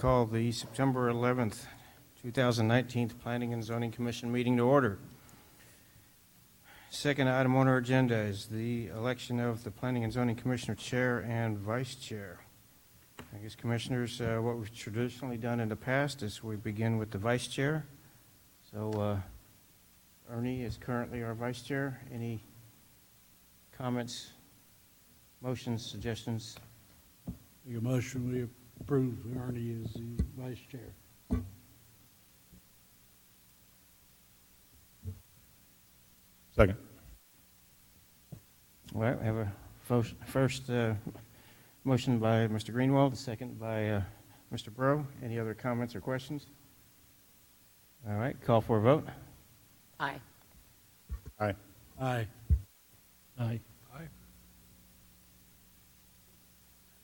call the September 11th, 2019 Planning and Zoning Commission meeting to order. Second item on our agenda is the election of the Planning and Zoning Commissioner Chair and Vice Chair. I guess, Commissioners, what we've traditionally done in the past is we begin with the Vice Chair. So Ernie is currently our Vice Chair. Any comments, motions, suggestions? Your motion, we approve Ernie as the Vice Chair. Second. All right, we have a first motion by Mr. Greenwald, a second by Mr. Bro. Any other comments or questions? All right, call for a vote. Aye. Aye. Aye. Aye. Aye.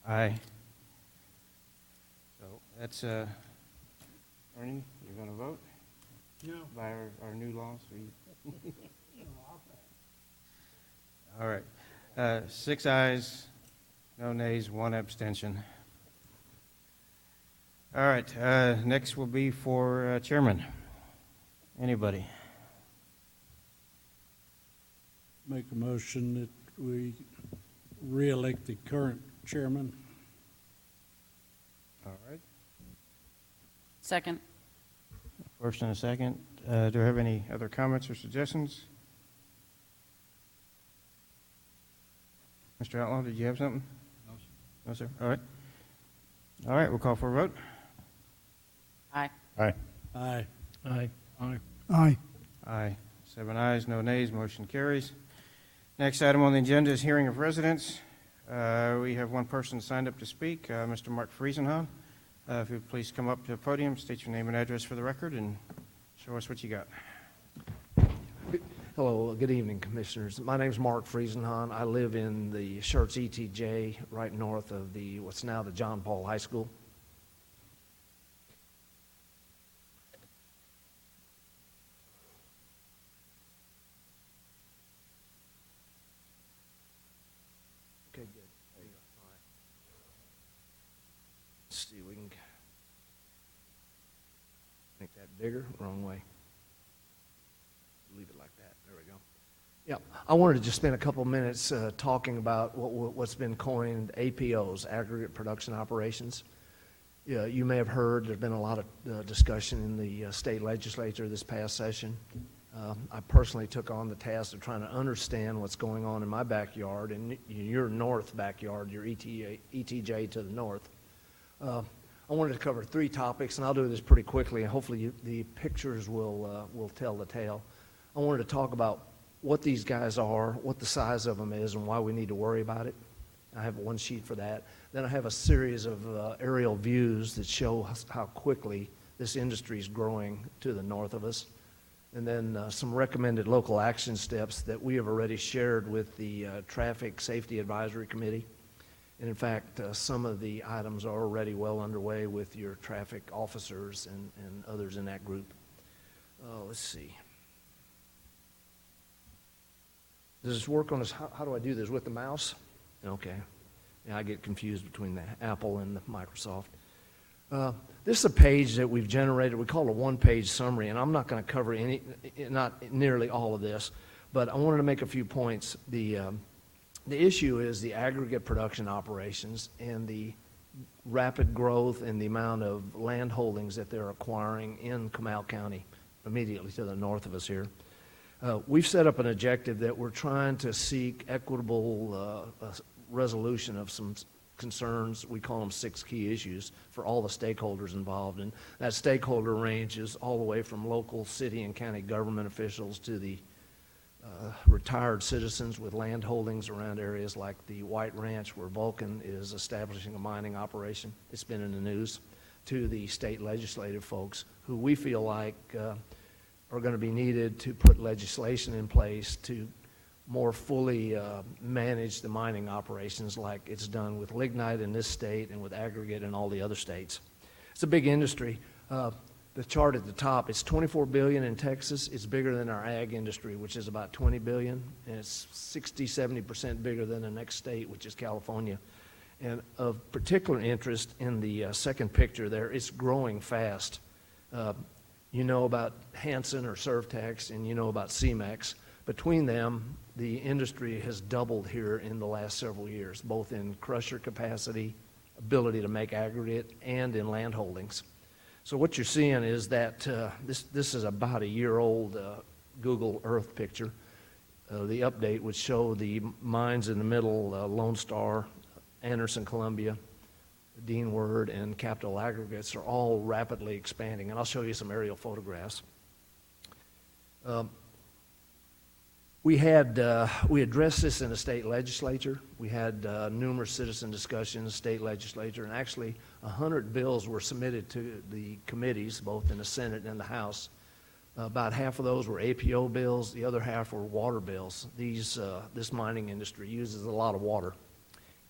Aye. So that's, Ernie, you're going to vote? No. By our new laws? All right. 6 ayes, no nays, 1 abstention. All right. Next will be for chairman. Anybody? Make a motion that we re-elect the current chairman. All right. Second. First and a second. Do I have any other comments or suggestions? Mr. Outlaw, did you have something? No, sir. No, sir. All right. All right, we'll call for a vote. Aye. Aye. Aye. Aye. Aye. Aye. Aye. 7 ayes, no nays, motion carries. Next item on the agenda is hearing of residents. We have one person signed up to speak, Mr. Mark Friesenhan. If you'd please come up to the podium, state your name and address for the record, and show us what you got. Hello, good evening, Commissioners. My name is Mark Friesenhan. I live in the Schertz ETJ, right north of what's now the John Paul High School. Okay, good. There you go. All right. Let's see, we can make that bigger. Wrong way. Leave it like that. There we go. Yeah, I wanted to just spend a couple minutes talking about what's been coined APOs, aggregate production operations. Yeah, you may have heard there's been a lot of discussion in the state legislature this past session. I personally took on the task of trying to understand what's going on in my backyard and your north backyard, your ETJ to the north. I wanted to cover 3 topics, and I'll do this pretty quickly, and hopefully the pictures will tell the tale. I wanted to talk about what these guys are, what the size of them is, and why we need to worry about it. I have one sheet for that. Then I have a series of aerial views that show how quickly this industry is growing to the north of us. And then some recommended local action steps that we have already shared with the Traffic Safety Advisory Committee. And in fact, some of the items are already well underway with your traffic officers and others in that group. Let's see. Does this work on this? How do I do this? With the mouse? Okay. Yeah, I get confused between the Apple and the Microsoft. This is a page that we've generated. We call it a one-page summary, and I'm not going to cover not nearly all of this, but I wanted to make a few points. The issue is the aggregate production operations and the rapid growth and the amount of land holdings that they're acquiring in Comal County, immediately to the north of us here. We've set up an objective that we're trying to seek equitable resolution of some concerns. We call them 6 key issues for all the stakeholders involved. And that stakeholder ranges all the way from local, city, and county government officials to the retired citizens with land holdings around areas like the White Ranch, where Vulcan is establishing a mining operation. It's been in the news. To the state legislative folks, who we feel like are going to be needed to put legislation in place to more fully manage the mining operations like it's done with lignite in this state and with aggregate in all the other states. It's a big industry. The chart at the top, it's $24 billion in Texas. It's bigger than our ag industry, which is about $20 billion, and it's 60-70% bigger than the next state, which is California. And of particular interest in the second picture there, it's growing fast. You know about Hansen or Servtex, and you know about CEMEX. Between them, the industry has doubled here in the last several years, both in crusher capacity, ability to make aggregate, and in land holdings. So what you're seeing is that this is about a year-old Google Earth picture. The update would show the mines in the middle, Lone Star, Anderson, Columbia, Dean Word, and Capital Aggregates are all rapidly expanding, and I'll show you some aerial photographs. We addressed this in the state legislature. We had numerous citizen discussions, state legislature, and actually 100 bills were submitted to the committees, both in the Senate and the House. About half of those were APO bills, the other half were water bills. This mining industry uses a lot of water,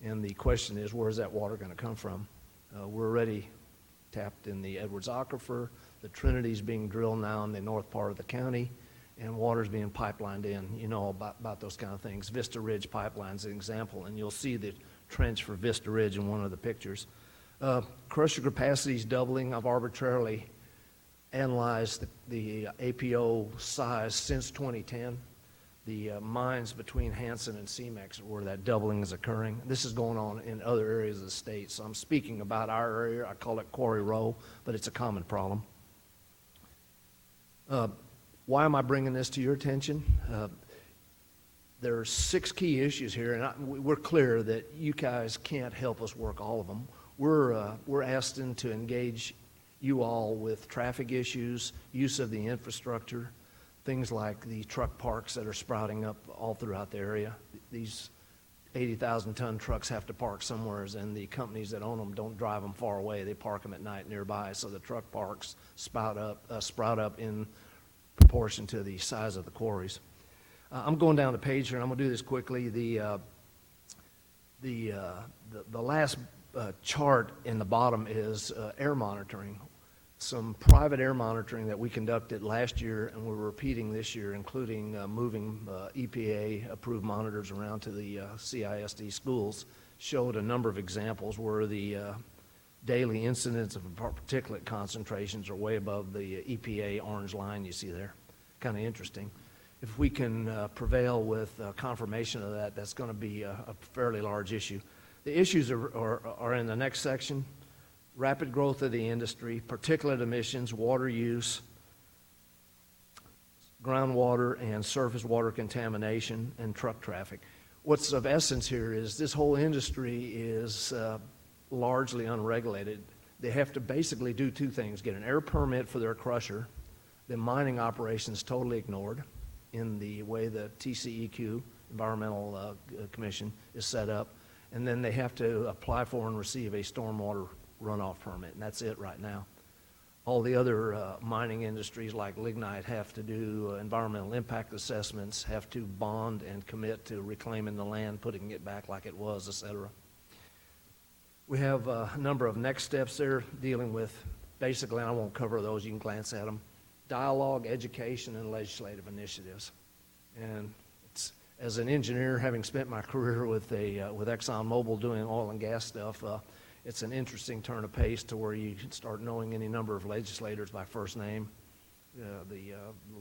and the question is, where's that water going to come from? We're already tapped in the Edwards Aquifer. The Trinity's being drilled now in the north part of the county, and water's being pipelined in. You know about those kind of things. Vista Ridge Pipeline's an example, and you'll see the trench for Vista Ridge in one of the pictures. Crusher capacity is doubling. I've arbitrarily analyzed the APO size since 2010. The mines between Hansen and CEMEX are where that doubling is occurring. This is going on in other areas of the state, so I'm speaking about our area. I call it Quarry Row, but it's a common problem. Why am I bringing this to your attention? There are 6 key issues here, and we're clear that you guys can't help us work all of them. We're asking to engage you all with traffic issues, use of the infrastructure, things like the truck parks that are sprouting up all throughout the area. These 80,000-ton trucks have to park somewhere, and the companies that own them don't drive them far away. They park them at night nearby, so the truck parks sprout up in proportion to the size of the quarries. I'm going down the page here, and I'm going to do this quickly. The last chart in the bottom is air monitoring. Some private air monitoring that we conducted last year and we're repeating this year, including moving EPA-approved monitors around to the CISD schools, showed a number of examples where the daily incidents of particulate concentrations are way above the EPA orange line you see there. Kind of interesting. If we can prevail with confirmation of that, that's going to be a fairly large issue. The issues are in the next section. Rapid growth of the industry, particulate emissions, water use, groundwater and surface water contamination, and truck traffic. What's of essence here is this whole industry is largely unregulated. They have to basically do 2 things: get an air permit for their crusher. The mining operations totally ignored in the way the TCEQ, Environmental Commission, is set up. And then they have to apply for and receive a stormwater runoff permit, and that's it right now. All the other mining industries like lignite have to do environmental impact assessments, have to bond and commit to reclaiming the land, putting it back like it was, etc. We have a number of next steps there dealing with, basically, I won't cover those, you can glance at them, dialogue, education, and legislative initiatives. And it's, as an engineer, having spent my career with ExxonMobil doing oil and gas stuff, it's an interesting turn of pace to where you can start knowing any number of legislators by first name, the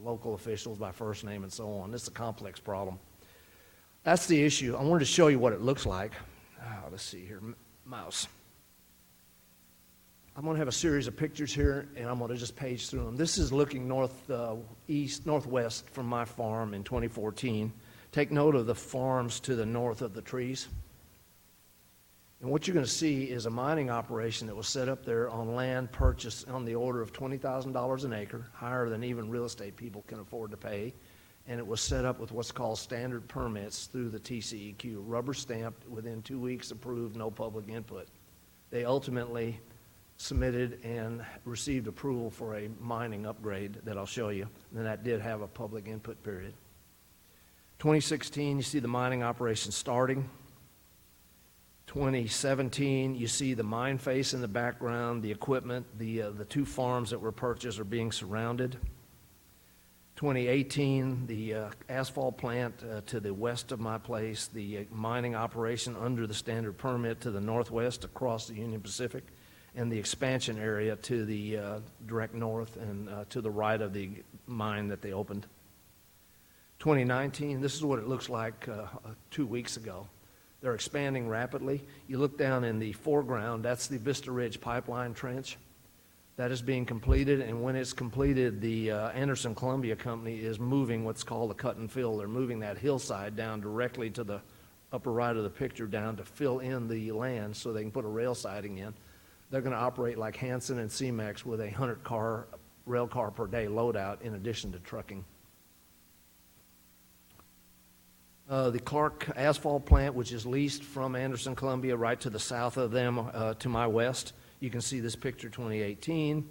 local officials by first name, and so on. It's a complex problem. That's the issue. I wanted to show you what it looks like. Let's see here, mouse. I'm going to have a series of pictures here, and I'm going to just page through them. This is looking northwest from my farm in 2014. Take note of the farms to the north of the trees. And what you're going to see is a mining operation that was set up there on land purchased on the order of $20,000 an acre, higher than even real estate people can afford to pay. And it was set up with what's called standard permits through the TCEQ, rubber stamped, within 2 weeks approved, no public input. They ultimately submitted and received approval for a mining upgrade that I'll show you, and that did have a public input period. 2016, you see the mining operation starting. 2017, you see the mine face in the background, the equipment, the 2 farms that were purchased are being surrounded. 2018, the asphalt plant to the west of my place, the mining operation under the standard permit to the northwest across the Union Pacific, and the expansion area to the direct north and to the right of the mine that they opened. 2019, this is what it looks like 2 weeks ago. They're expanding rapidly. You look down in the foreground, that's the Vista Ridge pipeline trench. That is being completed, and when it's completed, the Anderson Columbia Company is moving what's called a cut and fill. They're moving that hillside down directly to the upper right of the picture down to fill in the land so they can put a rail siding in. They're going to operate like Hanson and CMEX with a 100-car rail car per day loadout in addition to trucking. The Clark asphalt plant, which is leased from Anderson Columbia right to the south of them to my west. You can see this picture 2018,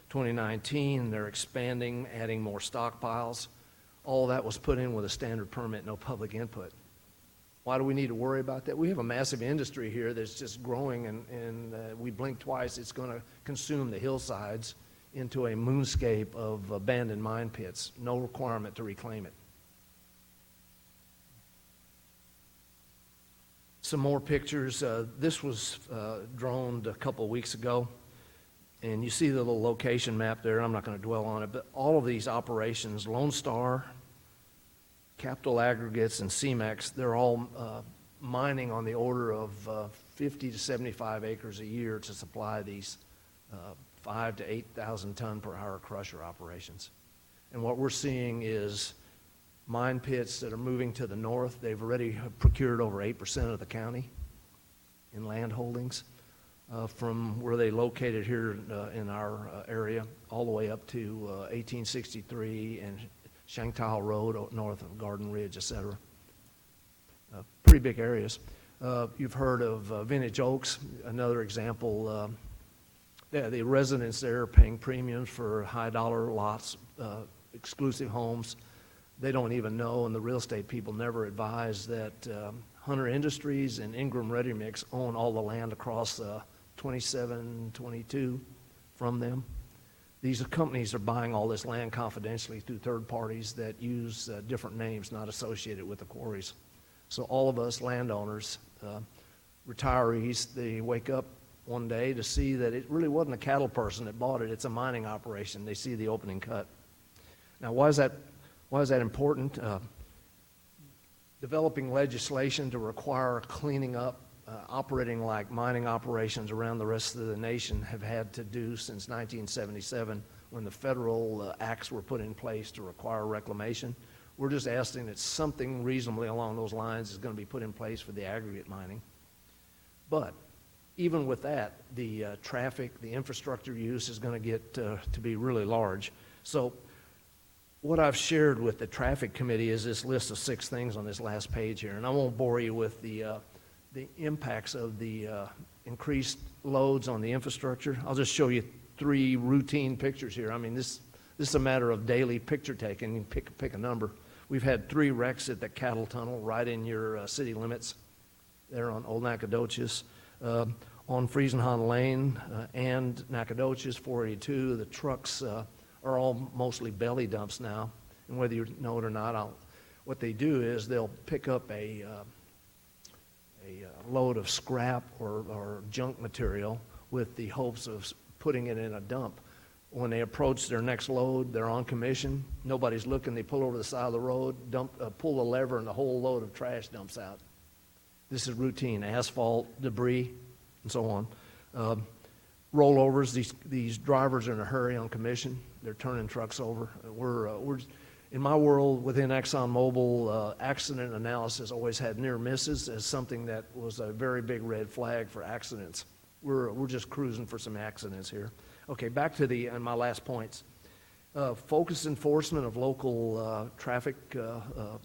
2019, they're expanding, adding more stockpiles. All that was put in with a standard permit, no public input. Why do we need to worry about that? We have a massive industry here that's just growing, and we blink twice, it's going to consume the hillsides into a moonscape of abandoned mine pits. No requirement to reclaim it. Some more pictures. This was droned a couple of weeks ago, and you see the little location map there. I'm not going to dwell on it, but all of these operations, Lone Star, Capital Aggregates, and CMEX, they're all mining on the order of 50 to 75 acres a year to supply these 5,000 to 8,000 ton per hour crusher operations. And what we're seeing is mine pits that are moving to the north. They've already procured over 8% of the county in land holdings from where they located here in our area all the way up to 1863 and Shanghai Road north of Garden Ridge, etc. Pretty big areas. You've heard of Vintage Oaks, another example. The residents there are paying premiums for high dollar lots, exclusive homes. They don't even know, and the real estate people never advise that Hunter Industries and Ingram Ready Mix own all the land across 27, 22 from them. These companies are buying all this land confidentially through third parties that use different names not associated with the quarries. So all of us landowners, retirees, they wake up one day to see that it really wasn't a cattle person that bought it, it's a mining operation. They see the opening cut. Now, why is that important? Developing legislation to require cleaning up, operating like mining operations around the rest of the nation have had to do since 1977 when the federal acts were put in place to require reclamation. We're just asking that something reasonably along those lines is going to be put in place for the aggregate mining. But even with that, the traffic, the infrastructure use is going to get to be really large. So what I've shared with the traffic committee is this list of 6 things on this last page here, and I won't bore you with the impacts of the increased loads on the infrastructure. I'll just show you 3 routine pictures here. I mean, this is a matter of daily picture taking. You can pick a number. We've had 3 wrecks at the cattle tunnel right in your city limits there on Old Nacogdoches. On Friesenhahn Lane and Nacogdoches 482, the trucks are all mostly belly dumps now, and whether you know it or not, what they do is they'll pick up a load of scrap or junk material with the hopes of putting it in a dump. When they approach their next load, they're on commission, nobody's looking, they pull over the side of the road, pull the lever, and the whole load of trash dumps out. This is routine, asphalt, debris, and so on. Rollovers, these drivers are in a hurry on commission. They're turning trucks over. We're in my world within ExxonMobil, accident analysis always had near misses as something that was a very big red flag for accidents. We're just cruising for some accidents here. Okay, back to my last points. Focused enforcement of local traffic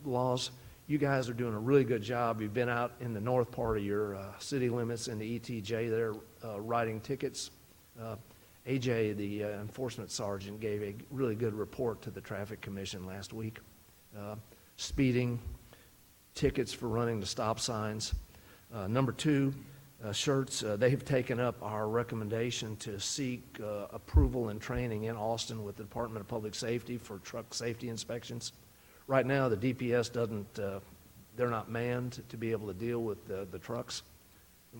laws. You guys are doing a really good job. You've been out in the north part of your city limits in the ETJ there writing tickets. AJ, the enforcement sergeant, gave a really good report to the Traffic Commission last week. Speeding, tickets for running the stop signs. Number 2, Schertz, they've taken up our recommendation to seek approval and training in Austin with the Department of Public Safety for truck safety inspections. Right now, the DPS doesn't, they're not manned to be able to deal with the trucks.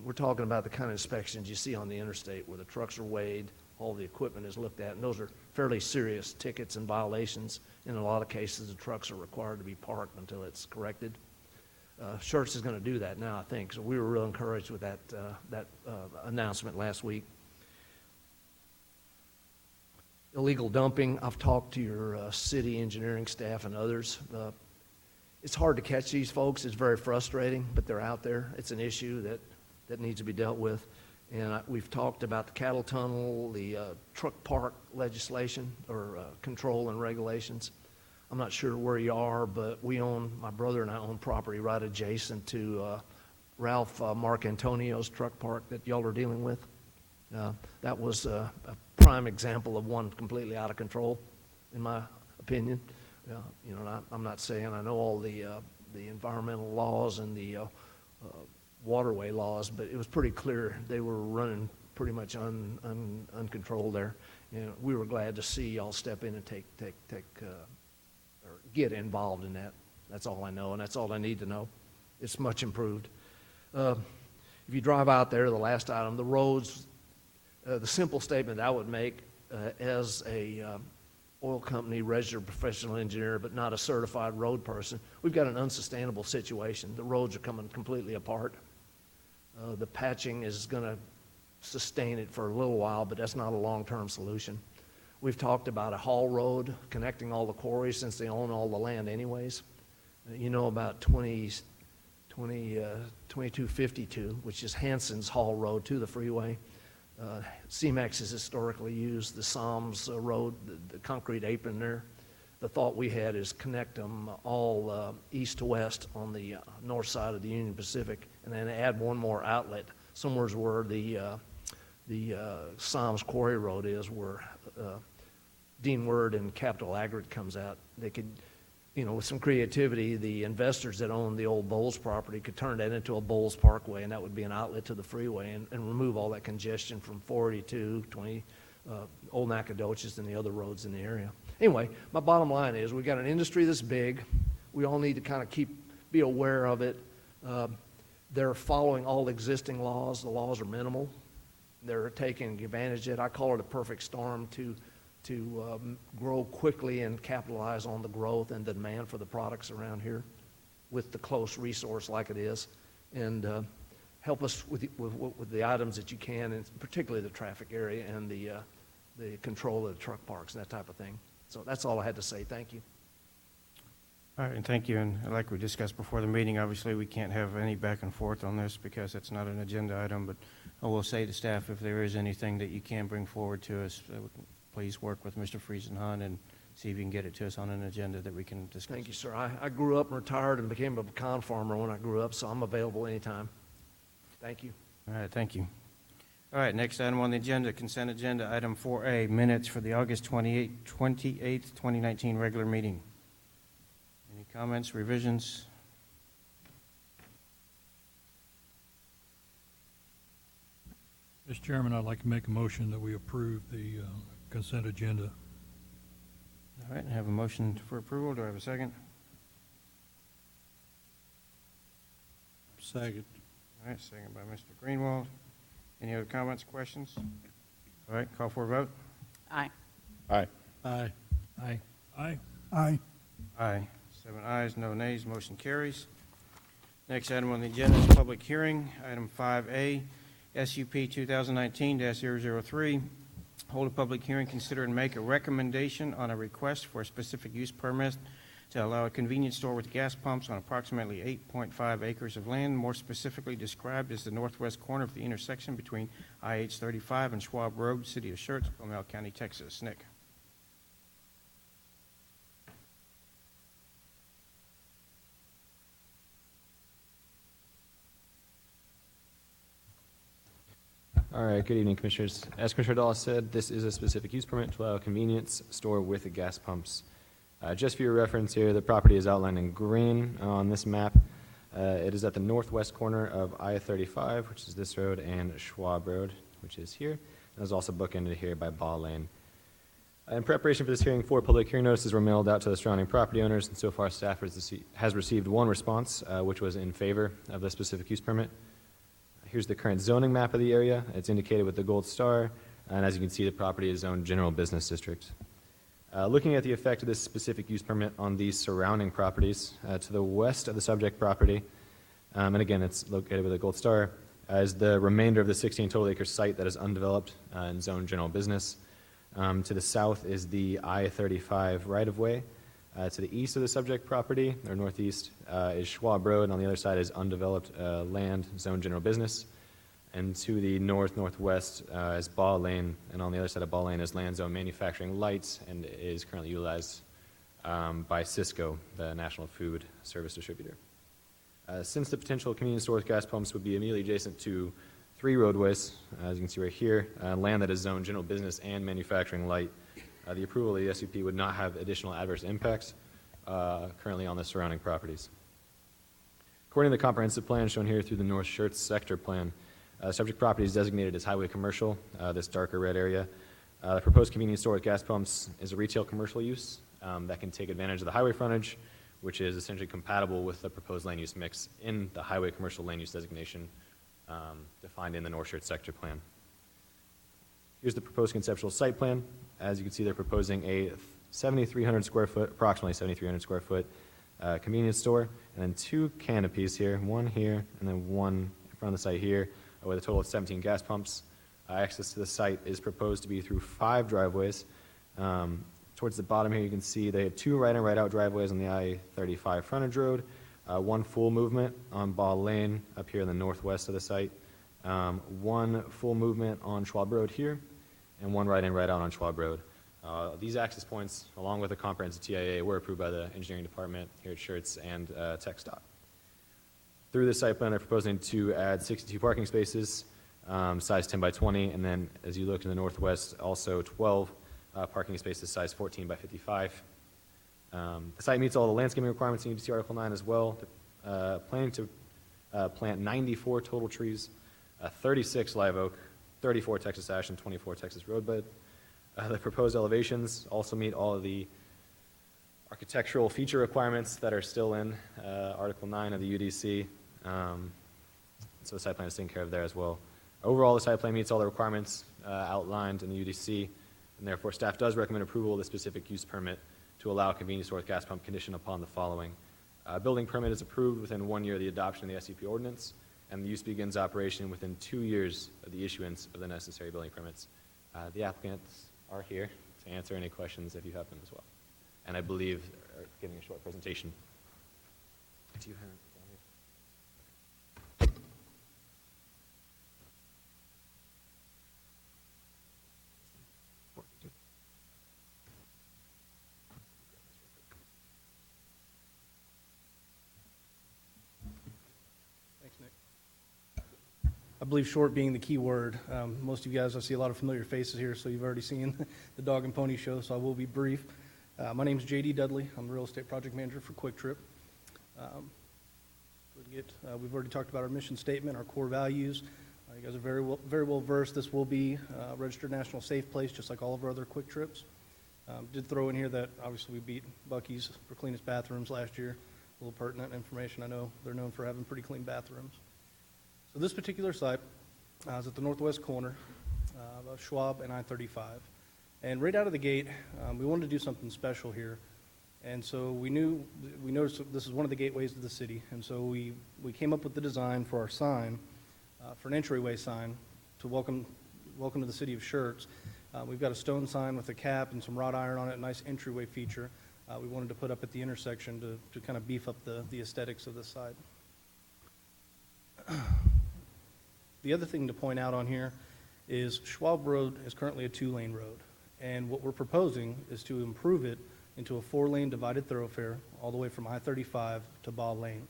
We're talking about the kind of inspections you see on the interstate where the trucks are weighed, all the equipment is looked at, and those are fairly serious tickets and violations. In a lot of cases, the trucks are required to be parked until it's corrected. Schertz is going to do that now, I think, so we were real encouraged with that announcement last week. Illegal dumping, I've talked to your city engineering staff and others. It's hard to catch these folks. It's very frustrating, but they're out there. It's an issue that needs to be dealt with. And we've talked about the cattle tunnel, the truck park legislation or control and regulations. I'm not sure where you are, but my brother and I own property right adjacent to Ralph Marcantonio's truck park that y'all are dealing with. That was a prime example of one completely out of control, in my opinion. You know, I'm not saying I know all the environmental laws and the waterway laws, but it was pretty clear they were running pretty much uncontrolled there. You know, we were glad to see y'all step in and or get involved in that. That's all I know, and that's all I need to know. It's much improved. If you drive out there, the last item, the roads, the simple statement I would make as a oil company registered professional engineer, but not a certified road person, we've got an unsustainable situation. The roads are coming completely apart. The patching is going to sustain it for a little while, but that's not a long-term solution. We've talked about a haul road connecting all the quarries since they own all the land anyways. You know about 2252, which is Hanson's haul road to the freeway. CMEX has historically used the Psalms road, the concrete apron there. The thought we had is connect them all east to west on the north side of the Union Pacific, and then add one more outlet somewhere where the Psalms Quarry Road is, where Dean Word and Capital Aggregate comes out. They could, you know, with some creativity, the investors that own the old Bowles property could turn that into a Bowles Parkway, and that would be an outlet to the freeway and remove all that congestion from 42, 20, Old Nacogdoches, and the other roads in the area. Anyway, my bottom line is we've got an industry this big. We all need to kind of be aware of it. They're following all existing laws. The laws are minimal. They're taking advantage of it. I call it a perfect storm to grow quickly and capitalize on the growth and the demand for the products around here with the close resource like it is, and help us with the items that you can, and particularly the traffic area and the control of the truck parks and that type of thing. So that's all I had to say. Thank you. All right, and thank you. And like we discussed before the meeting, obviously we can't have any back and forth on this because it's not an agenda item, but I will say to staff, if there is anything that you can bring forward to us, please work with Mr. Friesenhahn and see if you can get it to us on an agenda that we can discuss. Thank you, sir. I grew up and retired and became a pecan farmer when I grew up, so I'm available anytime. Thank you. All right, thank you. All right, next item on the agenda, consent agenda, item 4A, minutes for the August 28th, 2019 regular meeting. Any comments, revisions? Mr. Chairman, I'd like to make a motion that we approve the consent agenda. All right, I have a motion for approval. Do I have a second? Second. All right, second by Mr. Greenwald. Any other comments, questions? All right, call for a vote. Aye. Aye. Aye. Aye. Aye. Aye. Aye. 7 ayes, no nays, motion carries. Next item on the agenda is public hearing, item 5A, SUP 2019-003. Hold a public hearing, consider and make a recommendation on a request for a specific use permit to allow a convenience store with gas pumps on approximately 8.5 acres of land, more specifically described as the northwest corner of the intersection between IH-35 and Schwab Road, City of Schertz, Palmdale County, Texas. Nick. All right, good evening, Commissioners. As Commissioner Dawes said, this is a specific use permit to allow a convenience store with gas pumps. Just for your reference here, the property is outlined in green on this map. It is at the northwest corner of I-35, which is this road, and Schwab Road, which is here. And is also bookended here by Ball Lane. In preparation for this hearing, 4 public hearing notices were mailed out to the surrounding property owners, and so far staff has received 1 response, which was in favor of the specific use permit. Here's the current zoning map of the area. It's indicated with the gold star, and as you can see, the property is zoned general business district. Looking at the effect of this specific use permit on these surrounding properties, to the west of the subject property, and again, it's located with a gold star, is the remainder of the 16 total acre site that is undeveloped and zoned general business. To the south is the I-35 right-of-way. To the east of the subject property, or northeast, is Schwab Road, and on the other side is undeveloped land, zoned general business. And to the northwest is Ball Lane, and on the other side of Ball Lane is land zone manufacturing lights, and is currently utilized by Cisco, the national food service distributor. Since the potential convenience store with gas pumps would be immediately adjacent to 3 roadways, as you can see right here, land that is zoned general business and manufacturing light, the approval of the SUP would not have additional adverse impacts currently on the surrounding properties. According to the comprehensive plan shown here through the North Schertz sector plan, subject property is designated as highway commercial, this darker red area. The proposed convenience store with gas pumps is a retail commercial use that can take advantage of the highway frontage, which is essentially compatible with the proposed land use mix in the highway commercial land use designation defined in the North Schertz sector plan. Here's the proposed conceptual site plan. As you can see, they're proposing a 7,300 square foot, approximately 7,300 square foot convenience store, and then 2 canopies here, one here, and then one in front of the site here, with a total of 17 gas pumps. Access to the site is proposed to be through 5 driveways. Towards the bottom here, you can see they have 2 right-in, right-out driveways on the I-35 frontage road, 1 full movement on Ball Lane up here in the northwest of the site, 1 full movement on Schwab Road here, and 1 right-in, right-out on Schwab Road. These access points, along with a comprehensive TIA, were approved by the engineering department here at Schertz and TxDOT. Through this site plan, they're proposing to add 62 parking spaces, size 10 by 20, and then as you look to the northwest, also 12 parking spaces, size 14 by 55. The site meets all the landscaping requirements in UDC Article 9 as well. Planning to plant 94 total trees, 36 live oak, 34 Texas ash, and 24 Texas roadbud. The proposed elevations also meet all of the architectural feature requirements that are still in Article 9 of the UDC. So the site plan is taken care of there as well. Overall, the site plan meets all the requirements outlined in the UDC, and therefore staff does recommend approval of the specific use permit to allow a convenience store with gas pump condition upon the following. Building permit is approved within 1 year of the adoption of the SUP ordinance, and the use begins operation within 2 years of the issuance of the necessary building permits. The applicants are here to answer any questions if you have them as well. And I believe are giving a short presentation. Do you have it down here? Thanks, Nick. I believe short being the key word. Most of you guys, I see a lot of familiar faces here, so you've already seen the Dog and Pony Show, so I will be brief. My name is J.D. Dudley. I'm the real estate project manager for Quick Trip. We've already talked about our mission statement, our core values. You guys are very well versed. This will be a registered national safe place, just like all of our other Quick Trips. Did throw in here that obviously we beat Buc-ee's for cleanest bathrooms last year. A little pertinent information. I know they're known for having pretty clean bathrooms. So this particular site is at the northwest corner of Schwab and I-35. And right out of the gate, we wanted to do something special here. And so we noticed that this is one of the gateways to the city. And so we came up with the design for our sign, for an entryway sign to welcome to the city of Schertz. We've got a stone sign with a cap and some wrought iron on it, a nice entryway feature. We wanted to put up at the intersection to kind of beef up the aesthetics of the site. The other thing to point out on here is Schwab Road is currently a 2-lane road. And what we're proposing is to improve it into a 4-lane divided thoroughfare all the way from I-35 to Ball Lane.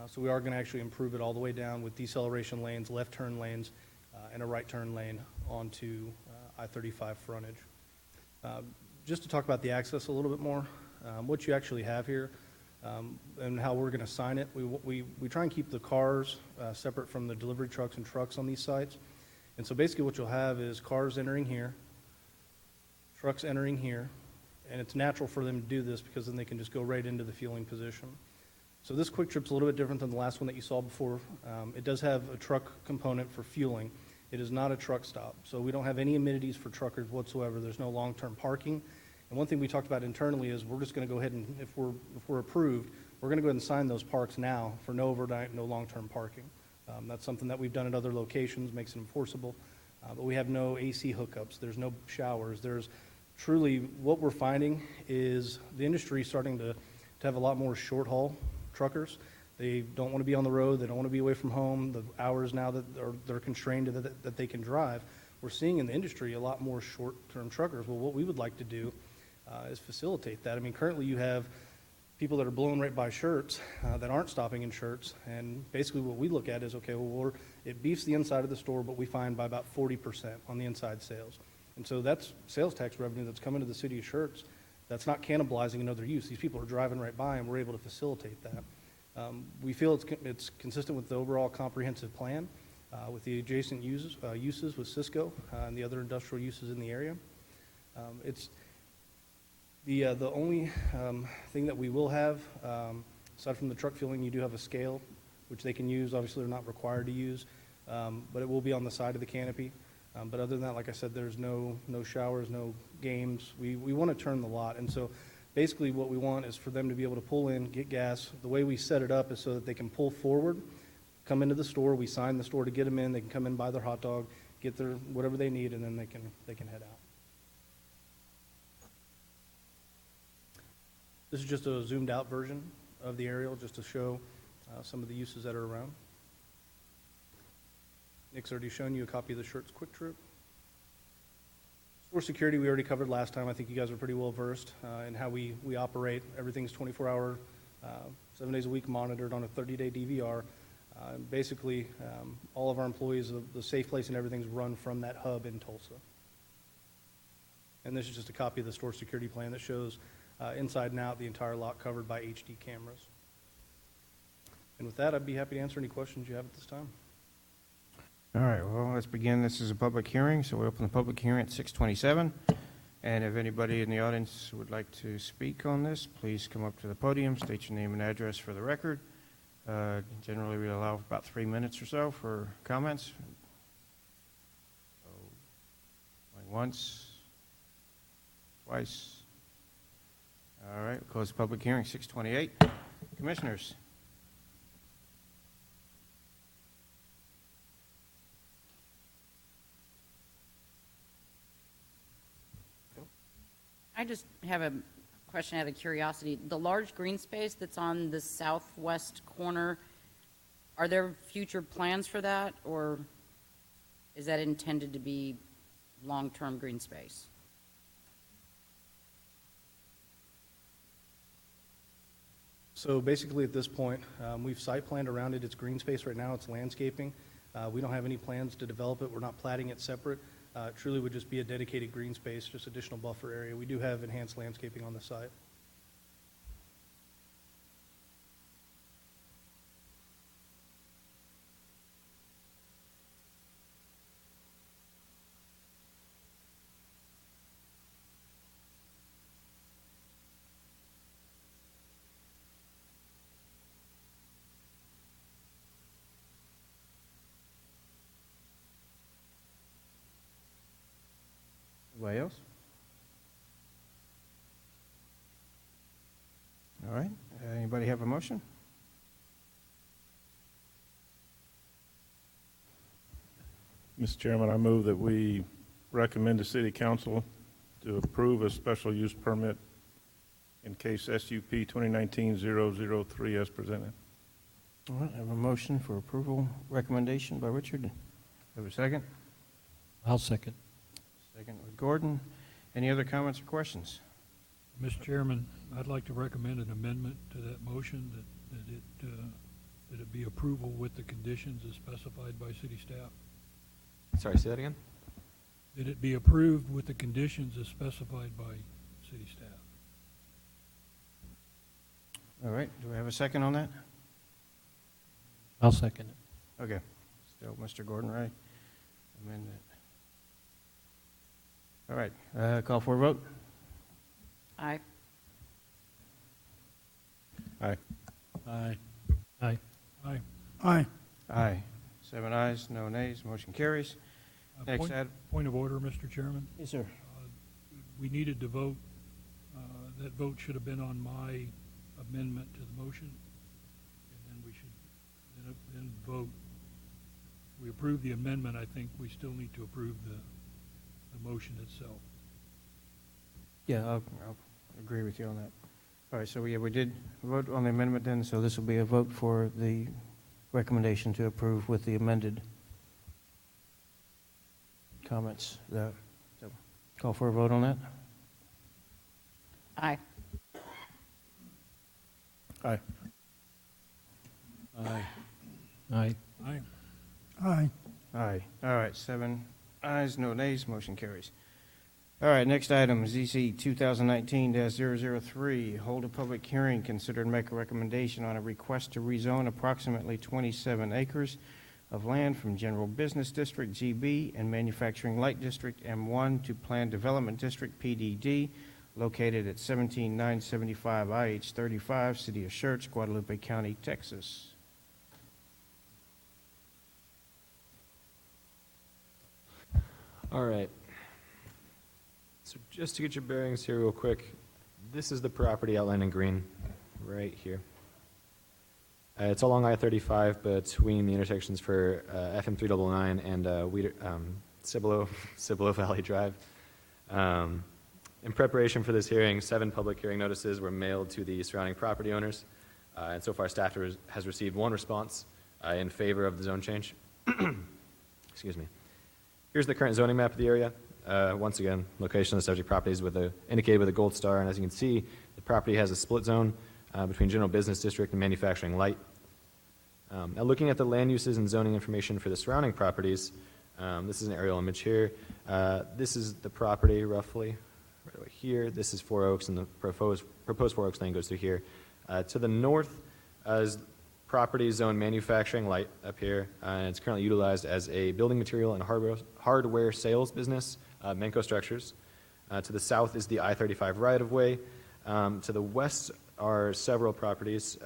So we are going to actually improve it all the way down with deceleration lanes, left turn lanes, and a right turn lane onto I-35 frontage. Just to talk about the access a little bit more, what you actually have here, and how we're going to sign it. We try and keep the cars separate from the delivery trucks and trucks on these sites. And so basically what you'll have is cars entering here, trucks entering here, and it's natural for them to do this because then they can just go right into the fueling position. So this quick trip's a little bit different than the last one that you saw before. It does have a truck component for fueling. It is not a truck stop. So we don't have any amenities for truckers whatsoever. There's no long-term parking. And one thing we talked about internally is we're just going to go ahead and, if we're approved, we're going to go ahead and sign those parks now for no overnight, no long-term parking. That's something that we've done at other locations, makes it enforceable. But we have no AC hookups. There's no showers. There's truly, what we're finding is the industry starting to have a lot more short-haul truckers. They don't want to be on the road. They don't want to be away from home. The hours now that they're constrained to that they can drive. We're seeing in the industry a lot more short-term truckers. Well, what we would like to do is facilitate that. I mean, currently you have people that are blowing right by Schertz that aren't stopping in Schertz. And basically what we look at is, okay, well, it beefs the inside of the store, but we find by about 40% on the inside sales. And so that's sales tax revenue that's coming to the city of Schertz. That's not cannibalizing another use. These people are driving right by, and we're able to facilitate that. We feel it's consistent with the overall comprehensive plan, with the adjacent uses with Cisco and the other industrial uses in the area. It's the only thing that we will have, aside from the truck fueling, you do have a scale, which they can use. Obviously, they're not required to use, but it will be on the side of the canopy. But other than that, like I said, there's no showers, no games. We want to turn the lot. And so basically what we want is for them to be able to pull in, get gas. The way we set it up is so that they can pull forward, come into the store. We sign the store to get them in. They can come in, buy their hot dog, get their whatever they need, and then they can head out. This is just a zoomed out version of the aerial just to show some of the uses that are around. Nick's already shown you a copy of the Schertz Quick Trip. Store security we already covered last time. I think you guys are pretty well versed in how we operate. Everything's 24-hour, 7 days a week monitored on a 30-day DVR. Basically, all of our employees, the safe place and everything's run from that hub in Tulsa. And this is just a copy of the store security plan that shows inside and out the entire lot covered by HD cameras. And with that, I'd be happy to answer any questions you have at this time. All right, well, let's begin. This is a public hearing, so we open the public hearing at 6:27. And if anybody in the audience would like to speak on this, please come up to the podium, state your name and address for the record. Generally, we allow about 3 minutes or so for comments. So, going once, twice. All right, close the public hearing, 6:28. Commissioners. I just have a question out of curiosity. The large green space that's on the southwest corner, are there future plans for that, or is that intended to be long-term green space? So basically at this point, we've site planned around it. It's green space right now. It's landscaping. We don't have any plans to develop it. We're not platting it separate. It truly would just be a dedicated green space, just additional buffer area. We do have enhanced landscaping on the site. Anybody else? All right, anybody have a motion? Mr. Chairman, I move that we recommend the city council to approve a special use permit in case SUP 2019-003 as presented. All right, I have a motion for approval recommendation by Richard. Have a second? I'll second. Second with Gordon. Any other comments or questions? Mr. Chairman, I'd like to recommend an amendment to that motion that it be approval with the conditions as specified by city staff. Sorry, say that again? That it be approved with the conditions as specified by city staff. All right, do we have a second on that? I'll second it. Okay, still Mr. Gordon, right? Amend it. All right, call for a vote? Aye. Aye. Aye. Aye. Aye. Aye. Aye. 7 ayes, no nays, motion carries. Next Point item. point of order, Mr. Chairman. Yes, sir. We needed to vote, that vote should have been on my amendment to the motion, and then we should, then vote. We approve the amendment, I think we still need to approve the motion itself. Yeah, I'll agree with you on that. All right, so we did vote on the amendment then, so this will be a vote for the recommendation to approve with the amended comments. So call for a vote on that? Aye. Aye. Aye. Aye. Aye. Aye. Aye. All right, 7 ayes, no nays, motion carries. All right, next item, ZC 2019-003, hold a public hearing, consider and make a recommendation on a request to rezone approximately 27 acres of land from General Business District, GB, and Manufacturing Light District, M1, to Planned Development District, PDD, located at 17975 IH 35, City of Schertz, Guadalupe County, Texas. All right. So just to get your bearings here real quick, this is the property outlined in green, right here. It's along I-35 between the intersections for FM 399 and Cibolo Valley Drive. In preparation for this hearing, 7 public hearing notices were mailed to the surrounding property owners, and so far staff has received 1 response in favor of the zone change. Excuse me. Here's the current zoning map of the area. Once again, location of the subject property is indicated with a gold star, and as you can see, the property has a split zone between General Business District and Manufacturing Light. Now, looking at the land uses and zoning information for the surrounding properties, this is an aerial image here. This is the property roughly right over here. This is 4 Oaks, and the proposed 4 Oaks lane goes through here. To the north is property zone Manufacturing Light up here, and it's currently utilized as a building material and hardware sales business, Menco Structures. To the south is the I-35 right-of-way. To the west are several properties,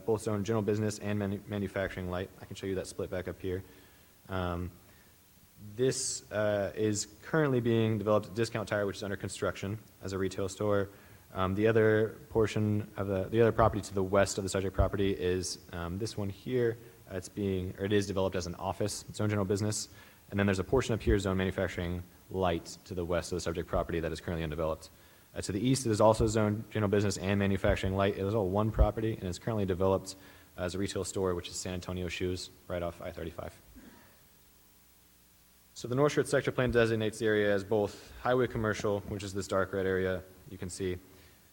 both zone General Business and Manufacturing Light. I can show you that split back up here. This is currently being developed at Discount Tire, which is under construction as a retail store. The other portion of the other property to the west of the subject property is this one here. It is developed as an office, zone General Business. And then there's a portion up here, zone Manufacturing Light, to the west of the subject property that is currently undeveloped. To the east, it is also zone General Business and Manufacturing Light. It is all one property, and it's currently developed as a retail store, which is San Antonio Shoes, right off I-35. So the North Schertz sector plan designates the area as both highway commercial, which is this dark red area you can see,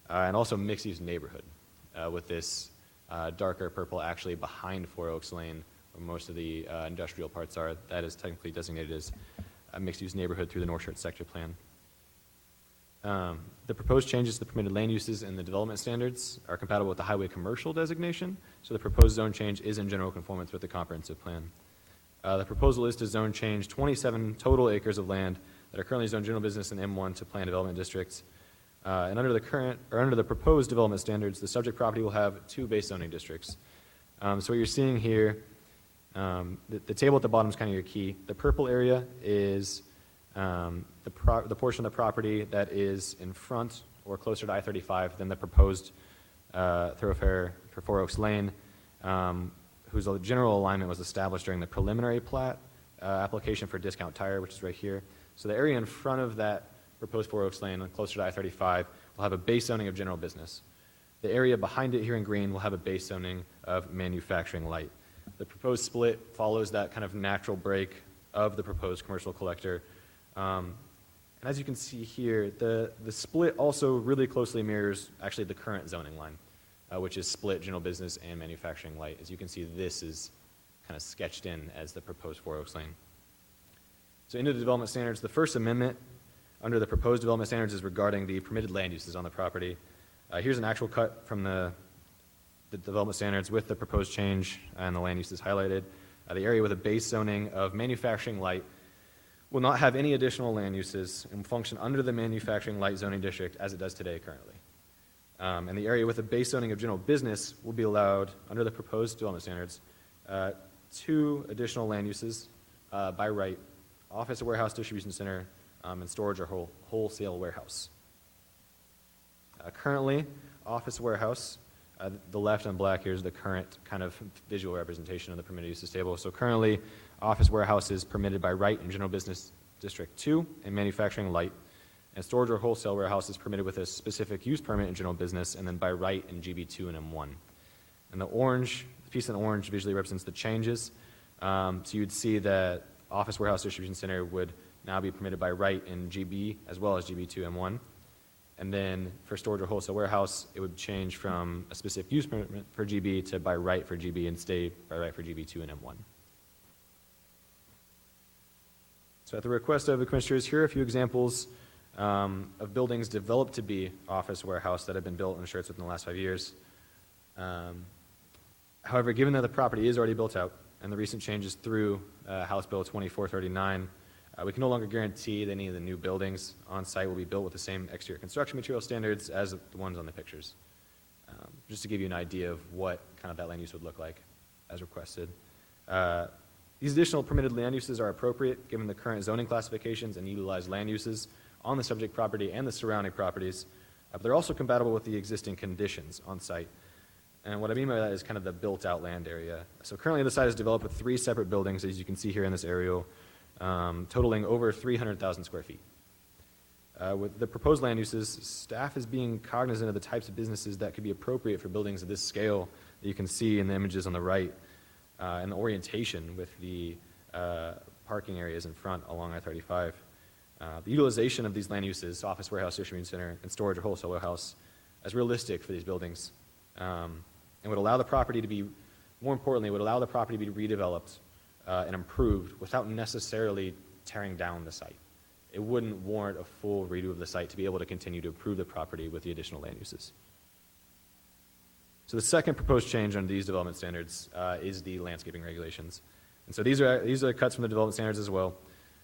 and also mixed-use neighborhood, with this darker purple actually behind 4 Oaks Lane, where most of the industrial parts are. That is technically designated as a mixed-use neighborhood through the North Schertz sector plan. The proposed changes to the permitted land uses and the development standards are compatible with the highway commercial designation, so the proposed zone change is in general conformance with the comprehensive plan. The proposal is to zone change 27 total acres of land that are currently zoned general business in M1 to planned development districts. And under the proposed development standards, the subject property will have 2 base zoning districts. So what you're seeing here, the table at the bottom is kind of your key. The purple area is the portion of the property that is in front or closer to I-35 than the proposed thoroughfare for 4 Oaks Lane, whose general alignment was established during the preliminary plat application for Discount Tire, which is right here. So the area in front of that proposed 4 Oaks Lane, closer to I-35, will have a base zoning of general business. The area behind it here in green will have a base zoning of Manufacturing Light. The proposed split follows that kind of natural break of the proposed commercial collector. And as you can see here, the split also really closely mirrors actually the current zoning line, which is split general business and Manufacturing Light. As you can see, this is kind of sketched in as the proposed 4 Oaks Lane. So into the development standards, the first amendment under the proposed development standards is regarding the permitted land uses on the property. Here's an actual cut from the the development standards with the proposed change and the land uses highlighted. The area with a base zoning of manufacturing light will not have any additional land uses and function under the manufacturing light zoning district as it does today currently. And the area with a base zoning of general business will be allowed, under the proposed development standards, 2 additional land uses by right: office or warehouse distribution center, and storage or wholesale warehouse. Currently, office warehouse, the left on black here is the current kind of visual representation of the permitted uses table. So currently, office warehouse is permitted by right in general business district 2 and manufacturing light, and storage or wholesale warehouse is permitted with a specific use permit in general business and then by right in GB2 and M1. And the piece in orange visually represents the changes. So you'd see that office warehouse distribution center would now be permitted by right in GB as well as GB2 M1. And then for storage or wholesale warehouse, it would change from a specific use permit for GB to by right for GB and stay by right for GB2 and M1. So at the request of the commissioners, here are a few examples of buildings developed to be office warehouse that have been built in Schertz within the last 5 years. However, given that the property is already built out and the recent changes through House Bill 2439, we can no longer guarantee that any of the new buildings on site will be built with the same exterior construction material standards as the ones on the pictures. Just to give you an idea of what kind of that land use would look like as requested. These additional permitted land uses are appropriate given the current zoning classifications and utilized land uses on the subject property and the surrounding properties, but they're also compatible with the existing conditions on site. And what I mean by that is kind of the built-out land area. So currently the site is developed with 3 separate buildings, as you can see here in this aerial, totaling over 300,000 square feet. With the proposed land uses, staff is being cognizant of the types of businesses that could be appropriate for buildings of this scale that you can see in the images on the right, and the orientation with the parking areas in front along I-35. The utilization of these land uses, office, warehouse, distribution center, and storage or wholesale warehouse, is realistic for these buildings, and would allow the property to be, more importantly, would allow the property to be redeveloped and improved without necessarily tearing down the site. It wouldn't warrant a full redo of the site to be able to continue to improve the property with the additional land uses. So the second proposed change under these development standards is the landscaping regulations. And so these are cuts from the development standards as well.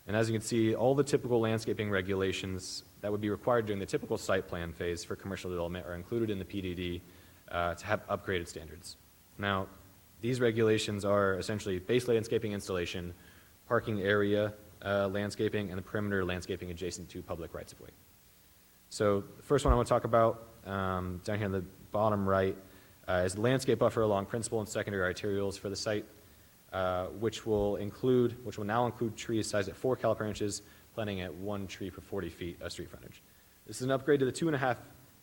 And as you can see, all the typical landscaping regulations that would be required during the typical site plan phase for commercial development are included in the PDD to have upgraded standards. Now, these regulations are essentially base landscaping installation, parking area landscaping, and the perimeter landscaping adjacent to public rights-of-way. So the first one I want to talk about down here on the bottom right is the landscape buffer along principal and secondary arterials for the site, which will now include trees sized at 4 caliper inches, planting at 1 tree per 40 feet of street frontage. This is an upgrade to the 2.5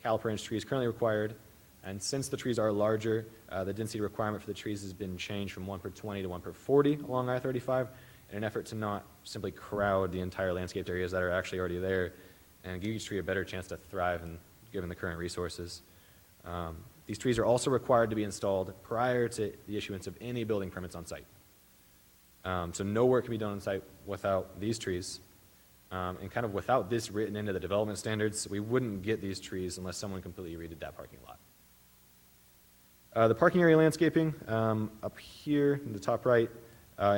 caliper inch trees currently required, and since the trees are larger, the density requirement for the trees has been changed from 1 per 20 to 1 per 40 along I-35 in an effort to not simply crowd the entire landscaped areas that are actually already there and give each tree a better chance to thrive given the current resources. These trees are also required to be installed prior to the issuance of any building permits on site. So no work can be done on site without these trees. And kind of without this written into the development standards, we wouldn't get these trees unless someone completely redid that parking lot. The parking area landscaping up here in the top right,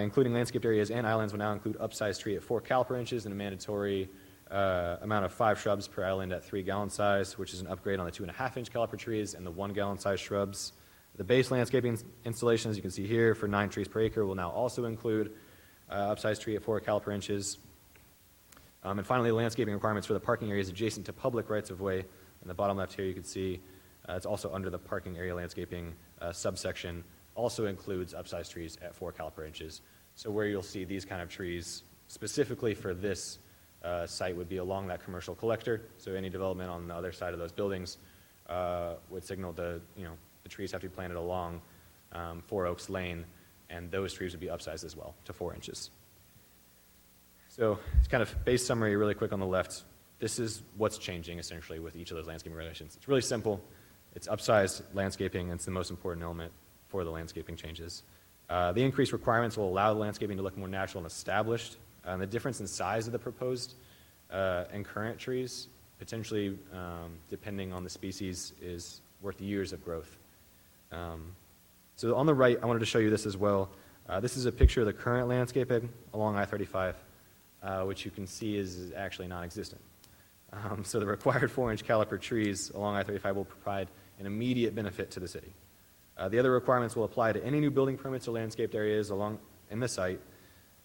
including landscaped areas and islands, will now include upsized tree at 4 caliper inches and a mandatory amount of 5 shrubs per island at 3 gallon size, which is an upgrade on the 2.5 inch caliper trees and the 1 gallon size shrubs. The base landscaping installation, as you can see here, for 9 trees per acre will now also include upsized tree at 4 caliper inches. And finally, the landscaping requirements for the parking areas adjacent to public rights-of-way. In the bottom left here, you can see it's also under the parking area landscaping subsection, also includes upsized trees at 4 caliper inches. So where you'll see these kind of trees specifically for this site would be along that commercial collector. So any development on the other side of those buildings would signal the trees have to be planted along 4 Oaks Lane, and those trees would be upsized as well to 4 inches. So it's kind of base summary really quick on the left. This is what's changing essentially with each of those landscaping regulations. It's really simple. It's upsized landscaping, and it's the most important element for the landscaping changes. The increased requirements will allow the landscaping to look more natural and established. The difference in size of the proposed and current trees, potentially depending on the species, is worth years of growth. So on the right, I wanted to show you this as well. This is a picture of the current landscaping along I-35, which you can see is actually non-existent. So the required 4-inch caliper trees along I-35 will provide an immediate benefit to the city. The other requirements will apply to any new building permits or landscaped areas along in the site,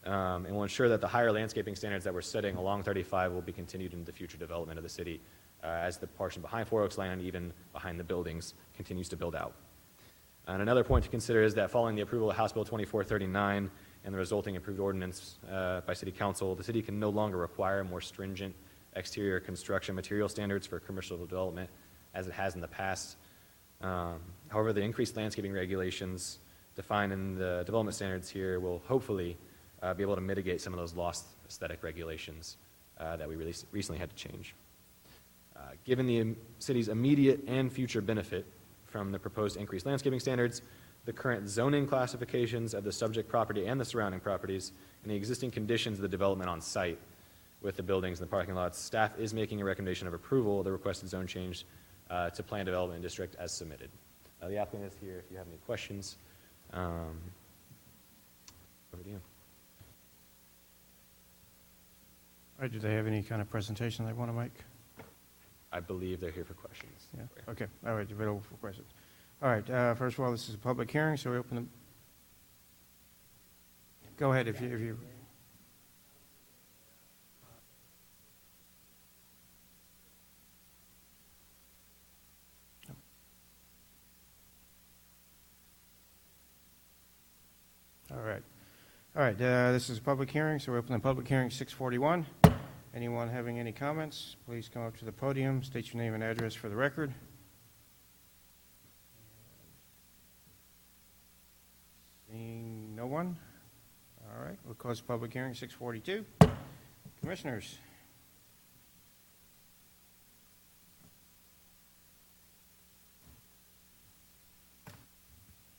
and will ensure that the higher landscaping standards that we're setting along 35 will be continued into the future development of the city as the portion behind Four Oaks Lane and even behind the buildings continues to build out. And another point to consider is that following the approval of House Bill 2439 and the resulting approved ordinance by City Council, the city can no longer require more stringent exterior construction material standards for commercial development as it has in the past. However, the increased landscaping regulations defined in the development standards here will hopefully be able to mitigate some of those lost aesthetic regulations that we recently had to change. Given the city's immediate and future benefit from the proposed increased landscaping standards, the current zoning classifications of the subject property and the surrounding properties, and the existing conditions of the development on site with the buildings and the parking lots, staff is making a recommendation of approval of the requested zone change to Plan Development District as submitted. The applicant is here if you have any questions. Over to you. All right, do they have any kind of presentation they want to make? I believe they're here for questions. Yeah, okay, all right, available for questions. All right, first of all, this is a public hearing, so we open them. Go ahead if you. All right, this is a public hearing, so we open the public hearing 6:41. Anyone having any comments, please come up to the podium, state your name and address for the record. Seeing no one? All right, we'll close the public hearing 6:42. Commissioners?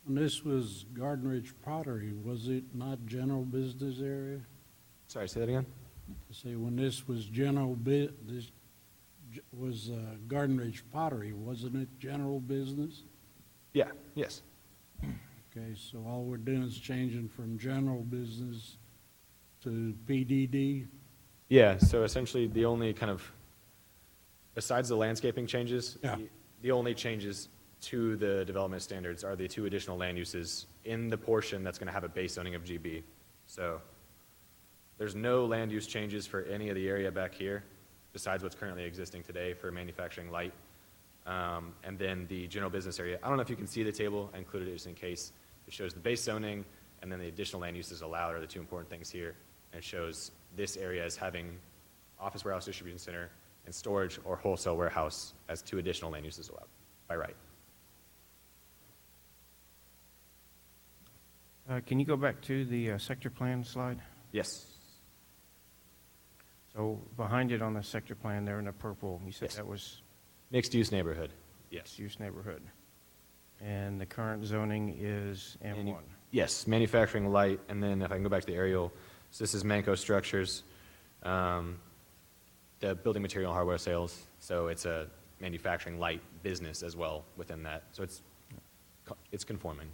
And this was Garden Ridge Pottery, was it not general business area? Sorry, say that again? Say, when this was Garden Ridge Pottery, wasn't it general business? Yeah, yes. Okay, so all we're doing is changing from general business to PDD? Yeah, so essentially the only kind of, besides the landscaping changes, Yeah. the only changes to the development standards are the 2 additional land uses in the portion that's going to have a base zoning of GB. So there's no land use changes for any of the area back here besides what's currently existing today for manufacturing light. And then the general business area, I don't know if you can see the table, I included it just in case. It shows the base zoning and then the additional land uses allowed are the 2 important things here. And it shows this area as having office warehouse distribution center and storage or wholesale warehouse as 2 additional land uses allowed by right. Can you go back to the sector plan slide? Yes. So behind it on the sector plan there in the purple, you said Yes. that was Mixed use neighborhood. Yes. use neighborhood. And the current zoning is M1. Yes, manufacturing light, and then if I can go back to the aerial, so this is Manco Structures, the building material and hardware sales, so it's a manufacturing light business as well within that, so it's conforming.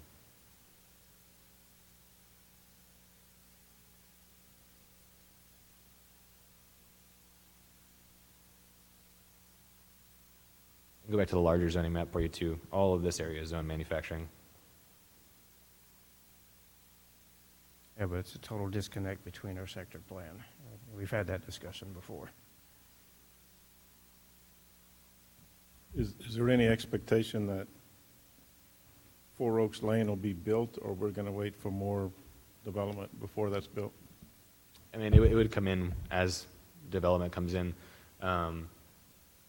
Go back to the larger zoning map for you too. All of this area is zone manufacturing. Yeah, but it's a total disconnect between our sector plan. We've had that discussion before. Is there any expectation that Four Oaks Lane will be built, or we're going to wait for more development before that's built? I mean, it would come in as development comes in,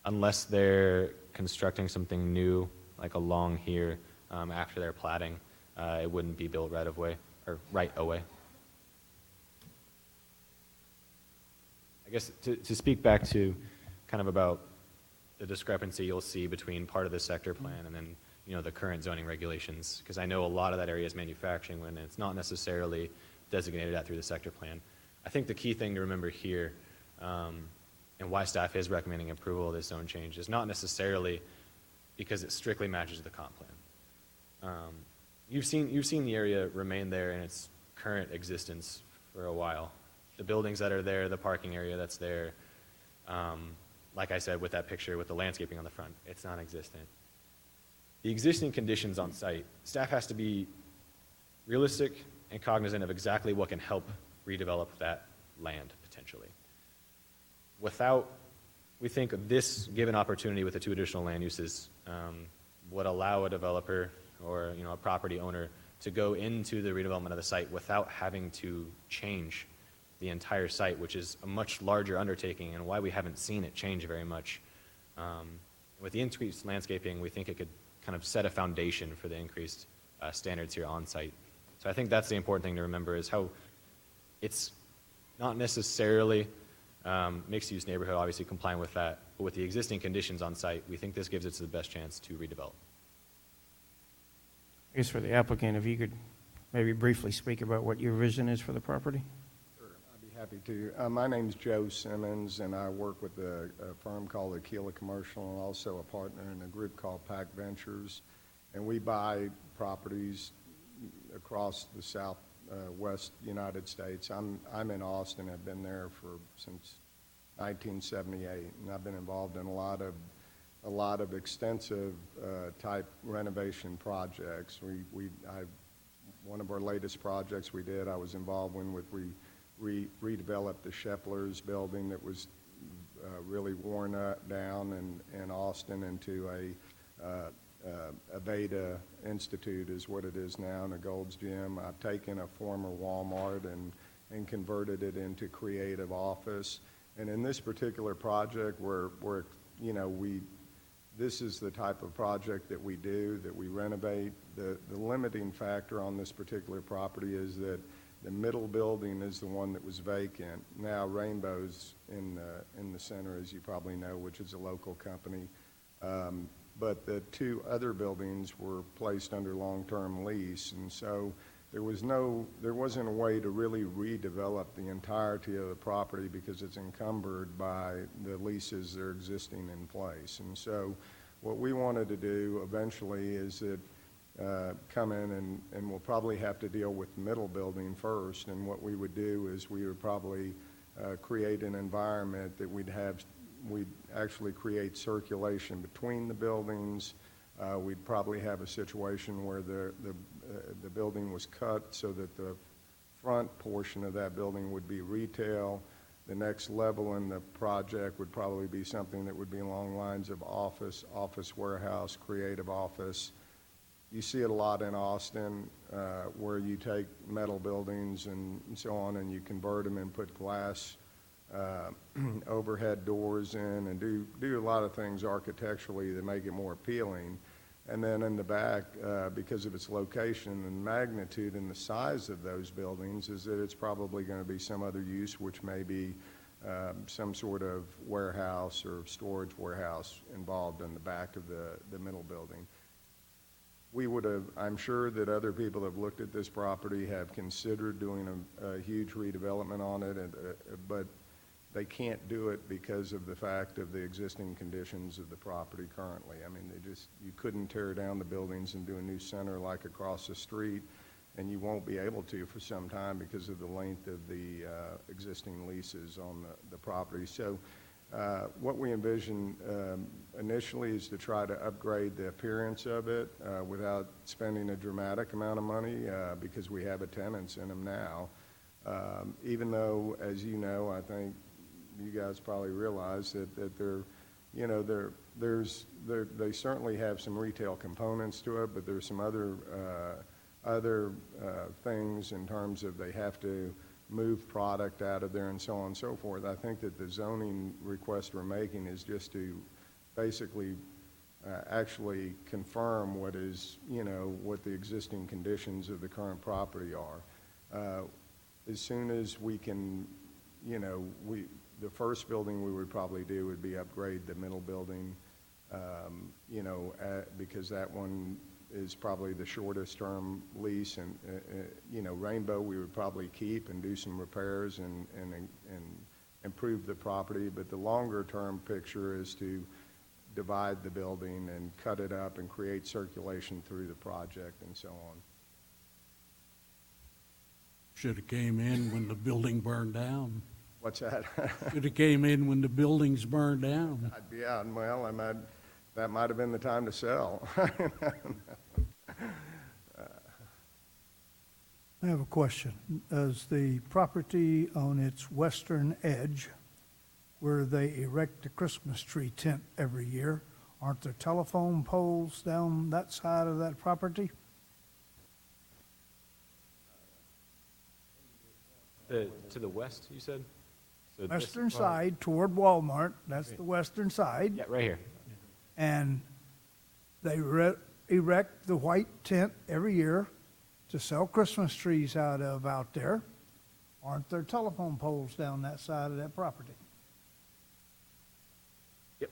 unless they're constructing something new, like along here, after they're platting, it wouldn't be built right away, or right away. I guess to speak back to kind of about the discrepancy you'll see between part of the sector plan and then, the current zoning regulations, because I know a lot of that area is manufacturing when it's not necessarily designated out through the sector plan. I think the key thing to remember here, and why staff is recommending approval of this zone change, is not necessarily because it strictly matches the comp You've seen the area remain there in its current existence for a while. The buildings that are there, the parking area that's there, like I said with that picture with the landscaping on the front, it's non-existent. The existing conditions on site, staff has to be realistic and cognizant of exactly what can help redevelop that land potentially. We think this given opportunity with the 2 additional land uses would allow a developer or a property owner to go into the redevelopment of the site without having to change the entire site, which is a much larger undertaking and why we haven't seen it change very much. With the increased landscaping, we think it could kind of set a foundation for the increased standards here on site. So I think that's the important thing to remember is how it's not necessarily mixed-use neighborhood, obviously complying with that, but with the existing conditions on site, we think this gives us the best chance to redevelop. I guess for the applicant, if you could maybe briefly speak about what your vision is for the property? Sure, I'd be happy to. My name's Joe Simmons, and I work with a firm called Aquila Commercial, and also a partner in a group called Pac Ventures. And we buy properties across the southwest United States. I'm in Austin. I've been there since 1978, and I've been involved in a lot of extensive type renovation projects. One of our latest projects we did, I was involved in with redeveloped the Shepler's building that was really worn down in Austin into a Beta Institute is what it is now, and a Gold's Gym. I've taken a former Walmart and converted it into creative office. And in this particular project, this is the type of project that we do, that we renovate. The limiting factor on this particular property is that the middle building is the one that was vacant. Now Rainbow's in the center, as you probably know, which is a local company. But the 2 other buildings were placed under long-term lease, and so there wasn't a way to really redevelop the entirety of the property because it's encumbered by the leases that are existing in place. And so what we wanted to do eventually is that come in and we'll probably have to deal with the middle building first. And what we would do is we would probably create an environment that we'd actually create circulation between the buildings. We'd probably have a situation where the building was cut so that the front portion of that building would be retail. The next level in the project would probably be something that would be along lines of office warehouse, creative office. You see it a lot in Austin where you take metal buildings and so on and you convert them and put glass overhead doors in and do a lot of things architecturally that make it more appealing. And then in the back, because of its location and magnitude and the size of those buildings, is that it's probably going to be some other use, which may be some sort of warehouse or storage warehouse involved in the back of the middle building. I'm sure that other people have looked at this property, have considered doing a huge redevelopment on it, but they can't do it because of the fact of the existing conditions of the property currently. I mean, you couldn't tear down the buildings and do a new center like across the street, and you won't be able to for some time because of the length of the existing leases on the property. So what we envision initially is to try to upgrade the appearance of it without spending a dramatic amount of money because we have tenants in them now. Even though, as you know, I think you guys probably realize that they certainly have some retail components to it, but there's some other things in terms of they have to move product out of there and so on and so forth. I think that the zoning request we're making is just to basically actually confirm what the existing conditions of the current property are. As soon as we can, the first building we would probably do would be upgrade the middle building, because that one is probably the shortest term lease, and Rainbow we would probably keep and do some repairs and improve the property. But the longer term picture is to divide the building and cut it up and create circulation through the project and so on. Should have came in when the building burned down. What's that? Should have came in when the buildings burned down. Yeah, well, that might have been the time to sell. I have a question. Does the property on its western edge, where they erect the Christmas tree tent every year, aren't there telephone poles down that side of that property? To the west, you said? So this Western part- side toward Walmart, that's the western side. Yeah, right here. And they erect the white tent every year to sell Christmas trees out there. Aren't there telephone poles down that side of that property? Yep.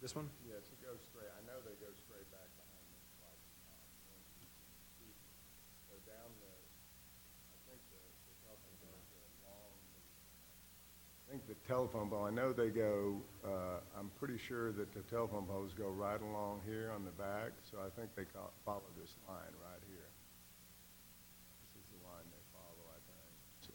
This one? Yes, it goes straight, I know they go straight back behind this light. So down I think the telephone poles go along, I think the telephone pole, I know they go, I'm pretty sure that the telephone poles go right along here on the back, so I think they follow this line right here. This is the line they follow, I think, so.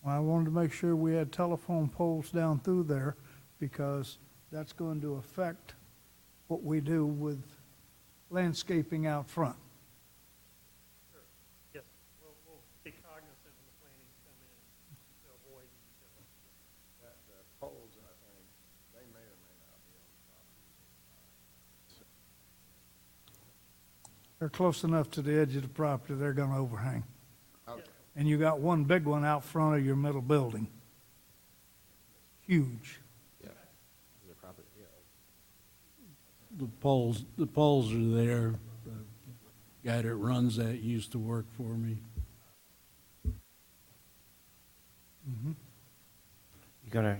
Well, I wanted to make sure we had telephone poles down through there because that's going to affect what we do with landscaping out front. Yes, we'll be cognizant when the planning come in to avoid these. The poles, I think, they may or may not be on the property. They're close enough to the edge of the property, they're going to overhang. Okay. And you got one big one out front of your middle building. Huge. Yeah. Is it proper? Yeah. The poles are there. The guy that runs that used to work for me.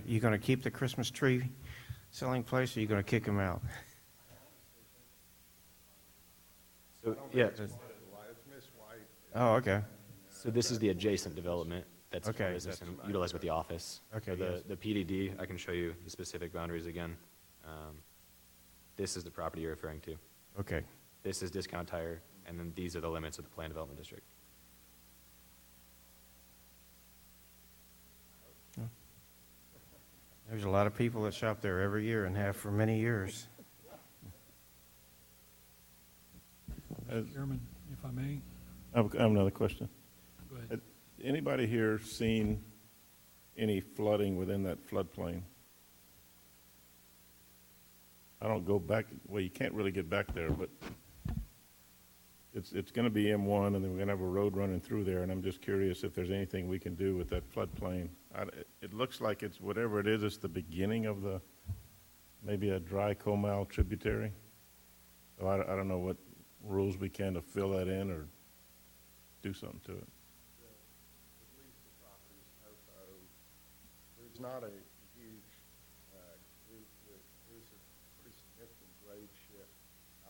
You gonna keep the Christmas tree selling place, or you gonna kick them out? So, yeah, It's Miss White. Oh, okay. so this is the adjacent development that's Okay, business and that's- utilized with the office. Okay, So yes. the PDD, I can show you the specific boundaries again. This is the property you're referring to. Okay. This is Discount Tire, and then these are the limits of the planned development district. There's a lot of people that shop there every year and have for many years. Mr. Chairman, if I may, I have another question. go ahead. Had anybody here seen any flooding within that floodplain? I don't go back, well, you can't really get back there, but it's going to be M1, and then we're going to have a road running through there, and I'm just curious if there's anything we can do with that floodplain. It looks like it's, whatever it is, it's the beginning of maybe a dry Comal tributary. So I don't know what rules we can to fill that in or do something to it. At least the property's topo, there's not a huge, there's a pretty significant grade shift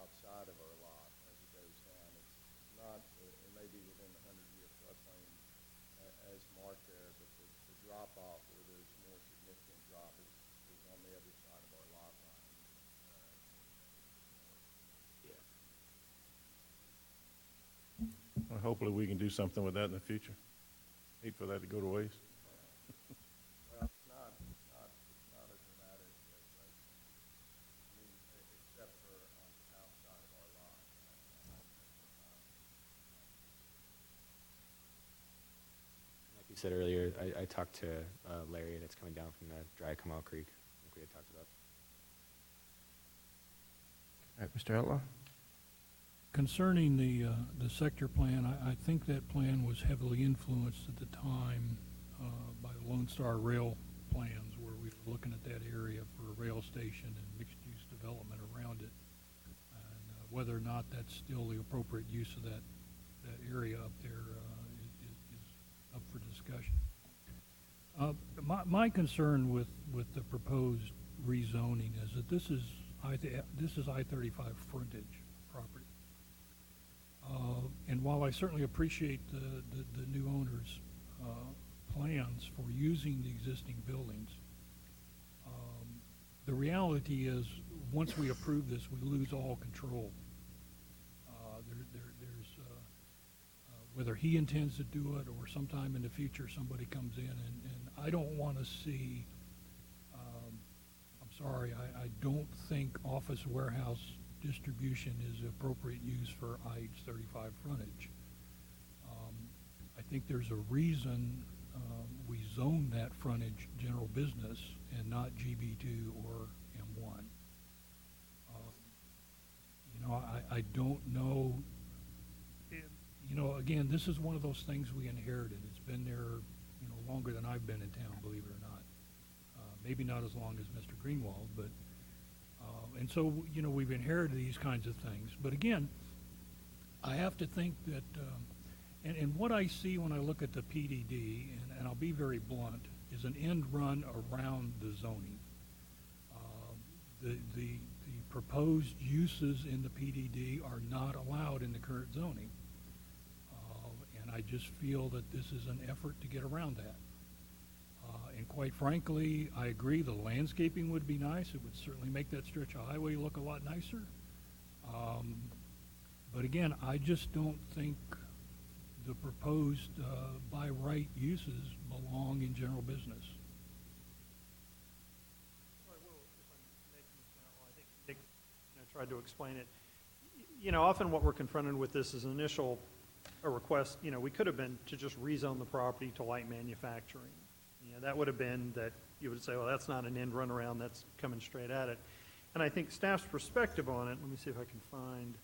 outside of our lot as it goes down. It's not, it may be within the 100-year floodplain as marked there, but the drop-off where there's more significant drop is on the other side of our lot line. Well, hopefully we can do something with that in the future. Hate for that to go to waste. Well, it's not as dramatic as, I mean, except for on the south side of our lot. Like you said earlier, I talked to Larry that's coming down from the dry Comal Creek. I think we had talked about. All right, Mr. Outlaw? Concerning the sector plan, I think that plan was heavily influenced at the time by the Lone Star Rail plans, where we were looking at that area for a rail station and mixed-use development around it. And whether or not that's still the appropriate use of that area up there is up for discussion. My concern with the proposed rezoning is that this is I-35 frontage property. And while I certainly appreciate the new owner's plans for using the existing buildings. The reality is, once we approve this, we lose all control. There's whether he intends to do it or sometime in the future somebody comes in, and I don't want to see, I'm sorry, I don't think office warehouse distribution is appropriate use for I-35 frontage. I think there's a reason we zone that frontage general business and not GB2 or M1. I don't know. Again, this is one of those things we inherited. It's been there, longer than I've been in town, believe it or not. Maybe not as long as Mr. Greenwald, but, and so, we've inherited these kinds of things. But again, I have to think that, and what I see when I look at the PDD, and I'll be very blunt, is an end run around the zoning. The proposed uses in the PDD are not allowed in the current zoning. And I just feel that this is an effort to get around that. And quite frankly, I agree the landscaping would be nice. It would certainly make that stretch of highway look a lot nicer. But again, I just don't think the proposed by right uses belong in general business. I will, if I'm making this now, I think Nick tried to explain it. Often what we're confronted with this is a request, we could have been to just rezone the property to light manufacturing. That would have been that you would say, well, that's not an end run around, that's coming straight at it. And I think staff's perspective on it, let me see if I can find,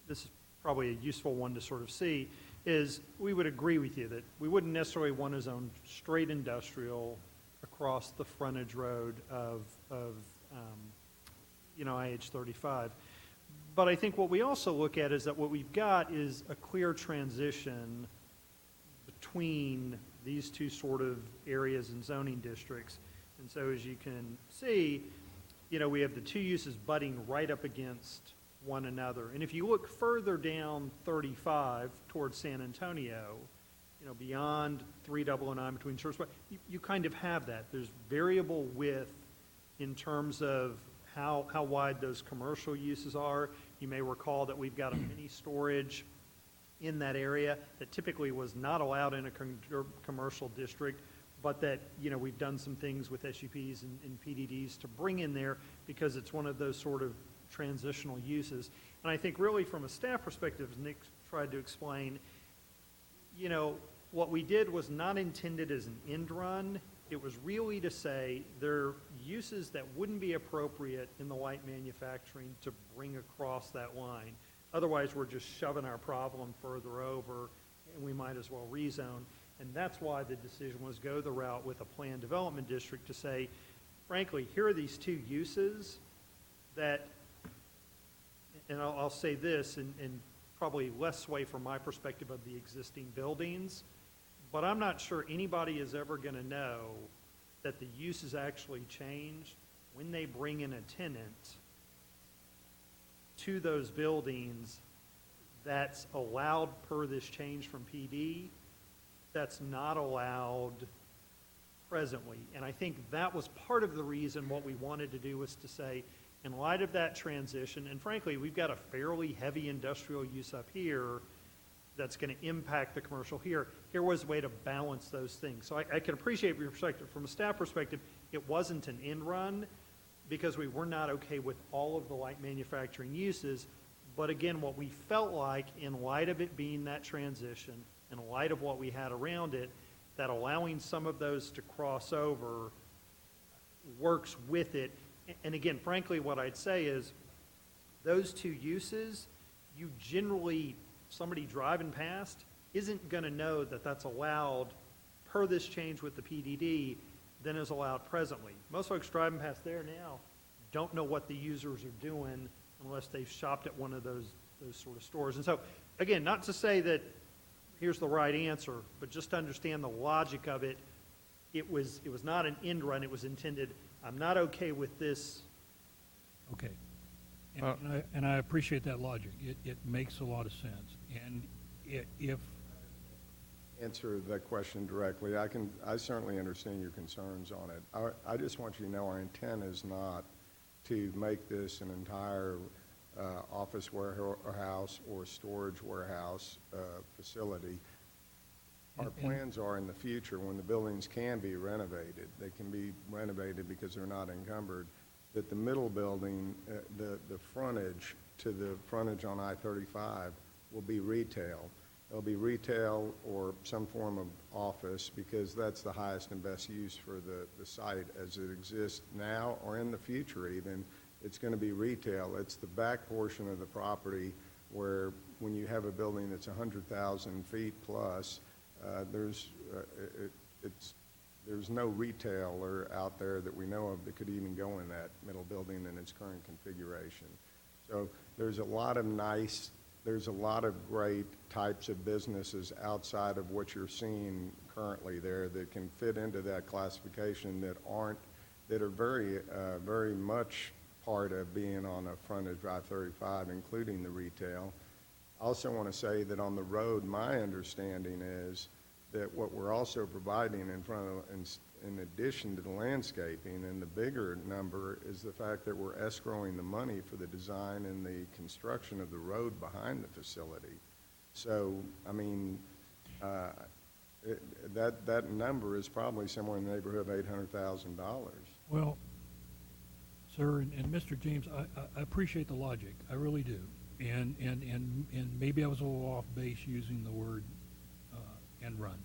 this is probably a useful one to sort of see, is we would agree with you that we wouldn't necessarily want to zone straight industrial across the frontage road of IH-35. But I think what we also look at is that what we've got is a clear transition between these two sort of areas and zoning districts. And so as you can see, we have the two uses butting right up against one another. And if you look further down 35 towards San Antonio, beyond 3009 between Schertz, you kind of have that. There's variable width in terms of how wide those commercial uses are. You may recall that we've got a mini storage in that area that typically was not allowed in a commercial district, but that, we've done some things with SUPs and PDDs to bring in there because it's one of those sort of transitional uses. And I think really from a staff perspective, as Nick tried to explain, what we did was not intended as an end run. It was really to say there are uses that wouldn't be appropriate in the light manufacturing to bring across that line. Otherwise, we're just shoving our problem further over, and we might as well rezone. And that's why the decision was go the route with a planned development district to say, frankly, here are these two uses that, and I'll say this, and probably less sway from my perspective of the existing buildings, but I'm not sure anybody is ever going to know that the use has actually changed when they bring in a tenant to those buildings that's allowed per this change from PD, that's not allowed presently. And I think that was part of the reason what we wanted to do was to say, in light of that transition, and frankly, we've got a fairly heavy industrial use up here that's going to impact the commercial here. Here was a way to balance those things. So I can appreciate your perspective. From a staff perspective, it wasn't an end run because we were not okay with all of the light manufacturing uses. But again, what we felt like in light of it being that transition, in light of what we had around it, that allowing some of those to cross over works with it. And again, frankly, what I'd say is those two uses, you generally, somebody driving past isn't going to know that that's allowed per this change with the PDD than is allowed presently. Most folks driving past there now don't know what the users are doing unless they've shopped at one of those sort of stores. And so, again, not to say that here's the right answer, but just to understand the logic of it, it was not an end run. It was intended, I'm not okay with this. Okay. And I appreciate that logic. It makes a lot of sense. And if answer that question directly. I certainly understand your concerns on it. I just want you to know our intent is not to make this an entire office warehouse or storage warehouse facility. Our plans are in the future, when the buildings can be renovated, they can be renovated because they're not encumbered, that the middle building, the frontage to the frontage on I-35 will be retail. It'll be retail or some form of office, because that's the highest and best use for the site as it exists now or in the future even. It's going to be retail. It's the back portion of the property where, when you have a building that's 100,000 feet plus, there's no retailer out there that we know of that could even go in that middle building in its current configuration. So there's a lot of great types of businesses outside of what you're seeing currently there that can fit into that classification that are very much part of being on a frontage I-35, including the retail. I also want to say that on the road, my understanding is that what we're also providing in addition to the landscaping, and the bigger number, is the fact that we're escrowing the money for the design and the construction of the road behind the facility. So, I mean, that number is probably somewhere in the neighborhood of $800,000. Well, sir, and Mr. James, I appreciate the logic, I really do. And maybe I was a little off base using the word end run.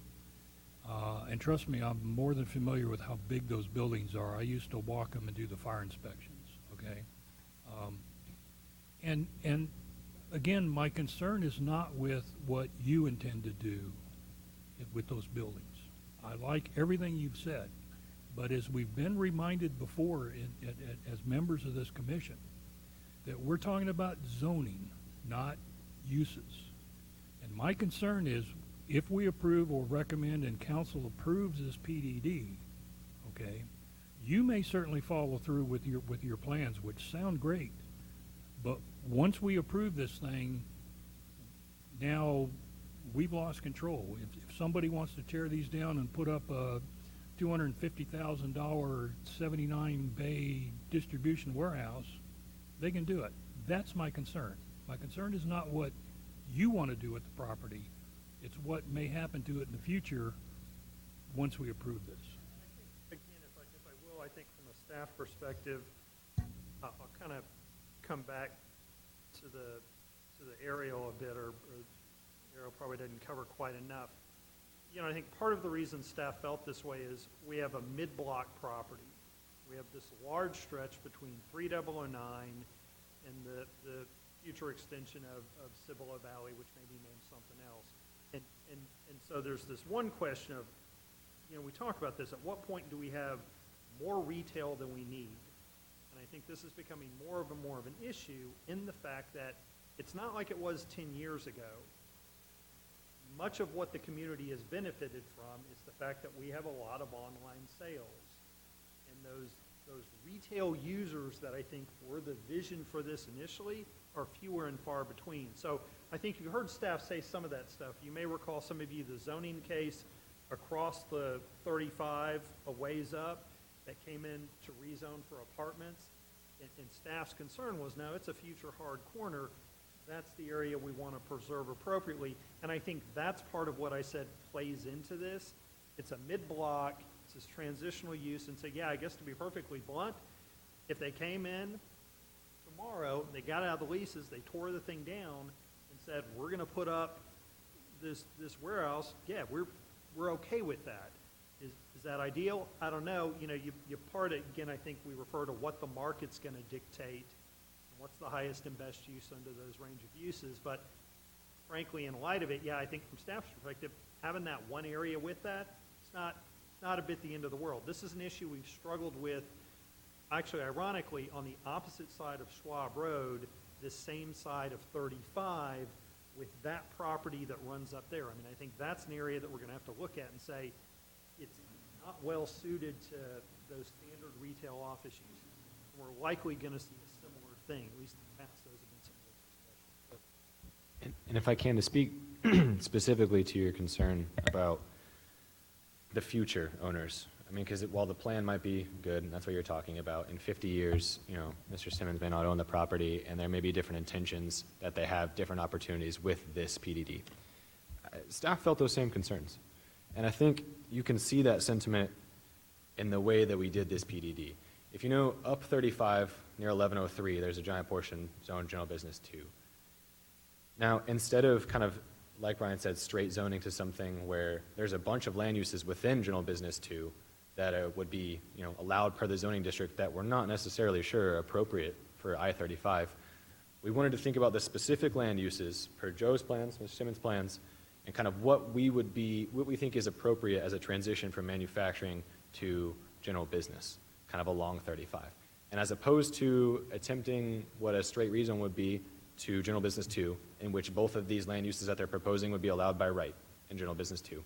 And trust me, I'm more than familiar with how big those buildings are. I used to walk them and do the fire inspections, okay? And again, my concern is not with what you intend to do with those buildings. I like everything you've said, but as we've been reminded before as members of this commission, that we're talking about zoning, not uses. And my concern is, if we approve or recommend and council approves this PDD, okay, you may certainly follow through with your plans, which sound great. But once we approve this thing, now we've lost control. If somebody wants to tear these down and put up a $250,000 79-bay distribution warehouse, they can do it. That's my concern. My concern is not what you want to do with the property. It's what may happen to it in the future once we approve this. Again, if I will, I think from a staff perspective, I'll kind of come back to the aerial a bit, or aerial probably didn't cover quite enough. You know, I think part of the reason staff felt this way is we have a mid-block property. We have this large stretch between 3009 and the future extension of Cibolo Valley, which may be named something else. And so there's this one question of, you know, we talk about this, at what point do we have more retail than we need? And I think this is becoming more of an issue in the fact that it's not like it was 10 years ago. Much of what the community has benefited from is the fact that we have a lot of online sales. And those retail users that I think were the vision for this initially are fewer and far between. So I think you heard staff say some of that stuff. You may recall, some of you, the zoning case across the 35 a ways up that came in to rezone for apartments. And staff's concern was, no, it's a future hard corner. That's the area we want to preserve appropriately. And I think that's part of what I said plays into this. It's a mid-block, it's this transitional use, and say, yeah, I guess to be perfectly blunt, if they came in tomorrow, they got out of the leases, they tore the thing down and said, we're going to put up this warehouse, yeah, we're okay with that. Is that ideal? I don't know. You know, you part it, again, I think we refer to what the market's going to dictate, and what's the highest and best use under those range of uses. But frankly, in light of it, yeah, I think from staff's perspective, having that one area with that, it's not a bit the end of the world. This is an issue we've struggled with, actually, ironically, on the opposite side of Schwab Road, this same side of 35, with that property that runs up there. I mean, I think that's an area that we're going to have to look at and say, it's not well suited to those standard retail office uses. We're likely going to see a similar thing, at least in the past, those have been some of those discussions. But And if I can, to speak specifically to your concern about the future owners, I mean, because while the plan might be good, and that's what you're talking about, in 50 years, you know, Mr. Simmons may not own the property, and there may be different intentions that they have different opportunities with this PDD. Staff felt those same concerns. And I think you can see that sentiment in the way that we did this PDD. If you know, up 35 near 1103, there's a giant portion zoned general business 2. Now, instead of kind of, like Brian said, straight zoning to something where there's a bunch of land uses within general business 2 that would be, you know, allowed per the zoning district that we're not necessarily sure are appropriate for I-35, we wanted to think about the specific land uses per Joe's plans, Mr. Simmons' plans, and kind of what we think is appropriate as a transition from manufacturing to general business, kind of along 35. And as opposed to attempting what a straight rezone would be to general business 2, in which both of these land uses that they're proposing would be allowed by right in general business 2.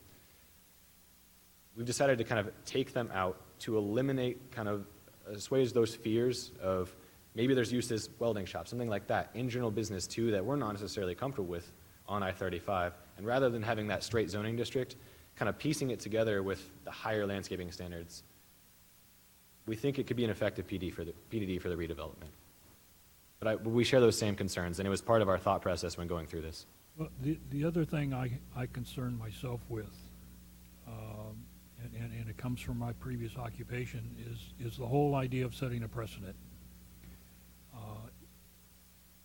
We've decided to kind of take them out to eliminate, kind of assuage those fears of maybe there's uses, welding shops, something like that in general business 2 that we're not necessarily comfortable with on I-35. And rather than having that straight zoning district, kind of piecing it together with the higher landscaping standards, we think it could be an effective PDD for the redevelopment. But we share those same concerns, and it was part of our thought process when going through this. Well, the other thing I concern myself with, and it comes from my previous occupation, is the whole idea of setting a precedent.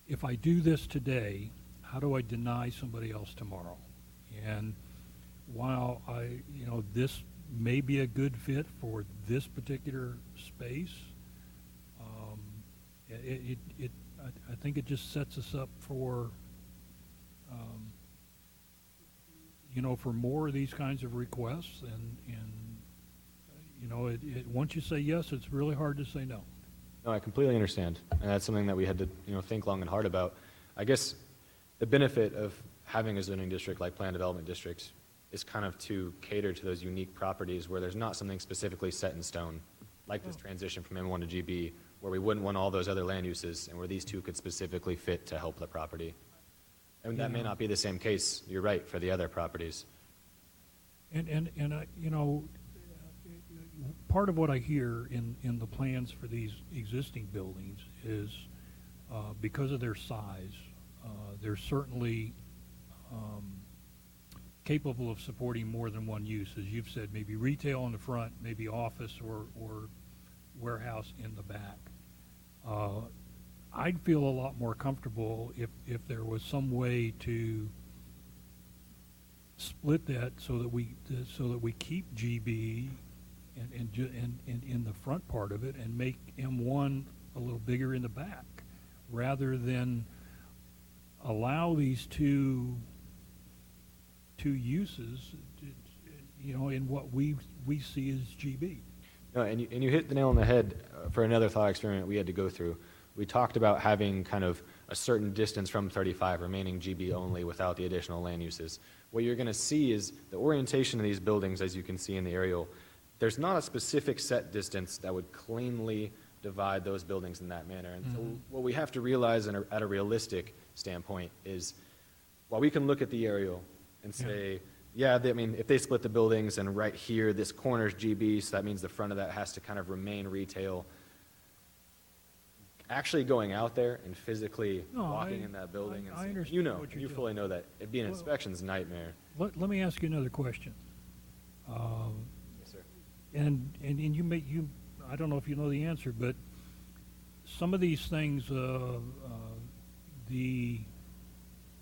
If I do this today, how do I deny somebody else tomorrow? And while this may be a good fit for this particular space, I think it just sets us up for, for more of these kinds of requests. Once you say yes, it's really hard to say no. No, I completely understand, and that's something that we had to, think long and hard about. I guess the benefit of having a zoning district like planned development districts is kind of to cater to those unique properties where there's not something specifically set in stone, like this transition from M1 to GB, where we wouldn't want all those other land uses, and where these two could specifically fit to help the property. And that may not be the same case, you're right, for the other properties. Part of what I hear in the plans for these existing buildings is because of their size, they're certainly capable of supporting more than one use. As you've said, maybe retail in the front, maybe office or warehouse in the back. I'd feel a lot more comfortable if there was some way to split that so that we keep GB and in the front part of it and make M1 a little bigger in the back, rather than allow these two uses, in what we see as GB. No, and you hit the nail on the head for another thought experiment we had to go through. We talked about having kind of a certain distance from 35 remaining GB only without the additional land uses. What you're going to see is the orientation of these buildings, as you can see in the aerial. There's not a specific set distance that would cleanly divide those buildings in that manner. And so what we have to realize at a realistic standpoint is, while we can look at the aerial and say, if they split the buildings and right here, this corner's GB, so that means the front of that has to kind of remain retail. Actually going out there and physically walking in that building and seeing, you fully know that it'd be an inspection's nightmare. Let me ask you another question. Yes, sir. And I don't know if you know the answer, but some of these things, the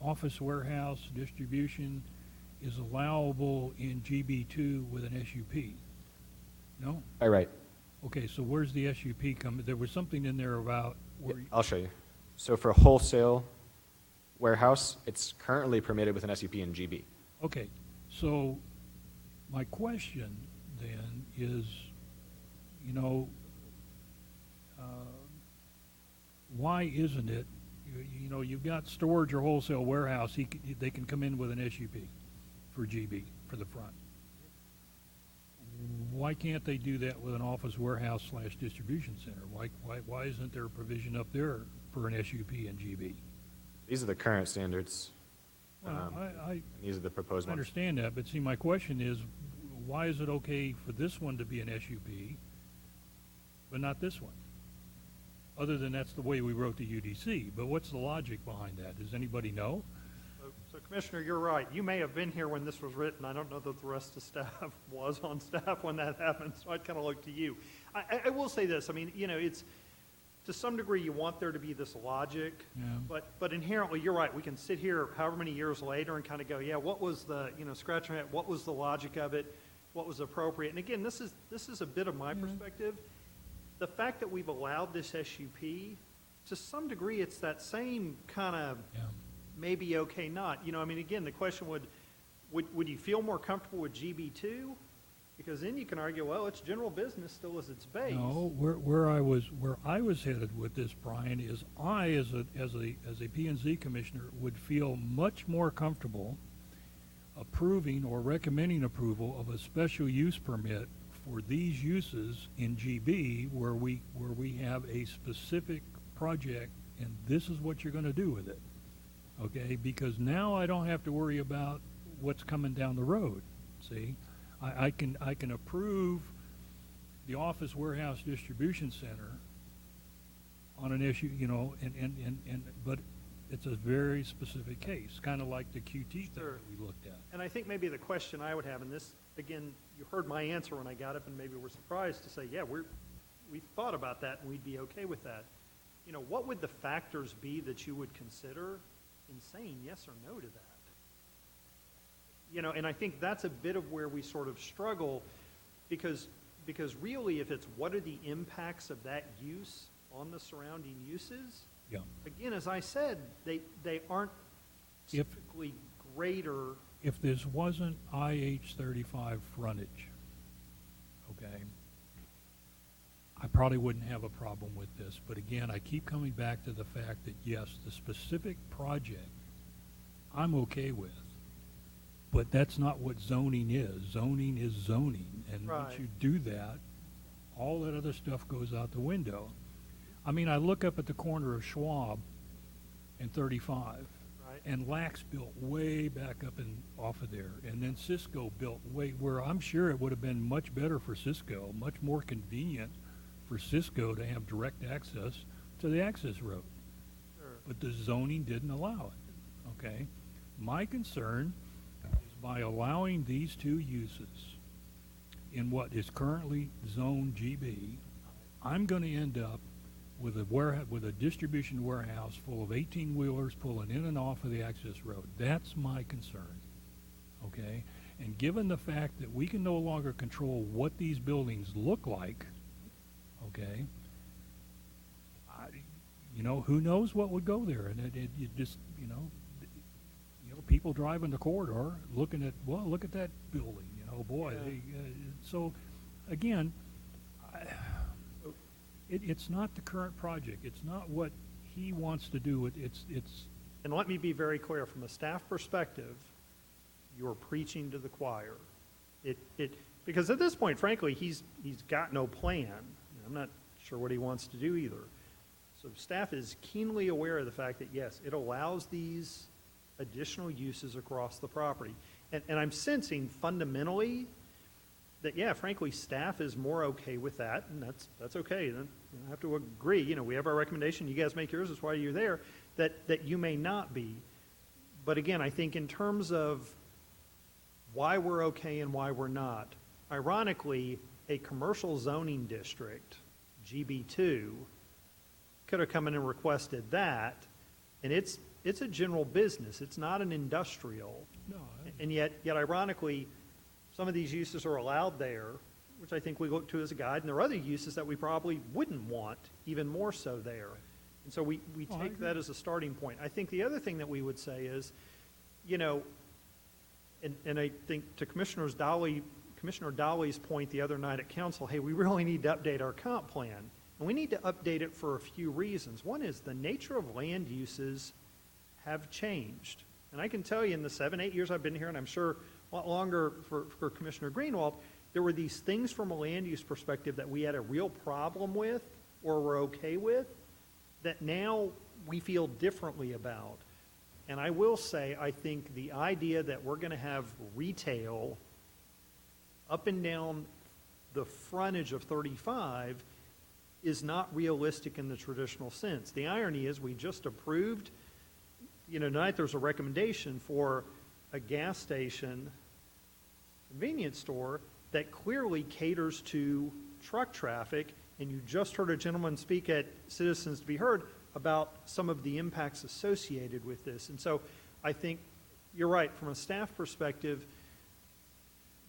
office warehouse distribution is allowable in GB2 with an SUP. No? Right. Okay, so where's the SUP come? There was something in there about where I'll show you. So for wholesale warehouse, it's currently permitted with an SUP in GB. Okay, so my question then is, why isn't it, you've got storage or wholesale warehouse, they can come in with an SUP for GB, for the front. Why can't they do that with an office warehouse / distribution center? Why isn't there a provision up there for an SUP and GB? These are the current standards. Well, I These are the proposed ones. understand that, but see, my question is, why is it okay for this one to be an SUP, but not this one? Other than that's the way we wrote the UDC, but what's the logic behind that? Does anybody know? So Commissioner, you're right. You may have been here when this was written. I don't know that the rest of staff was on staff when that happened, so I'd kind of look to you. I will say this, I mean, you know, it's, to some degree, you want there to be this logic, Yeah. but inherently, you're right. We can sit here however many years later and kind of go, yeah, what was the, you know, scratch our head, what was the logic of it? What was appropriate? And again, this is a bit of my perspective. The fact that we've allowed this SUP, to some degree, it's that same kind of Yeah. maybe okay, not. You know, I mean, again, the question would you feel more comfortable with GB2? Because then you can argue, well, it's general business still as its base. No, where I was headed with this, Brian, is I, as a P and Z commissioner, would feel much more comfortable approving or recommending approval of a special use permit for these uses in GB where we have a specific project and this is what you're gonna do with it. Okay, because now I don't have to worry about what's coming down the road, see? I can approve the office warehouse distribution center on an issue, you know, but it's a very specific case, kind of like the QT thing Sure. that we looked at. And I think maybe the question I would have, and this, again, you heard my answer when I got up and maybe were surprised to say, yeah, we've thought about that and we'd be okay with that. You know, what would the factors be that you would consider in saying yes or no to that? You know, and I think that's a bit of where we sort of struggle because really if it's what are the impacts of that use on the surrounding uses, Yeah. again, as I said, they aren't If- typically greater. If this wasn't IH-35 frontage, okay, I probably wouldn't have a problem with this. But again, I keep coming back to the fact that, yes, the specific project I'm okay with, but that's not what zoning is. Zoning is zoning. And once Right. you do that, all that other stuff goes out the window. I mean, I look up at the corner of Schwab and 35. Right. And Lax built way back up and off of there, and then Cisco built way, where I'm sure it would have been much better for Cisco, much more convenient for Cisco to have direct access to the access road. Sure. But the zoning didn't allow it, okay? My concern is by allowing these two uses in what is currently zone GB, I'm gonna end up with a distribution warehouse full of 18-wheelers pulling in and off of the access road. That's my concern, okay? And given the fact that we can no longer control what these buildings look like, okay, you know, who knows what would go there? And it just, you know, people driving the corridor looking at, well, look at that building, you know, boy. Yeah. So, again, it's not the current project. It's not what he wants to do. It's And let me be very clear, from a staff perspective, you're preaching to the choir. Because at this point, frankly, he's got no plan. I'm not sure what he wants to do either. So staff is keenly aware of the fact that, yes, it allows these additional uses across the property. And I'm sensing fundamentally that, yeah, frankly, staff is more okay with that, and that's okay. Then I have to agree. You know, we have our recommendation. You guys make yours. That's why you're there. That you may not be. But again, I think in terms of why we're okay and why we're not, ironically, a commercial zoning district, GB2, could have come in and requested that, and it's a general business. It's not an industrial. no. And yet ironically, some of these uses are allowed there, which I think we look to as a guide, and there are other uses that we probably wouldn't want, even more so there. And so we Oh, I take agree. that as a starting point. I think the other thing that we would say is, you know, and I think to Commissioner Dolly's point the other night at council, hey, we really need to update our comp plan. And we need to update it for a few reasons. One is the nature of land uses have changed. And I can tell you in the 7-8 years I've been here, and I'm sure a lot longer for Commissioner Greenwald, there were these things from a land use perspective that we had a real problem with or were okay with that now we feel differently about. And I will say, I think the idea that we're going to have retail up and down the frontage of 35 is not realistic in the traditional sense. The irony is we just approved, tonight there's a recommendation for a gas station, convenience store that clearly caters to truck traffic, and you just heard a gentleman speak at Citizens to be Heard about some of the impacts associated with this. And so I think you're right, from a staff perspective,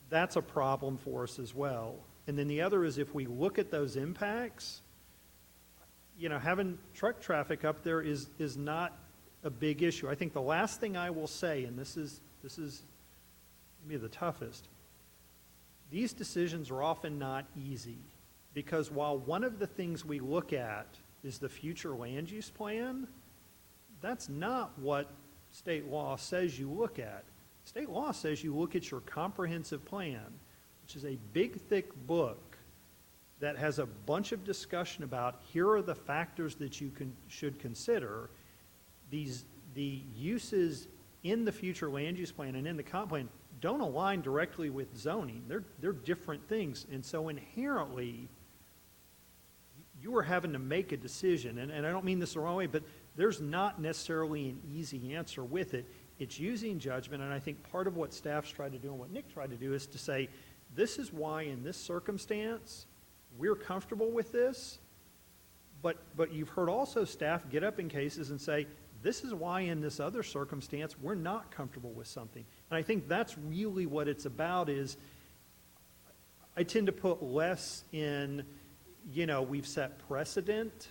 that's a problem for us as well. And then the other is if we look at those impacts, having truck traffic up there is not a big issue. I think the last thing I will say, and this is maybe the toughest, these decisions are often not easy, because while one of the things we look at is the future land use plan, that's not what state law says you look at. State law says you look at your comprehensive plan, which is a big, thick book that has a bunch of discussion about here are the factors that you should consider. The uses in the future land use plan and in the comp plan don't align directly with zoning. They're different things. And so inherently, you are having to make a decision. And I don't mean this the wrong way, but there's not necessarily an easy answer with it. It's using judgment, and I think part of what staff's tried to do and what Nick tried to do is to say, this is why in this circumstance, we're comfortable with this, but you've heard also staff get up in cases and say, this is why in this other circumstance, we're not comfortable with something. And I think that's really what it's about is, I tend to put less in, we've set precedent,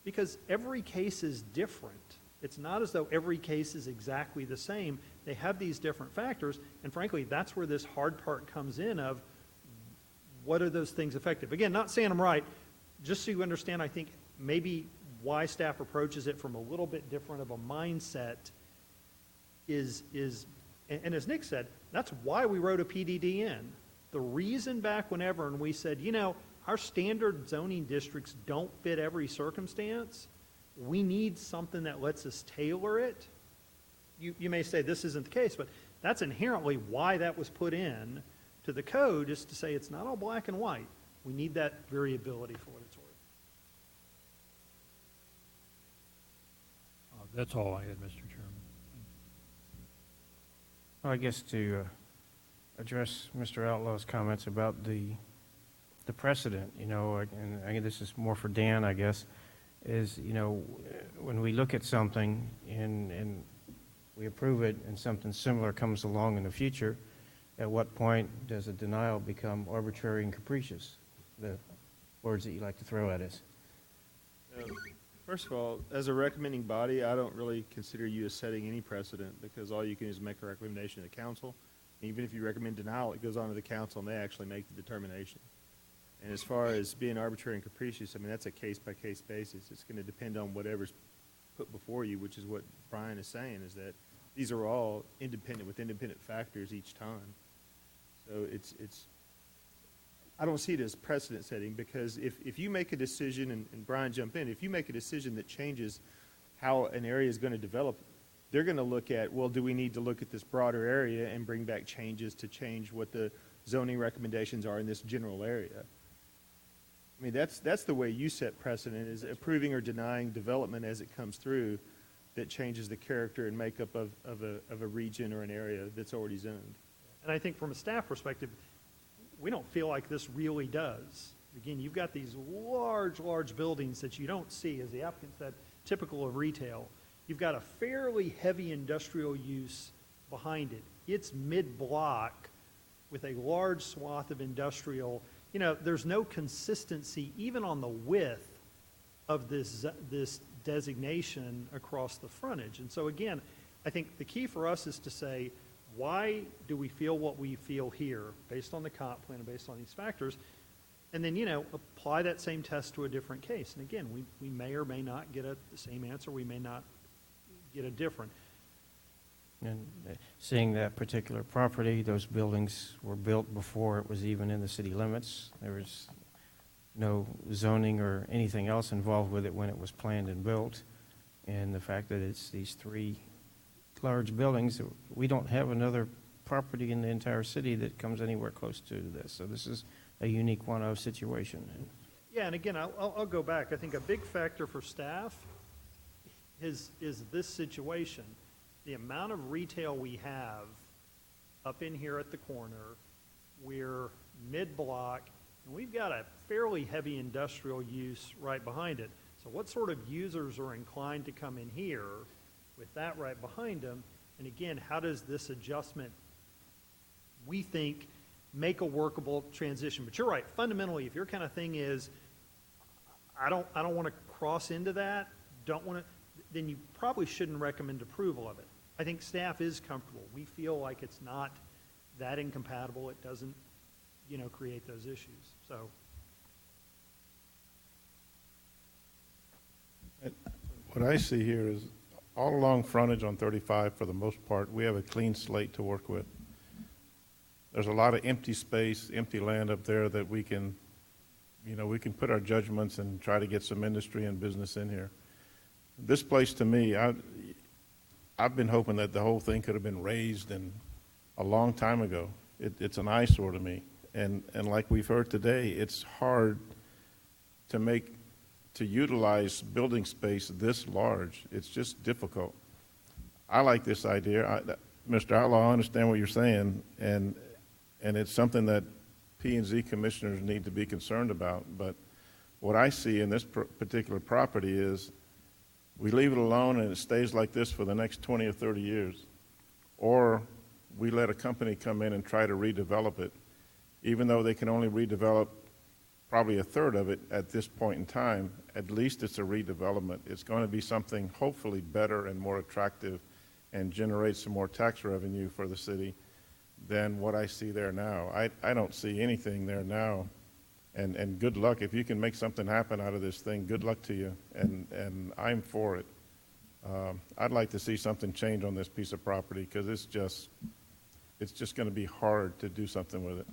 because every case is different. It's not as though every case is exactly the same. They have these different factors, and frankly, that's where this hard part comes in of what are those things effective. Again, not saying I'm right, just so you understand, I think maybe why staff approaches it from a little bit different of a mindset is and as Nick said, that's why we wrote a PDD in. The reason back whenever, and we said, our standard zoning districts don't fit every circumstance, we need something that lets us tailor it. You may say this isn't the case, but that's inherently why that was put in to the code, is to say it's not all black and white. We need that variability for what it's worth. That's all I had, Mr. Chairman. Well, I guess to address Mr. Outlaw's comments about the precedent, and this is more for Dan, I guess, is, when we look at something and we approve it and something similar comes along in the future, at what point does a denial become arbitrary and capricious? The words that you like to throw at us. First of all, as a recommending body, I don't really consider you as setting any precedent, because all you can do is make a recommendation to the council. Even if you recommend denial, it goes on to the council and they actually make the determination. And as far as being arbitrary and capricious, that's a case-by-case basis. It's going to depend on whatever's put before you, which is what Brian is saying, is that these are all independent with independent factors each time. So I don't see it as precedent setting, because if you make a decision, and Brian jump in, if you make a decision that changes how an area is going to develop, they're going to look at, well, do we need to look at this broader area and bring back changes to change what the zoning recommendations are in this general area? That's the way you set precedent, is approving or denying development as it comes through that changes the character and makeup of a region or an area that's already zoned. And I think from a staff perspective, we don't feel like this really does. Again, you've got these large buildings that you don't see, as the applicant said, typical of retail. You've got a fairly heavy industrial use behind it. It's mid-block with a large swath of industrial. There's no consistency even on the width of this designation across the frontage. And so again, I think the key for us is to say, why do we feel what we feel here based on the comp plan and based on these factors? And then, apply that same test to a different case. And again, we may or may not get the same answer. We may not get a different. And seeing that particular property, those buildings were built before it was even in the city limits. There was no zoning or anything else involved with it when it was planned and built. And the fact that it's these three large buildings. We don't have another property in the entire city that comes anywhere close to this. So this is a unique one-of situation. Yeah, and again, I'll go back. I think a big factor for staff is this situation. The amount of retail we have up in here at the corner, we're mid-block, and we've got a fairly heavy industrial use right behind it. So what sort of users are inclined to come in here with that right behind them? And again, how does this adjustment, we think, make a workable transition? But you're right, fundamentally, if your kind of thing is, I don't want to cross into that, don't want to, then you probably shouldn't recommend approval of it. I think staff is comfortable. We feel like it's not that incompatible. It doesn't, create those issues. So. What I see here is all along frontage on 35, for the most part, we have a clean slate to work with. There's a lot of empty space, empty land up there that we can put our judgments and try to get some industry and business in here. This place, to me, I've been hoping that the whole thing could have been raised a long time ago. It's an eyesore to me. And like we've heard today, it's hard to utilize building space this large. It's just difficult. I like this idea. Mr. Outlaw, I understand what you're saying, and it's something that P&Z commissioners need to be concerned about. But what I see in this particular property is we leave it alone and it stays like this for the next 20 or 30 years. Or we let a company come in and try to redevelop it, even though they can only redevelop probably a third of it at this point in time. At least it's a redevelopment. It's going to be something hopefully better and more attractive and generate some more tax revenue for the city than what I see there now. I don't see anything there now. And good luck. If you can make something happen out of this thing, good luck to you. And I'm for it. I'd like to see something change on this piece of property because it's just going to be hard to do something with it.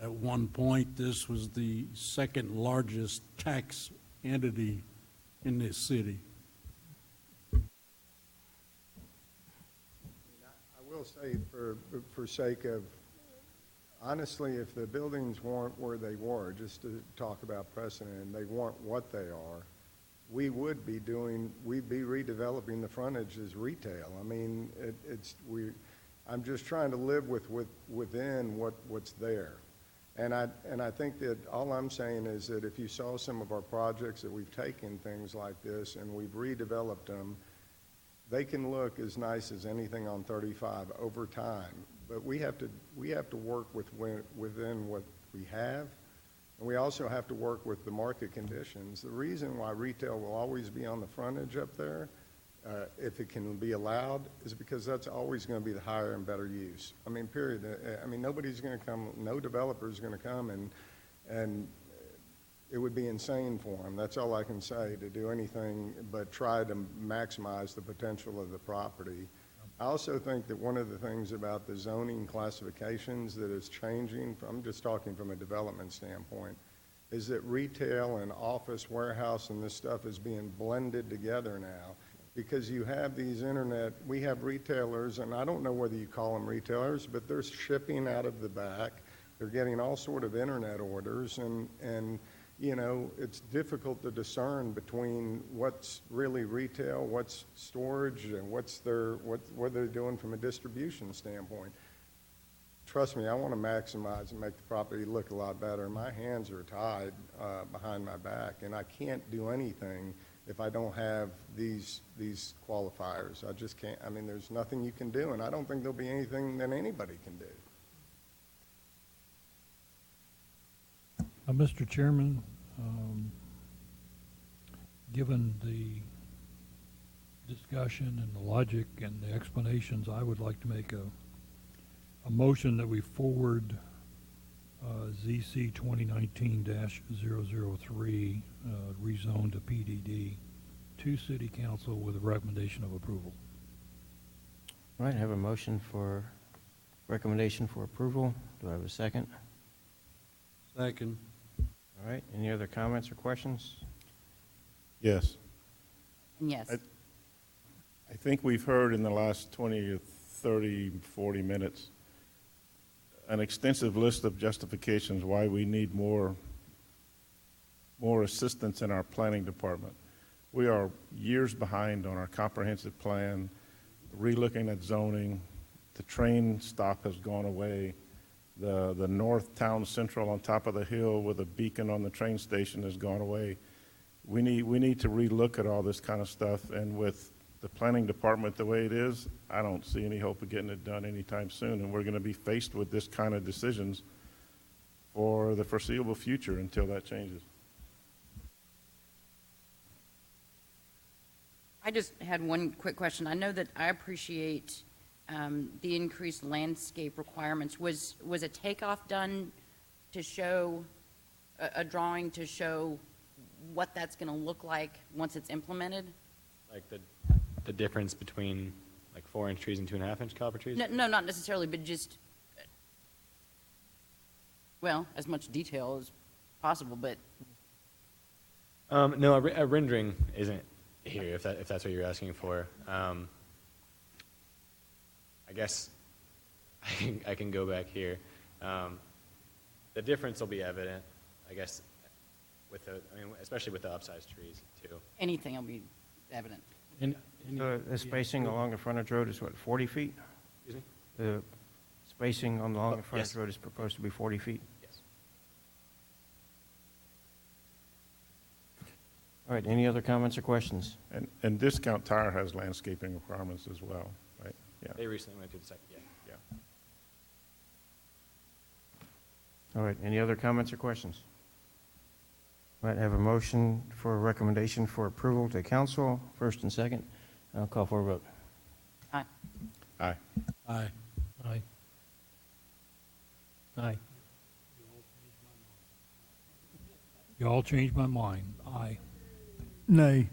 At one point, this was the second largest tax entity in this city. I will say, for sake of, honestly, if the buildings weren't where they were, just to talk about precedent, and they weren't what they are, we'd be redeveloping the frontage as retail. I mean, I'm just trying to live within what's there. And I think that all I'm saying is that if you saw some of our projects that we've taken things like this and we've redeveloped them, they can look as nice as anything on 35 over time. But we have to work within what we have, and we also have to work with the market conditions. The reason why retail will always be on the frontage up there, if it can be allowed, is because that's always going to be the higher and better use. I mean, period. I mean, nobody's going to come, no developer's going to come and it would be insane for them. That's all I can say, to do anything but try to maximize the potential of the property. I also think that one of the things about the zoning classifications that is changing, I'm just talking from a development standpoint, is that retail and office, warehouse, and this stuff is being blended together now. Because you have these we have retailers, and I don't know whether you call them retailers, but they're shipping out of the back. They're getting all sort of internet orders, and it's difficult to discern between what's really retail, what's storage, and what they're doing from a distribution standpoint. Trust me, I want to maximize and make the property look a lot better. My hands are tied behind my back, and I can't do anything if I don't have these qualifiers. I just can't. I mean, there's nothing you can do, and I don't think there'll be anything that anybody can do. Mr. Chairman, given the discussion and the logic and the explanations, I would like to make a motion that we forward ZC 2019-003 rezone to PDD to City Council with a recommendation of approval. All right, I have a motion for recommendation for approval. Do I have a second? Second. All right, any other comments or questions? Yes. And yes, I think we've heard in the last 20 or 30, 40 minutes an extensive list of justifications why we need more assistance in our planning department. We are years behind on our comprehensive plan, relooking at zoning. The train stop has gone away. The North Town Central on top of the hill with a beacon on the train station has gone away. We need to relook at all this kind of stuff, and with the planning department the way it is, I don't see any hope of getting it done anytime soon, and we're going to be faced with this kind of decisions for the foreseeable future until that changes. I just had one quick question. I know that I appreciate the increased landscape requirements. Was a takeoff done to show, a drawing to show what that's going to look like once it's implemented? Like the difference between like 4-inch trees and 2.5-inch caliber trees? No, not necessarily, but just, well, as much detail as possible, but No, a rendering isn't here, if that's what you're asking for. I guess I can go back here. The difference will be evident, I guess, especially with the upsized trees too. anything will be evident. The spacing along the frontage road is what, 40 feet? Excuse me? The spacing along the frontage yes. road is proposed to be 40 feet? Yes. All right, any other comments or questions? And Discount Tire has landscaping requirements as well, right? Yeah. They recently went through the second, yeah. All right, any other comments or questions? Might have a motion for a recommendation for approval to council, first and second. I'll call for a vote. Aye. Aye. Aye. Aye. Aye. You all changed my mind. Aye. Nay.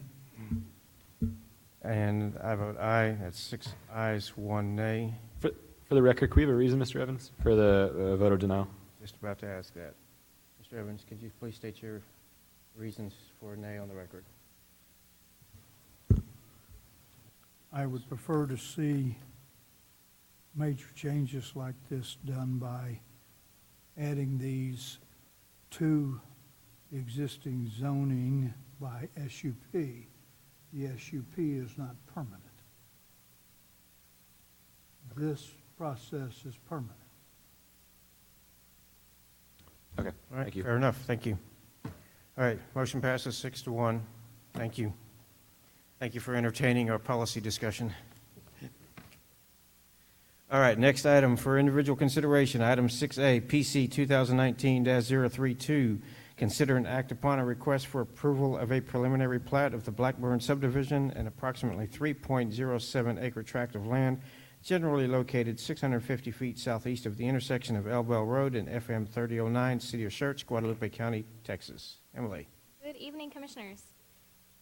And I vote aye. That's 6 ayes, 1 nay. For the record, could we have a reason, Mr. Evans, for the vote of denial? Just about to ask that. Mr. Evans, could you please state your reasons for nay on the record? I would prefer to see major changes like this done by adding these to the existing zoning by SUP. The SUP is not permanent. This process is permanent. Okay, All right, thank you. fair enough, thank you. All right, motion passes 6-1. Thank you. Thank you for entertaining our policy discussion. All right, next item for individual consideration, item 6A, PC 2019-032. Consider and act upon a request for approval of a preliminary plat of the Blackburn subdivision, an approximately 3.07 acre tract of land generally located 650 feet southeast of the intersection of Elbell Road and FM 3009, City of Schertz, Guadalupe County, Texas. Emily. Good evening, Commissioners.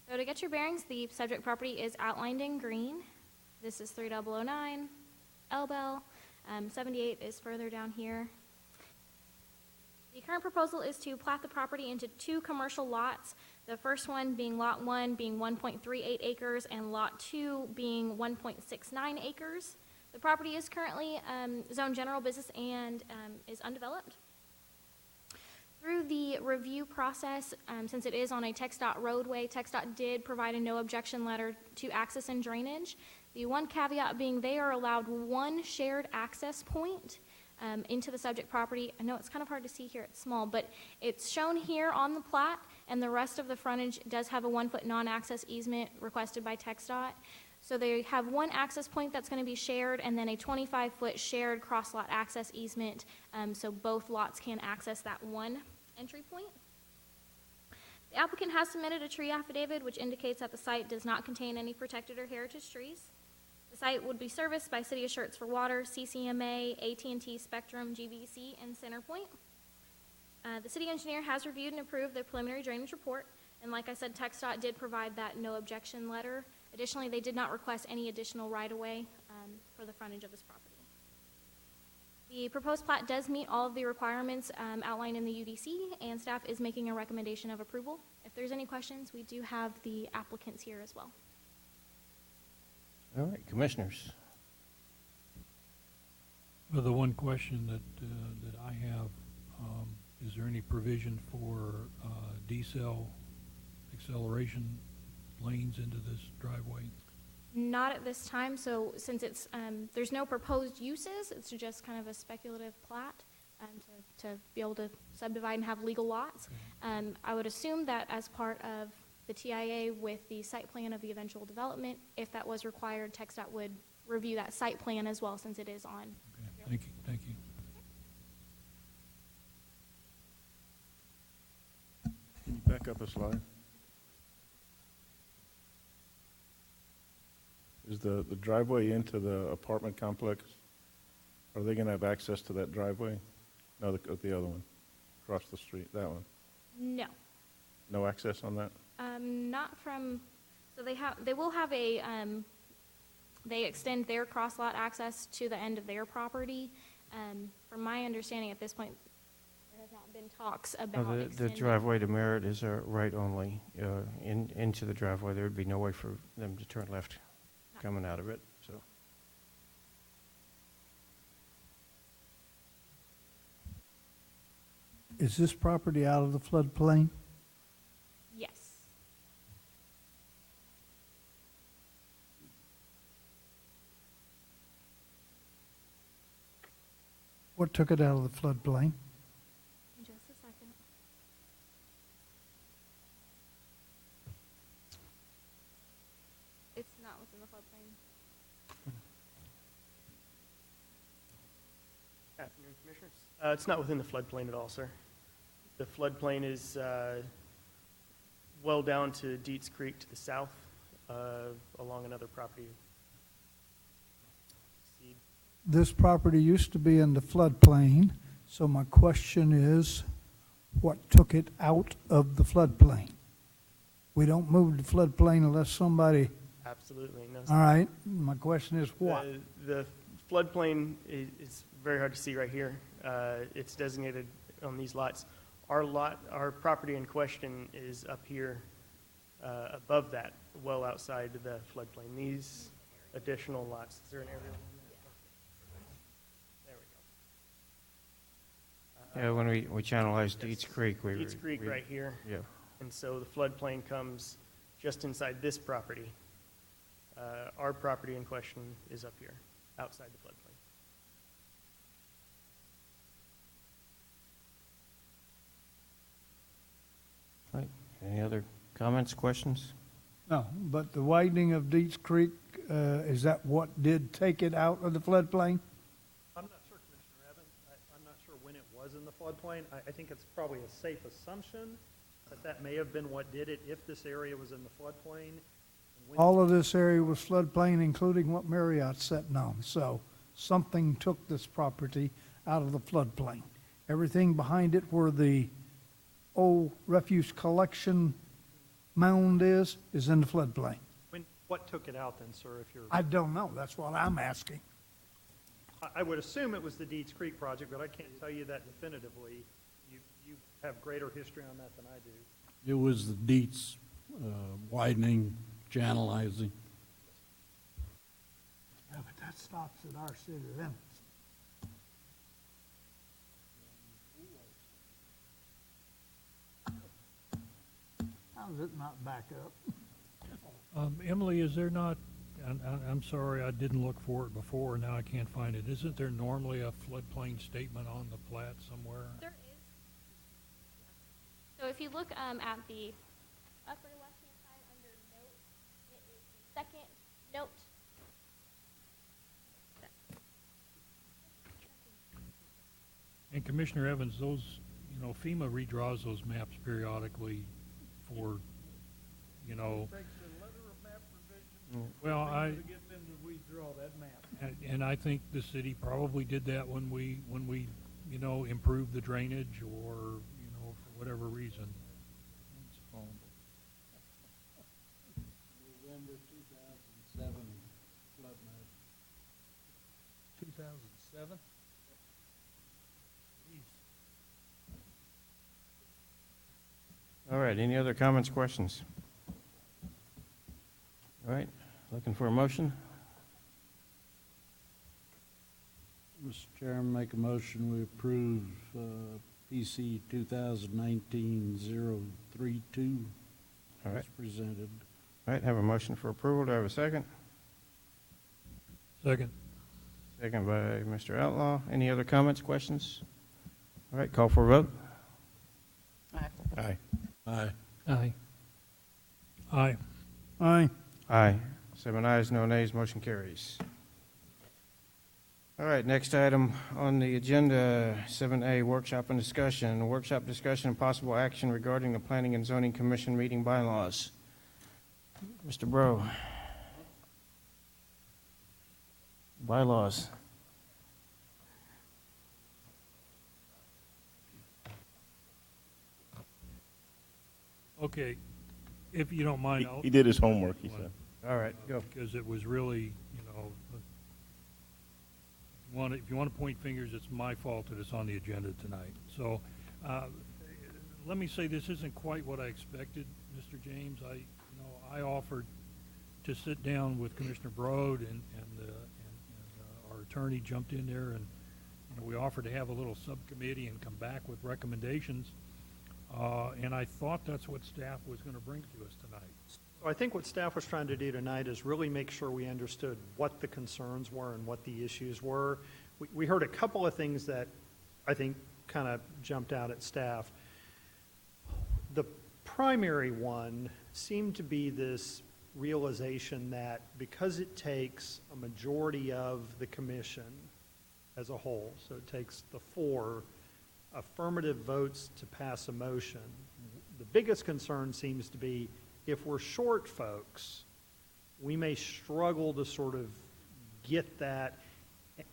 So to get your bearings, the subject property is outlined in green. This is 3009, Elbell. 78 is further down here. The current proposal is to plat the property into 2 commercial lots. The first one being Lot 1 being 1.38 acres and Lot 2 being 1.69 acres. The property is currently zoned general business and is undeveloped. Through the review process, since it is on a TxDOT roadway, TxDOT did provide a no objection letter to access and drainage. The one caveat being they are allowed 1 shared access point into the subject property. I know it's kind of hard to see here, it's small, but it's shown here on the plat, and the rest of the frontage does have a 1-foot non-access easement requested by TxDOT. So they have 1 access point that's going to be shared, and then a 25-foot shared cross-lot access easement, so both lots can access that 1 entry point. The applicant has submitted a tree affidavit, which indicates that the site does not contain any protected or heritage trees. The site would be serviced by City of Schertz for water, CCMA, AT&T, Spectrum, GVC, and CenterPoint. The city engineer has reviewed and approved the preliminary drainage report, and like I said, TxDOT did provide that no objection letter. Additionally, they did not request any additional right-of-way for the frontage of this property. The proposed plat does meet all of the requirements outlined in the UDC, and staff is making a recommendation of approval. If there's any questions, we do have the applicants here as well. All right, commissioners. Well, the one question that I have, is there any provision for decel acceleration lanes into this driveway? Not at this time, so since it's, there's no proposed uses, it's just kind of a speculative plat to be able to subdivide and have legal lots. I would assume that as part of the TIA with the site plan of the eventual development, if that was required, TxDOT would review that site plan as well, since it is on. Okay, thank you, thank you. Can you back up a slide? Is the driveway into the apartment complex, are they gonna have access to that driveway? No, the other one, across the street, that one. No. No access on that? Not from, so they will have a, they extend their cross-lot access to the end of their property. From my understanding at this point, there has not been talks about The extending. driveway to Merritt is a right only, into the driveway. There would be no way for them to turn left coming out of it, so. Is this property out of the floodplain? Yes. What took it out of the floodplain? Just a second. It's not within the floodplain. Afternoon, Commissioners. It's not within the floodplain at all, sir. The floodplain is well down to Dietz Creek to the south, along another property. See, This property used to be in the floodplain, so my question is, what took it out of the floodplain? We don't move the floodplain unless somebody, absolutely, no. all right, my question is what? The floodplain is very hard to see right here. It's designated on these lots. Our property in question is up here above that, well outside the floodplain. These additional lots, is there an aerial on that? There we go. Yeah, when we channelized Deeds Creek, we. Dietz Creek right here. Yeah. And so the floodplain comes just inside this property. Our property in question is up here, outside the floodplain. Right. Any other comments, questions? No, but the widening of Deets Creek, is that what did take it out of the floodplain? I'm not sure, Commissioner Evans. I'm not sure when it was in the floodplain. I think it's probably a safe assumption that that may have been what did it if this area was in the floodplain. And when- All of this area was floodplain, including what Marriott's sitting on, so something took this property out of the floodplain. Everything behind it where the old refuse collection mound is in the floodplain. What took it out then, sir, if you're? I don't know, that's what I'm asking. I would assume it was the Deeds Creek project, but I can't tell you that definitively. You have greater history on that than I do. It was the Dietz widening, channelizing. Yeah, but that stops at our city limits. How does it not back up? Emily, is there not, I'm sorry, I didn't look for it before, now I can't find it. Isn't there normally a floodplain statement on the plat somewhere? There is. So if you look at the upper left-hand side under note, it is the second note. And Commissioner Evans, those, FEMA redraws those maps periodically for, well, and I think the city probably did that when we, improved the drainage or, for whatever reason. November 2007 flood map. 2007? All right, any other comments, questions? All right, looking for a motion? Mr. Chairman, make a motion, we approve PC 2019-032 All right. as presented. All right, have a motion for approval. Do I have a second? Second. Second by Mr. Outlaw. Any other comments, questions? All right, call for a vote. Aye. Aye. Aye. Aye. Aye. Aye. 7 ayes, no nays, motion carries. All right, next item on the agenda, 7A, workshop and discussion. Workshop discussion and possible action regarding the Planning and Zoning Commission meeting bylaws. Mr. Bro. Bylaws. Okay, if you don't mind, I'll. He did his homework, he said. All right, go. Because it was really, if you want to point fingers, it's my fault that it's on the agenda tonight. So, let me say this isn't quite what I expected, Mr. James. I offered to sit down with Commissioner Broad and our attorney jumped in there and, we offered to have a little subcommittee and come back with recommendations. And I thought that's what staff was going to bring to us tonight. So I think what staff was trying to do tonight is really make sure we understood what the concerns were and what the issues were. We heard a couple of things that I think kind of jumped out at staff. The primary one seemed to be this realization that because it takes a majority of the commission as a whole, so it takes the 4 affirmative votes to pass a motion, the biggest concern seems to be if we're short folks, we may struggle to sort of get that,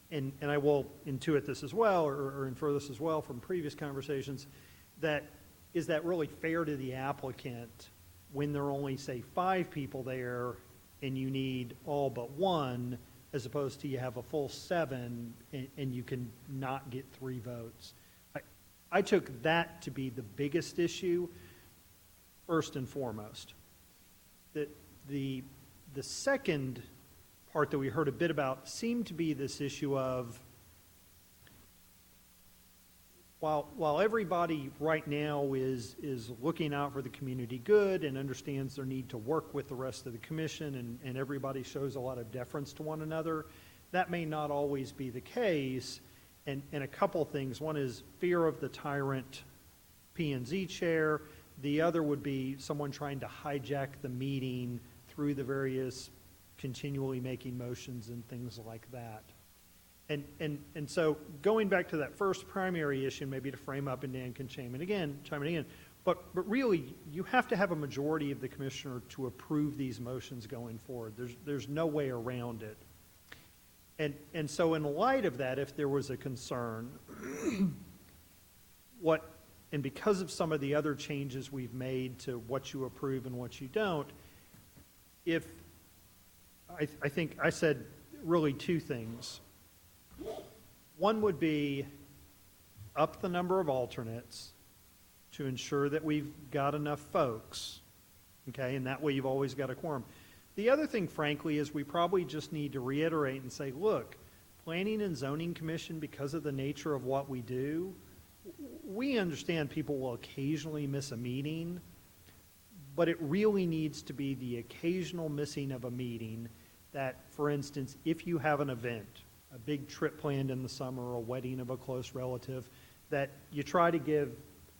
and I will intuit this as well, or infer this as well from previous conversations, that is that really fair to the applicant when there are only, say, 5 people there and you need all but 1, as opposed to you have a full 7 and you can not get 3 votes. I took that to be the biggest issue, first and foremost. The second part that we heard a bit about seemed to be this issue of, while everybody right now is looking out for the community good and understands their need to work with the rest of the commission and everybody shows a lot of deference to one another, that may not always be the case. And a couple things. One is fear of the tyrant P&Z chair. The other would be someone trying to hijack the meeting through the various continually making motions and things like that. And so going back to that first primary issue, maybe to frame up, and Dan can chime in again, but really you have to have a majority of the commissioner to approve these motions going forward. There's no way around it. And so in light of that, if there was a concern, and because of some of the other changes we've made to what you approve and what you don't, I think I said really 2 things. One would be up the number of alternates to ensure that we've got enough folks, okay, and that way you've always got a quorum. The other thing, frankly, is we probably just need to reiterate and say, look, Planning and Zoning Commission, because of the nature of what we do, we understand people will occasionally miss a meeting, but it really needs to be the occasional missing of a meeting that, for instance, if you have an event, a big trip planned in the summer, a wedding of a close relative, that you try to give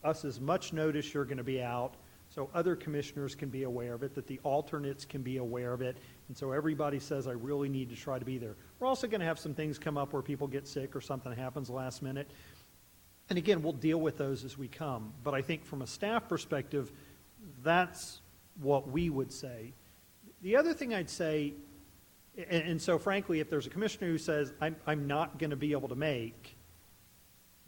us as much notice you're going to be out so other commissioners can be aware of it, that the alternates can be aware of it, and so everybody says, I really need to try to be there. We're also going to have some things come up where people get sick or something happens last minute. And again, we'll deal with those as we come. But I think from a staff perspective, that's what we would say. The other thing I'd say, and so frankly, if there's a commissioner who says, I'm not going to be able to make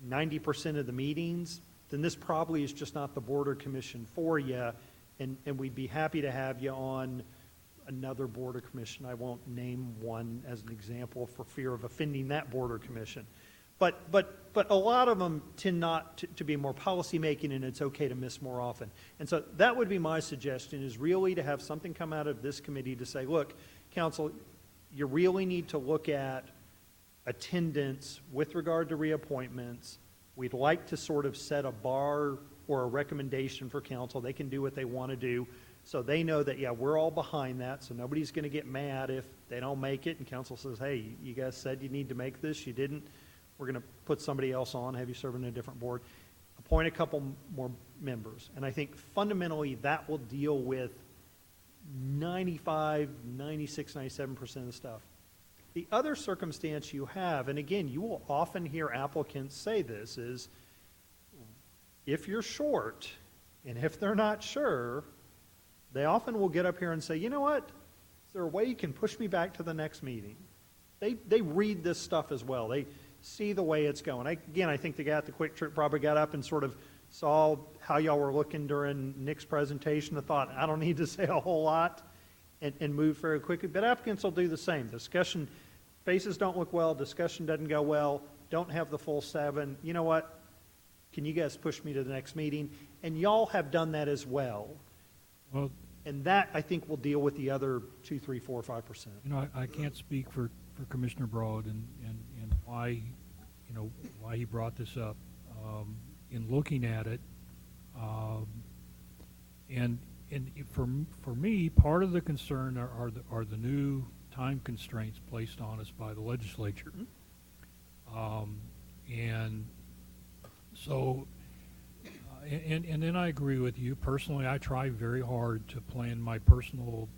90% of the meetings, then this probably is just not the board or commission for you, and we'd be happy to have you on another board or commission. I won't name one as an example for fear of offending that board or commission. But a lot of them tend not to be more policy-making, and it's okay to miss more often. And so that would be my suggestion, is really to have something come out of this committee to say, look, council, you really need to look at attendance with regard to reappointments. We'd like to sort of set a bar or a recommendation for council. They can do what they want to do. So they know that, yeah, we're all behind that, so nobody's going to get mad if they don't make it, and council says, hey, you guys said you need to make this, you didn't, we're going to put somebody else on, have you serve on a different board, appoint a couple more members. And I think fundamentally that will deal with 95, 96, 97% of the stuff. The other circumstance you have, and again, you will often hear applicants say this, is if you're short, and if they're not sure, they often will get up here and say, you know what, is there a way you can push me back to the next meeting? They read this stuff as well. They see the way it's going. Again, I think the guy at the Quick Trip probably got up and sort of saw how y'all were looking during Nick's presentation and thought, I don't need to say a whole lot, and move very quickly. But applicants will do the same. Discussion, faces don't look well, discussion doesn't go well, don't have the full 7. You know what? Can you guys push me to the next meeting? And y'all have done that as well. Well, And that, I think, will deal with the other 2, 3, 4, 5%. you know, I can't speak for Commissioner Broad and why, you know, why he brought this up. In looking at it, and for me, part of the concern are the new time constraints placed on us by the legislature. And so, and then I agree with you. Personally, I try very hard to plan my personal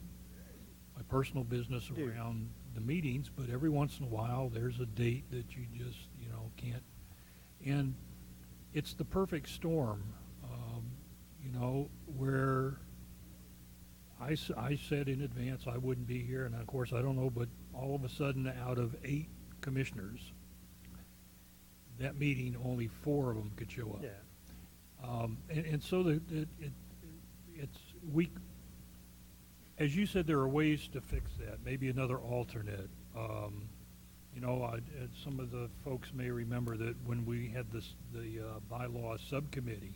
business around the meetings, but every once in a while, there's a date that you just, you know, can't. And it's the perfect storm, you know, where I said in advance I wouldn't be here, and of course I don't know, but all of a sudden, out of 8 commissioners, that meeting, only 4 of them could show up. Yeah. And so we, as you said, there are ways to fix that. Maybe another alternate. You know, some of the folks may remember that when we had the bylaws subcommittee,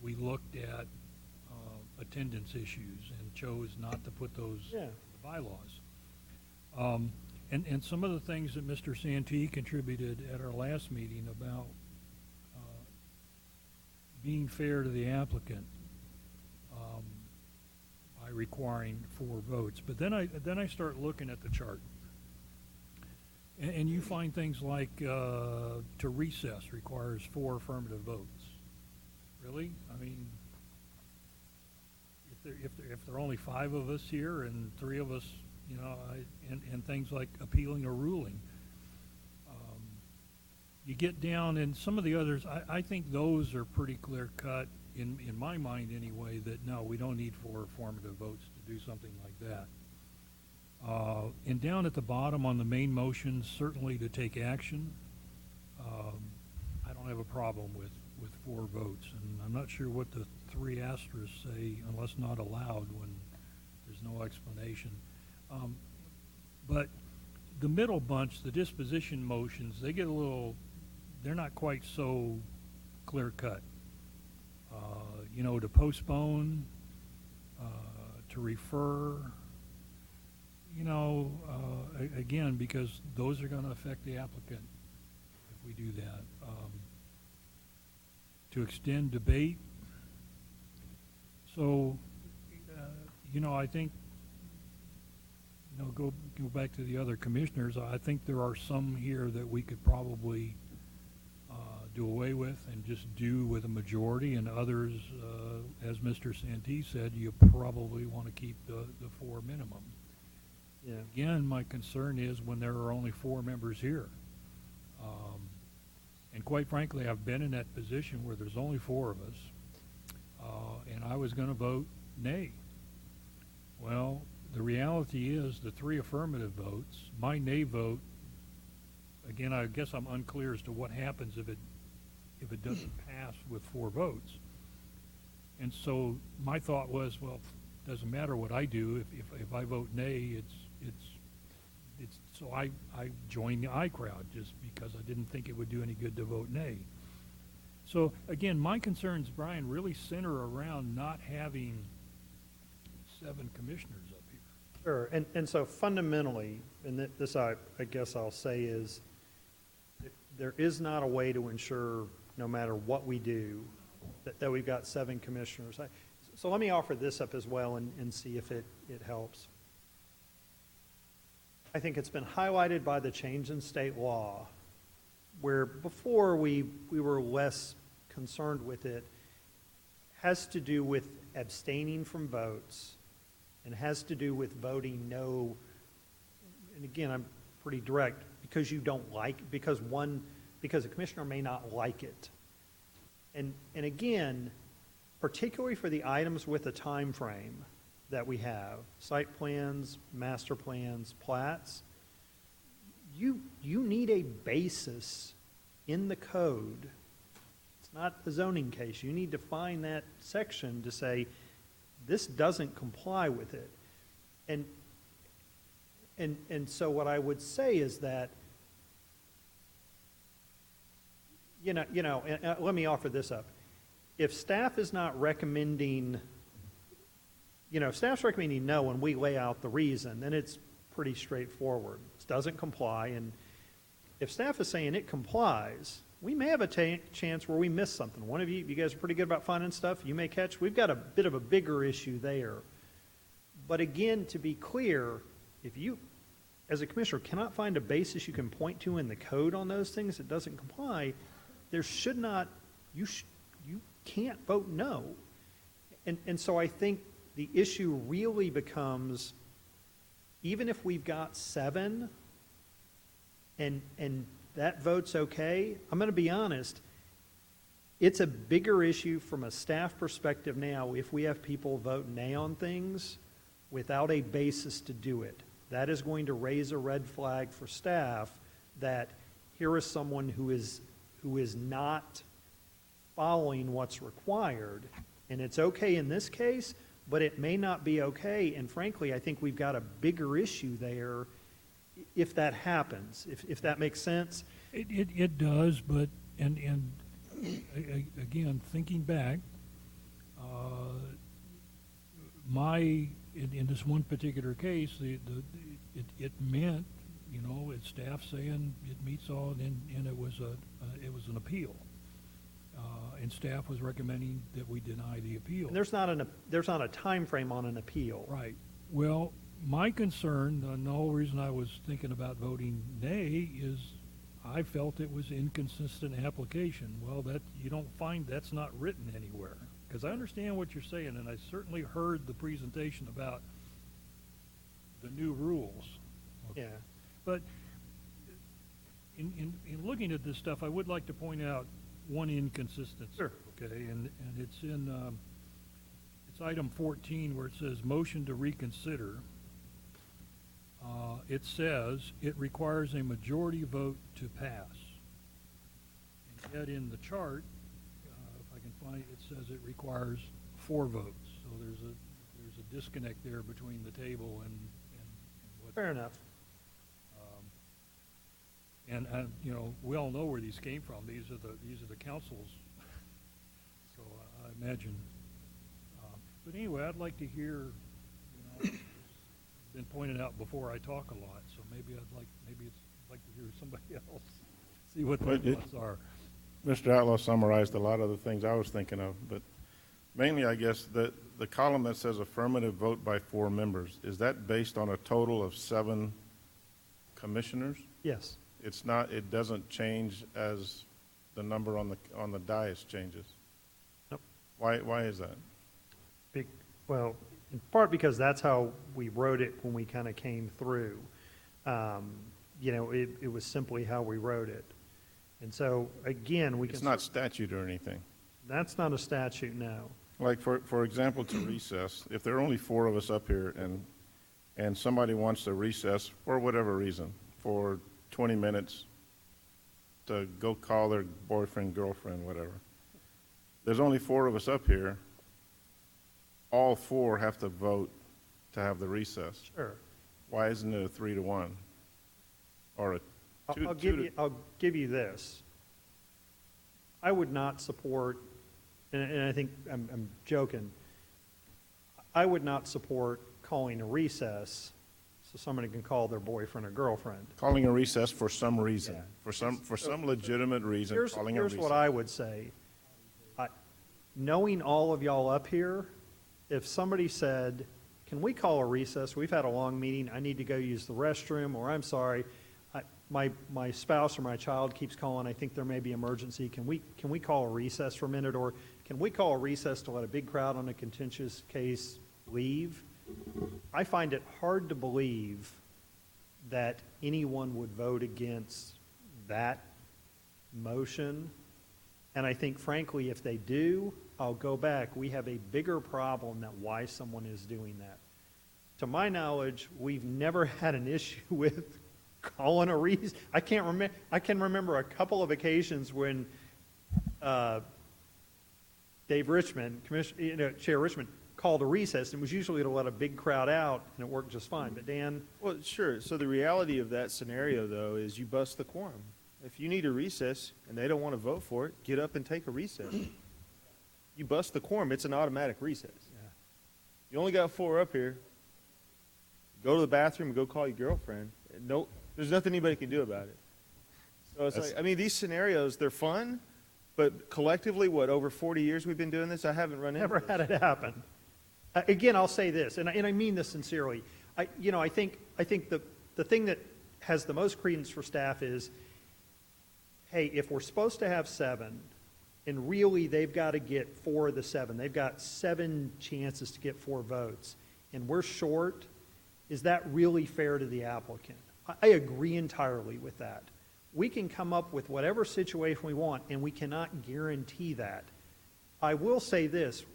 we looked at attendance issues and chose not to put those in the bylaws. And some of the things that Mr. Santee contributed at our last meeting about being fair to the applicant by requiring 4 votes. But then I start looking at the chart. And you find things like to recess requires 4 affirmative votes. Really? I mean, if there are only 5 of us here and 3 of us, you know, and things like appealing a ruling, you get down, and some of the others, I think those are pretty clear cut in my mind anyway. That no, we don't need 4 affirmative votes to do something like that. And down at the bottom on the main motion, certainly to take action, I don't have a problem with 4 votes. And I'm not sure what the 3 asterisks say, unless not allowed, when there's no explanation. But the middle bunch, the disposition motions, they get a little, they're not quite so clear cut. You know, to postpone, to refer, you know, again, because those are going to affect the applicant if we do that. To extend debate. So, you know, I think, you know, go back to the other commissioners. I think there are some here that we could probably do away with and just do with a majority, and others, as Mr. Santee said, you probably want to keep the 4 minimum. Yeah. Again, my concern is when there are only 4 members here. And quite frankly, I've been in that position where there's only 4 of us, and I was going to vote nay. Well, the reality is the 3 affirmative votes, my nay vote, again, I guess I'm unclear as to what happens if it doesn't pass with 4 votes. And so my thought was, well, it doesn't matter what I do. If I vote nay, it's so I joined the I crowd just because I didn't think it would do any good to vote nay. So again, my concerns, Brian, really center around not having 7 commissioners up here. Sure, and so fundamentally, and this I guess I'll say is, there is not a way to ensure, no matter what we do, that we've got 7 commissioners. So let me offer this up as well and see if it helps. I think it's been highlighted by the change in state law, where before we were less concerned with it, has to do with abstaining from votes and has to do with voting no, and again, I'm pretty direct, because you don't like, because a commissioner may not like it. And again, particularly for the items with a time frame that we have, site plans, master plans, plats, you need a basis in the code. It's not a zoning case. You need to find that section to say, this doesn't comply with it. And so what I would say is that, let me offer this up. If staff is not recommending, if staff's recommending no and we lay out the reason, then it's pretty straightforward. It doesn't comply, and if staff is saying it complies, we may have a chance where we miss something. One of you guys are pretty good about finding stuff, you may catch, we've got a bit of a bigger issue there. But again, to be clear, if you, as a commissioner, cannot find a basis you can point to in the code on those things that doesn't comply, there should not, you can't vote no. And so I think the issue really becomes, even if we've got 7 and that vote's okay, I'm going to be honest, it's a bigger issue from a staff perspective now if we have people vote nay on things without a basis to do it. That is going to raise a red flag for staff that here is someone who is not following what's required. And it's okay in this case, but it may not be okay. And frankly, I think we've got a bigger issue there if that happens, if that makes sense. It does, but, and again, thinking back, in this one particular case, it meant, it's staff saying it meets all, and it was an appeal. And staff was recommending that we deny the appeal. And there's not a time frame on an appeal. Right. Well, my concern, and the whole reason I was thinking about voting nay, is I felt it was inconsistent application. Well, that you don't find that's not written anywhere. Because I understand what you're saying, and I certainly heard the presentation about the new rules. Yeah. But in looking at this stuff, I would like to point out one inconsistency. Sure. Okay, and it's in it's item 14 where it says motion to reconsider. It says it requires a majority vote to pass. And yet in the chart, if I can find it, it says it requires 4 votes. So there's a disconnect there between the table and what. Fair enough. And we all know where these came from. These are the councils. So I imagine. But anyway, I'd like to hear. It's been pointed out before. I talk a lot, so maybe I'd like to hear somebody else see what their thoughts are. Mr. Outlaw summarized a lot of the things I was thinking of, but mainly, I guess, the column that says affirmative vote by 4 members, is that based on a total of 7 commissioners? Yes. It's not, it doesn't change as the number on the dais changes? Nope. Why is that? Well, in part because that's how we wrote it when we kind of came through. It was simply how we wrote it. And so, again, we can... It's not statute or anything? That's not a statute, no. Like, for example, to recess, if there are only 4 of us up here and somebody wants to recess for whatever reason, for 20 minutes to go call their boyfriend, girlfriend, whatever. There's only 4 of us up here. All 4 have to vote to have the recess. Sure. Why isn't it a 3-to-1? Or a I'll give you this. I would not support, and I think I'm joking, I would not support calling a recess so somebody can call their boyfriend or girlfriend. Calling a recess for some reason, Yeah. for some legitimate reason, calling a Here's recess. what I would say. Knowing all of y'all up here, if somebody said, can we call a recess? We've had a long meeting. I need to go use the restroom, or I'm sorry, my spouse or my child keeps calling. I think there may be emergency. Can we call a recess for a minute? Or can we call a recess to let a big crowd on a contentious case leave? I find it hard to believe that anyone would vote against that motion. And I think frankly, if they do, I'll go back. We have a bigger problem than why someone is doing that. To my knowledge, we've never had an issue with calling a recess. I can remember a couple of occasions when Dave Richmond, Chair Richmond, called a recess, and it was usually to let a big crowd out, and it worked just fine. But Dan? Well, sure. So the reality of that scenario, though, is you bust the quorum. If you need a recess and they don't want to vote for it, get up and take a recess. You bust the quorum, it's an automatic recess. Yeah. You only got 4 up here. Go to the bathroom and go call your girlfriend. No, there's nothing anybody can do about it. So it's like, I mean, these scenarios, they're fun, but collectively, over 40 years we've been doing this, I haven't run into Never this. had it happen. Again, I'll say this, and I mean this sincerely. I think the thing that has the most credence for staff is, hey, if we're supposed to have 7, and really they've got to get 4 of the 7, they've got 7 chances to get 4 votes, and we're short, is that really fair to the applicant? I agree entirely with that. We can come up with whatever situation we want, and we cannot guarantee that. I will say this,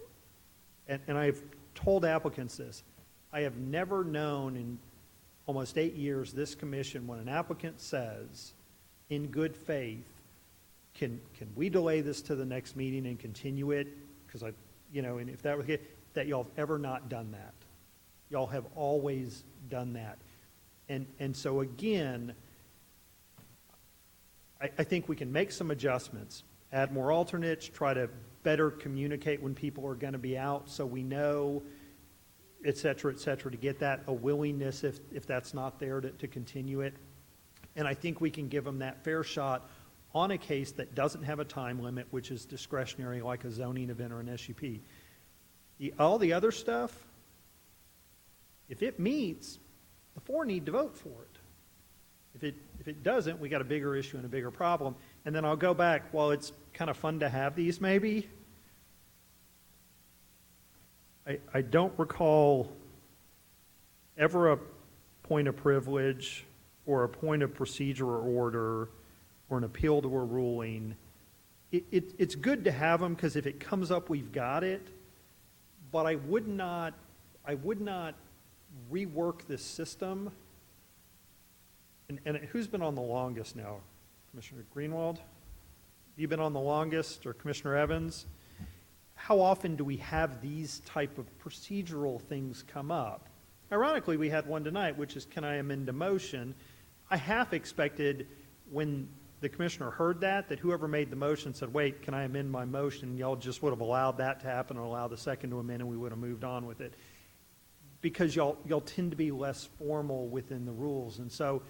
and I've told applicants this, I have never known in almost 8 years this commission, when an applicant says, in good faith, can we delay this to the next meeting and continue it? Because and if that was that y'all have ever not done that. Y'all have always done that. And so again, I think we can make some adjustments, add more alternates, try to better communicate when people are going to be out so we know, et cetera, to get that, a willingness if that's not there to continue it. And I think we can give them that fair shot on a case that doesn't have a time limit, which is discretionary like a zoning event or an SUP. All the other stuff, if it meets, the 4 need to vote for it. If it doesn't, we got a bigger issue and a bigger problem. And then I'll go back, while it's kind of fun to have these maybe, I don't recall ever a point of privilege or a point of procedure or order or an appeal to a ruling. It's good to have them because if it comes up, we've got it. But I would not rework this system. And who's been on the longest now? Commissioner Greenwald? You've been on the longest, or Commissioner Evans? How often do we have these type of procedural things come up? Ironically, we had one tonight, which is, can I amend a motion? I half expected when the commissioner heard that whoever made the motion said, wait, can I amend my motion? Y'all just would have allowed that to happen and allowed the second to amend, and we would have moved on with it. Because y'all tend to be less formal within the rules. And so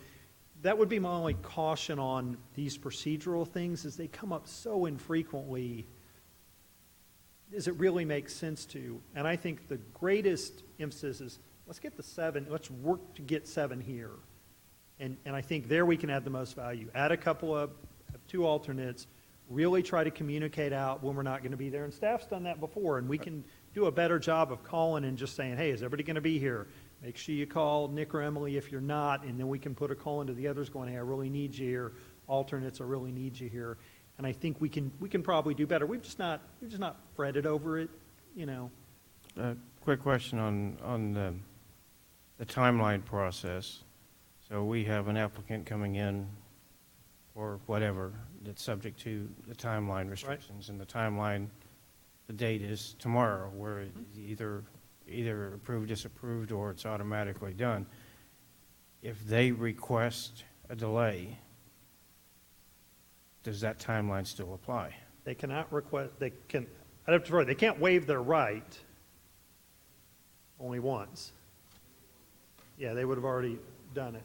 that would be my only caution on these procedural things, is they come up so infrequently. Does it really make sense to? And I think the greatest emphasis is, let's get the 7, let's work to get 7 here. And I think there we can add the most value. Add a couple of 2 alternates, really try to communicate out when we're not going to be there. And staff's done that before, and we can do a better job of calling and just saying, hey, is everybody going to be here? Make sure you call Nick or Emily if you're not, and then we can put a call into the others going, hey, I really need you here. Alternates, I really need you here. And I think we can probably do better. We've just not fretted over it, Quick question on the timeline process. So we have an applicant coming in or whatever that's subject to the timeline restrictions, and the timeline, the date is tomorrow, where it's either approved, disapproved, or it's automatically done. If they request a delay, does that timeline still apply? They cannot request, they can't waive their right only once. Yeah, they would have already done it.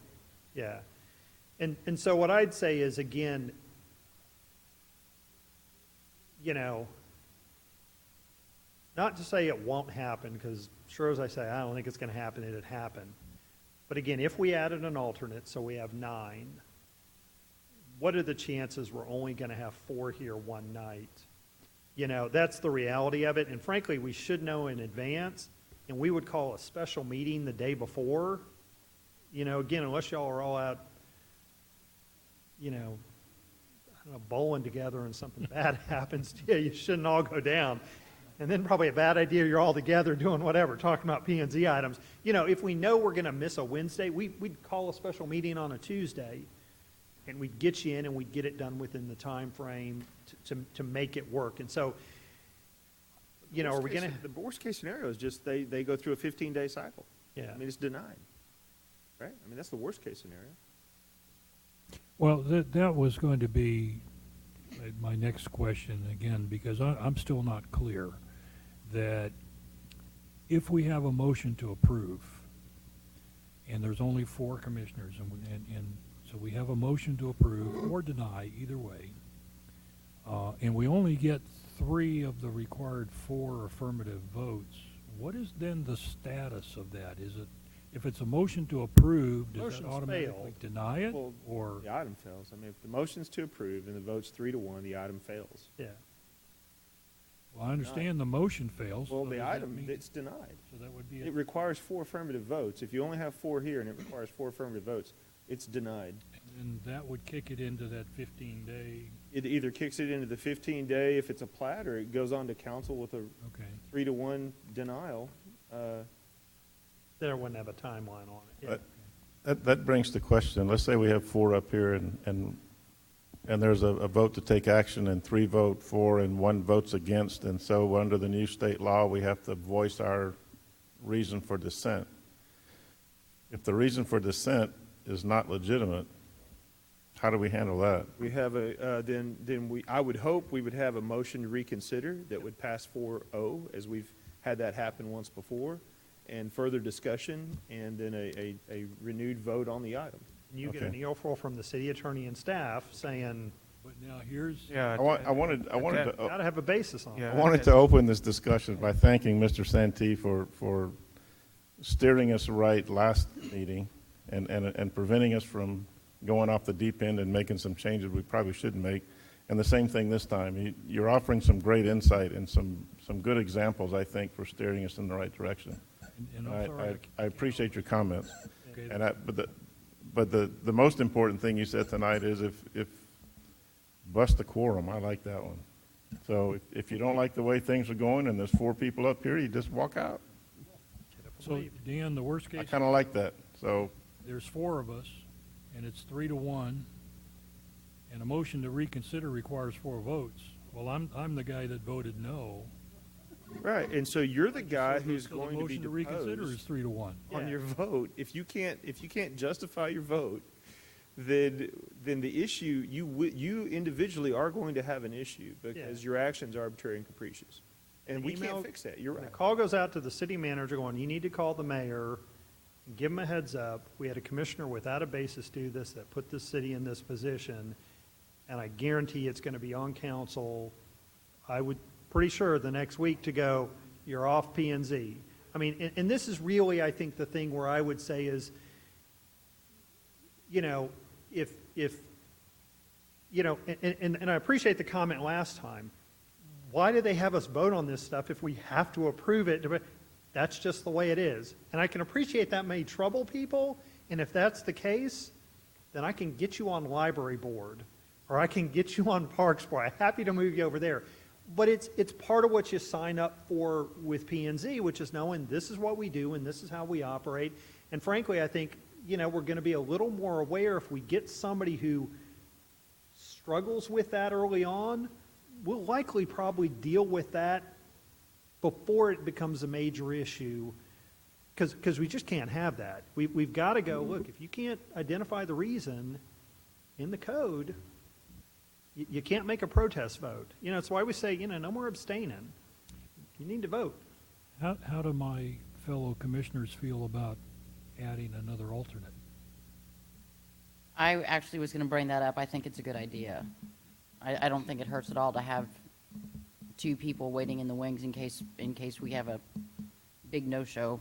Yeah. And so what I'd say is, again, you know, not to say it won't happen, because sure as I say, I don't think it's going to happen, it'd happen. But again, if we added an alternate, so we have 9, what are the chances we're only going to have 4 here one night? You know, that's the reality of it. And frankly, we should know in advance, and we would call a special meeting the day before. You know, again, unless y'all are all out, you know, I don't know, bowling together and something bad happens to you, you shouldn't all go down. And then probably a bad idea, you're all together doing whatever, talking about P&Z items. You know, if we know we're going to miss a Wednesday, we'd call a special meeting on a Tuesday, and we'd get you in and we'd get it done within the time frame to make it work. And so, you know, are we going to... The worst case scenario is just they go through a 15-day cycle. Yeah. I mean, it's denied, right? I mean, that's the worst case scenario. Well, that was going to be my next question again, because I'm still not clear that if we have a motion to approve, and there's only 4 commissioners, and so we have a motion to approve or deny, either way, and we only get 3 of the required 4 affirmative votes, what is then the status of that? Is it, if it's a motion to approve, does that Motion's automatically failed. deny it? Well, Or, the item fails. I mean, if the motion's to approve and the vote's 3-1, the item fails. Yeah. well, I understand the motion fails. Well, so the does that item, mean- it's denied. So that would be, It requires 4 affirmative votes. If you only have 4 here and it requires 4 affirmative votes, it's denied. and that would kick it into that 15-day, It either kicks it into the 15-day if it's a plat, or it goes on to council with a okay. 3-1 denial. Then I wouldn't have a timeline on it. Yeah. But that brings the question, let's say we have 4 up here and there's a vote to take action and 3 vote for and 1 votes against, and so under the new state law, we have to voice our reason for dissent. If the reason for dissent is not legitimate, how do we handle that? We have I would hope we would have a motion to reconsider that would pass 4-0, as we've had that happen once before, and further discussion, and then a renewed vote on the item. And you get an earful from the city attorney and staff saying, But now here's, Yeah. I wanted to. got to have a basis on it. Yeah. I wanted to open this discussion by thanking Mr. Santee for steering us right last meeting and preventing us from going off the deep end and making some changes we probably shouldn't make. And the same thing this time. You're offering some great insight and some good examples, I think, for steering us in the right direction. and I'm sorry. I appreciate your comments. Okay, But the most important thing you said tonight is if bust the quorum. I like that one. So if you don't like the way things are going and there's 4 people up here, you just walk out. So, Dan, the worst I case, kind of like that. So there's 4 of us, and it's 3-1, and a motion to reconsider requires 4 votes. Well, I'm the guy that voted no. Right, and so you're the guy who's So going the to be motion to reconsider is deposed 3-1. on Yeah. your vote. If you can't justify your vote, then the issue, you individually are going to have an issue because your actions are arbitrary and capricious. And An we email- can't fix that. You're The right. call goes out to the city manager going, you need to call the mayor, give him a heads up. We had a commissioner without a basis do this that put the city in this position, and I guarantee it's going to be on council. I would, pretty sure the next week to go, you're off P&Z. I mean, and this is really, I think, the thing where I would say is, you know, if you know, and I appreciate the comment last time. Why do they have us vote on this stuff if we have to approve it? That's just the way it is. And I can appreciate that may trouble people, and if that's the case, then I can get you on library board, or I can get you on parks board. I'm happy to move you over there. But it's part of what you sign up for with P&Z, which is knowing this is what we do and this is how we operate. And frankly, I think, you know, we're going to be a little more aware if we get somebody who struggles with that early on, we'll likely probably deal with that before it becomes a major issue, because we just can't have that. We've got to go, look, if you can't identify the reason in the code, you can't make a protest vote. You know, it's why we say, you know, no more abstaining. You need to vote. How do my fellow commissioners feel about adding another alternate. I actually was going to bring that up. I think it's a good idea. I don't think it hurts at all to have two people waiting in the wings in case we have a big no-show.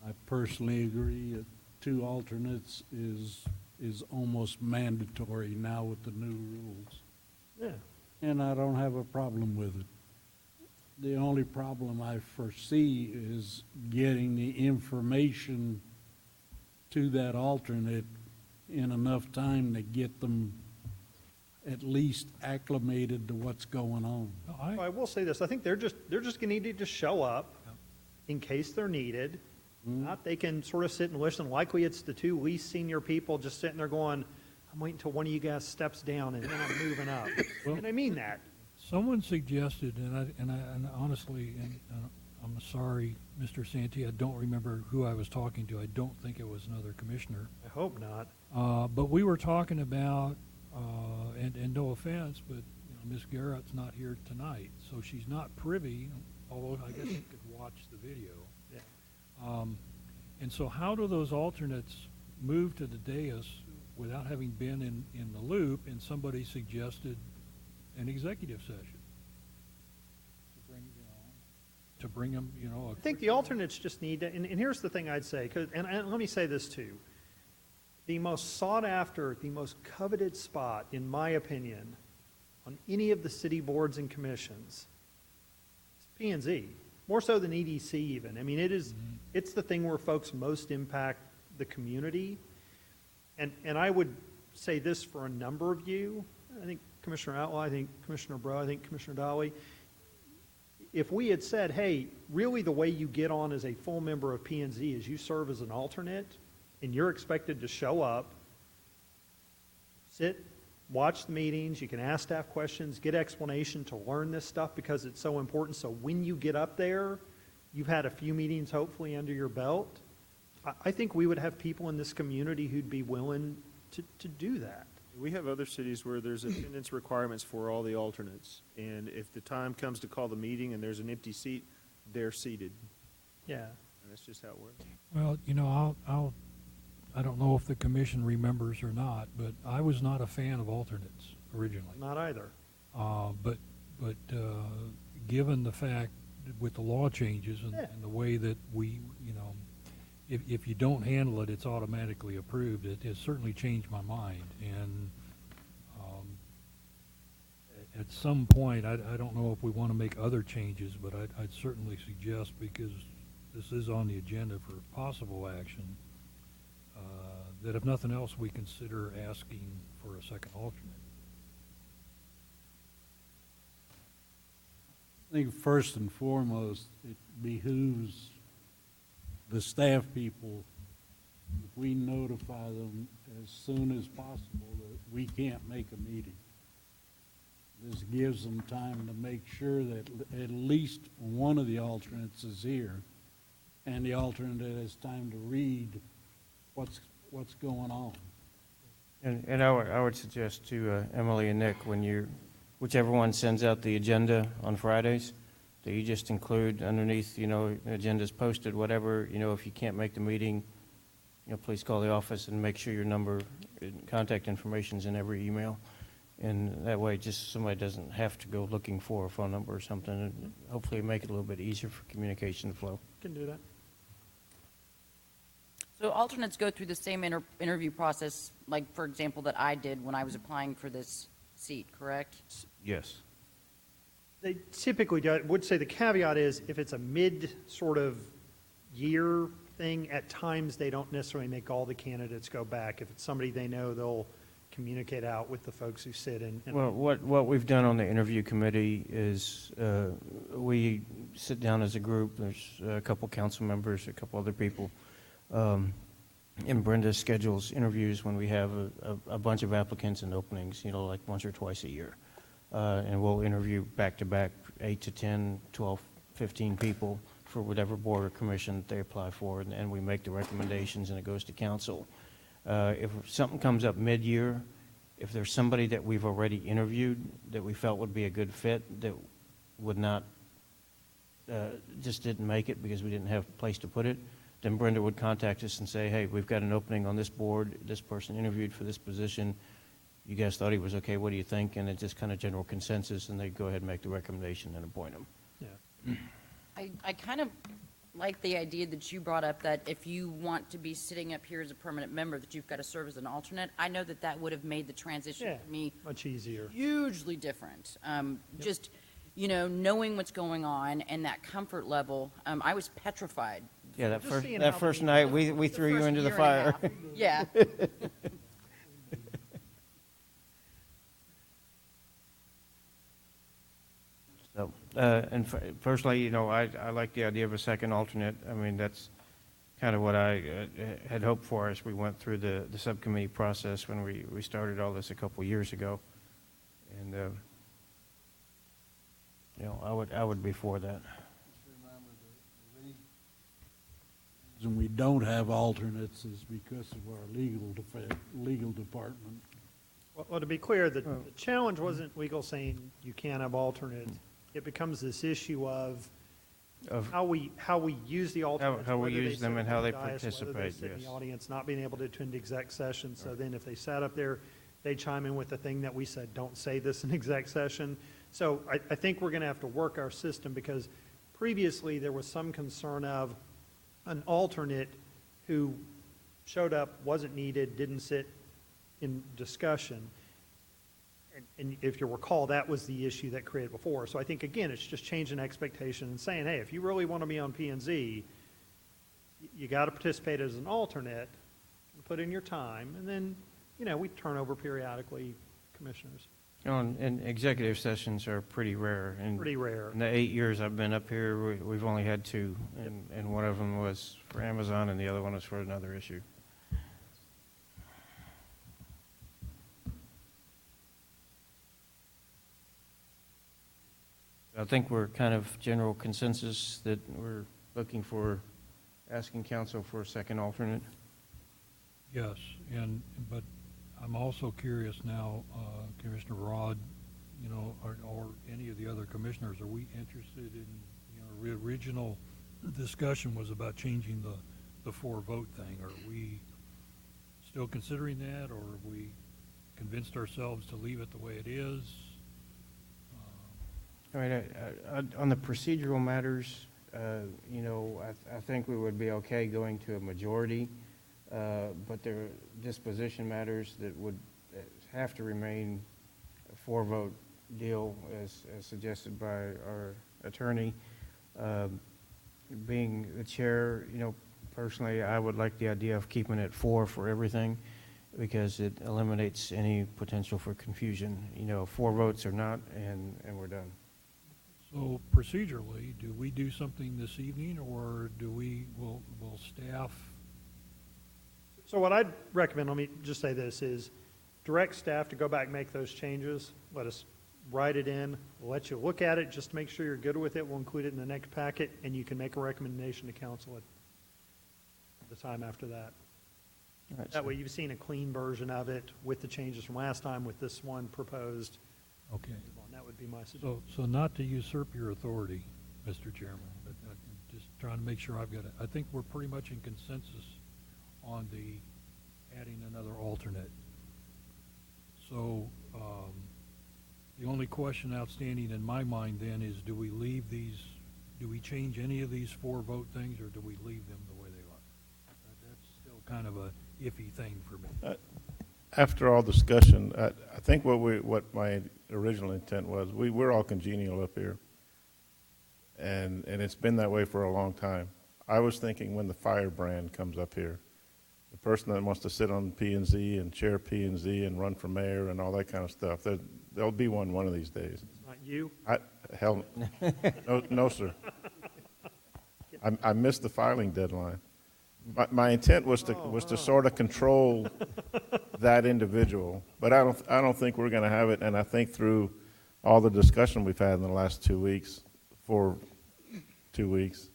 I personally agree that 2 alternates is almost mandatory now with the new rules. Yeah. And I don't have a problem with it. The only problem I foresee is getting the information to that alternate in enough time to get them at least acclimated to what's going on. No, I will say this, I think they're just gonna need to show up in case they're needed. Not, they can sort of sit and listen. Likely it's the 2 least senior people just sitting there going, I'm waiting till one of you guys steps down and then I'm moving up. And I mean that. Someone suggested, and honestly, I'm sorry, Mr. Santee, I don't remember who I was talking to. I don't think it was another commissioner. I hope not. But we were talking about, and no offense, but Ms. Garrett's not here tonight, so she's not privy, although I guess you could watch the video. Yeah. And so how do those alternates move to the dais without having been in the loop, and somebody suggested an executive session? To bring them, I think the alternates just need to, and here's the thing I'd say, and let me say this too. The most sought after, the most coveted spot, in my opinion, on any of the city boards and commissions is P&Z, more so than EDC even. I mean, it's the thing where folks most impact the community. And I would say this for a number of you. I think Commissioner Outlaw, I think Commissioner Bro, I think Commissioner Dolly. If we had said, hey, really the way you get on as a full member of P&Z is you serve as an alternate, and you're expected to show up, sit, watch the meetings, you can ask staff questions, get explanation to learn this stuff because it's so important. So when you get up there, you've had a few meetings hopefully under your belt. I think we would have people in this community who'd be willing to do that. We have other cities where there's attendance requirements for all the alternates. And if the time comes to call the meeting and there's an empty seat, they're seated. Yeah. And that's just how it works. Well, I don't know if the commission remembers or not, but I was not a fan of alternates originally. Not either. But given the fact that with the law changes and the way that we, if you don't handle it, it's automatically approved, it has certainly changed my mind. And at some point, I don't know if we want to make other changes, but I'd certainly suggest, because this is on the agenda for possible action, that if nothing else, we consider asking for a second alternate. I think first and foremost, it behooves the staff people, if we notify them as soon as possible that we can't make a meeting. This gives them time to make sure that at least one of the alternates is here, and the alternate has time to read what's going on. And I would suggest to Emily and Nick, whichever one sends out the agenda on Fridays, that you just include underneath, agenda's posted, whatever, if you can't make the meeting, please call the office and make sure your number, contact information's in every email. And that way, just somebody doesn't have to go looking for a phone number or something, and hopefully make it a little bit easier for communication flow. Can do that. So alternates go through the same interview process, like, for example, that I did when I was applying for this seat, correct? Yes. They typically do. I would say the caveat is if it's a mid sort of year thing, at times they don't necessarily make all the candidates go back. If it's somebody they know, they'll communicate out with the folks who sit in. Well, what we've done on the interview committee is we sit down as a group. There's a couple council members, a couple other people. And Brenda schedules interviews when we have a bunch of applicants and openings, like once or twice a year. And we'll interview back-to-back 8 to 10, 12, 15 people for whatever board or commission that they apply for, and we make the recommendations and it goes to council. If something comes up mid-year, if there's somebody that we've already interviewed that we felt would be a good fit that would not, just didn't make it because we didn't have a place to put it, then Brenda would contact us and say, hey, we've got an opening on this board, this person interviewed for this position, you guys thought he was okay, what do you think? And it's just kind of general consensus, and they'd go ahead and make the recommendation and appoint him. Yeah. I kind of like the idea that you brought up, that if you want to be sitting up here as a permanent member, that you've got to serve as an alternate. I know that that would have made the transition Yeah, for me much easier. hugely different. Just, you know, knowing what's going on and that comfort level, I was petrified. Yeah, that Just first, seeing that how first many- night, we threw you first into the year and a fire. half. Yeah. So, personally, you know, I like the idea of a second alternate. I mean, that's kind of what I had hoped for as we went through the subcommittee process when we started all this a couple years ago. And, you know, I would be for that. And we don't have alternates is because of our legal department. Well, to be clear, the challenge wasn't legal saying you can't have alternates. It becomes this issue of how we use the alternates. how we whether they use them sit and on how the they dais, whether participate, sit in the yes. audience, not being able to attend exec session. So then if they sat up there, they chime in with the thing that we said, don't say this in exec session. So I think we're going to have to work our system, because previously there was some concern of an alternate who showed up, wasn't needed, didn't sit in discussion. And if you recall, that was the issue that created before. So I think, again, it's just changing expectation and saying, hey, if you really want to be on P&Z, you got to participate as an alternate, put in your time, and then, you know, we turn over periodically commissioners. You know, and executive sessions are pretty rare. Pretty rare. In the 8 years I've been up here, we've only had 2, and one of them was for Amazon, and the other one was for another issue. I think we're kind of general consensus that we're looking for, asking council for a second alternate. Yes, but I'm also curious now, Commissioner Rod, you know, or any of the other commissioners, are we interested in, you know, the original discussion was about changing the 4-vote thing. Are we still considering that, or have we convinced ourselves to leave it the way it is? I mean, on the procedural matters, you know, I think we would be okay going to a majority, but there are disposition matters that would have to remain a 4-vote deal, as suggested by our attorney. Being the chair, you know, personally, I would like the idea of keeping it 4 for everything, because it eliminates any potential for confusion. You know, 4 votes or not, and we're done. So procedurally, do we do something this evening, or will staff? So what I'd recommend, let me just say this, is direct staff to go back and make those changes. Let us write it in. We'll let you look at it just to make sure you're good with it. We'll include it in the next packet, and you can make a recommendation to council at the time after that. All right, That way you've seen a clean version of it with the changes from last time with this one proposed. Okay. That would be my suggestion. So not to usurp your authority, Mr. Chairman, but I'm just trying to make sure I've got it. I think we're pretty much in consensus on the adding another alternate. So, the only question outstanding in my mind then is, do we change any of these 4-vote things, or do we leave them the way they are? That's still kind of a iffy thing for me. After all discussion, I think what my original intent was, we're all congenial up here. And it's been that way for a long time. I was thinking when the firebrand comes up here, the person that wants to sit on P&Z and chair P&Z and run for mayor and all that kind of stuff, there'll be one of these days. It's not you? Hell, no, sir. I missed the filing deadline. My intent was to sort of control that individual, but I don't think we're going to have it. And I think through all the discussion we've had in the last 2 weeks, 4 weeks,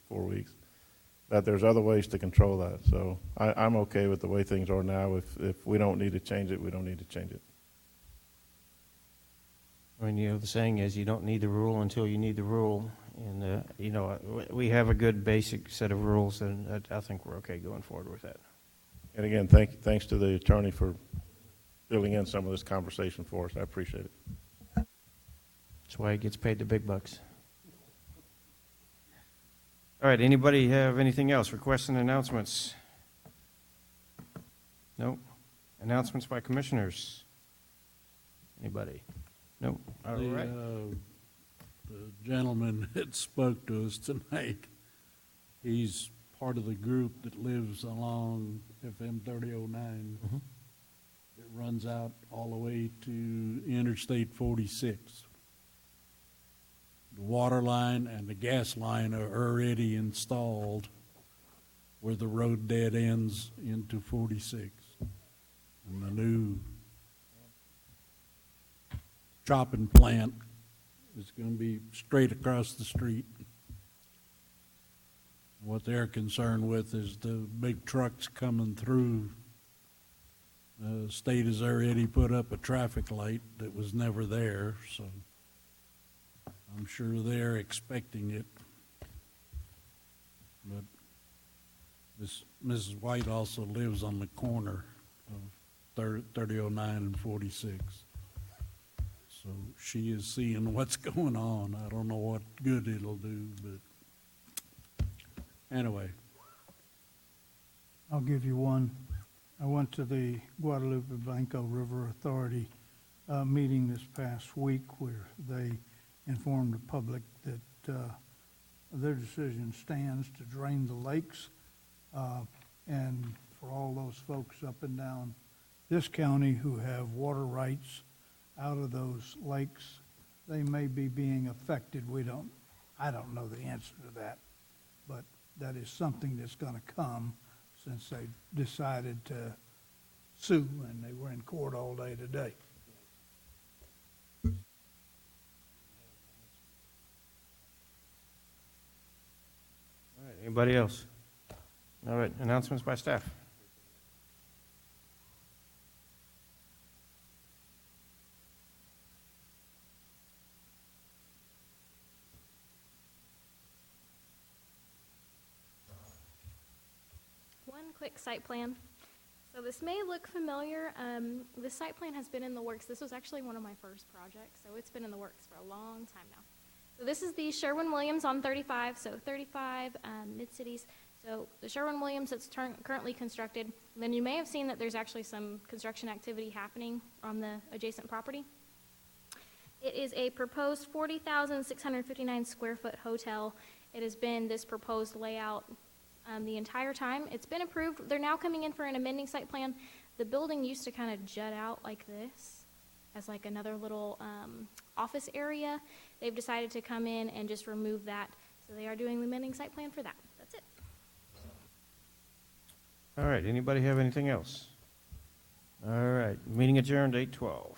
that there's other ways to control that. So I'm okay with the way things are now. If we don't need to change it, we don't need to change it. I mean, you know, the saying is, you don't need the rule until you need the rule. And, you know, we have a good basic set of rules, and I think we're okay going forward with that. And again, thanks to the attorney for filling in some of this conversation for us. I appreciate it. That's why he gets paid the big bucks. All right, anybody have anything else? Requests and announcements? No? Announcements by commissioners? Anybody? No? All right. The gentleman that spoke to us tonight, he's part of the group that lives along FM 3009. It runs out all the way to Interstate 46. The water line and the gas line are already installed where the road dead ends into 46. And the new chopping plant is going to be straight across the street. What they're concerned with is the big trucks coming through. The state has already put up a traffic light that was never there, so I'm sure they're expecting it. But Mrs. White also lives on the corner of 3009 and 46. So she is seeing what's going on. I don't know what good it'll do, but anyway. I'll give you one. I went to the Guadalupe Blanco River Authority meeting this past week where they informed the public that their decision stands to drain the lakes. And for all those folks up and down this county who have water rights out of those lakes, they may be being affected. I don't know the answer to that, but that is something that's going to come since they decided to sue, and they were in court all day today. All right, anybody else? All right, announcements by staff. One quick site plan. So this may look familiar. This site plan has been in the works. This was actually one of my first projects, so it's been in the works for a long time now. So this is the Sherwin-Williams on 35, so 35 Mid-Cities. So the Sherwin-Williams that's currently constructed. And then you may have seen that there's actually some construction activity happening on the adjacent property. It is a proposed 40,659 square foot hotel. It has been this proposed layout the entire time. It's been approved. They're now coming in for an amending site plan. The building used to kind of jut out like this as like another little office area. They've decided to come in and just remove that. So they are doing the amending site plan for that. That's it. All right, anybody have anything else? All right, meeting adjourned 8:12.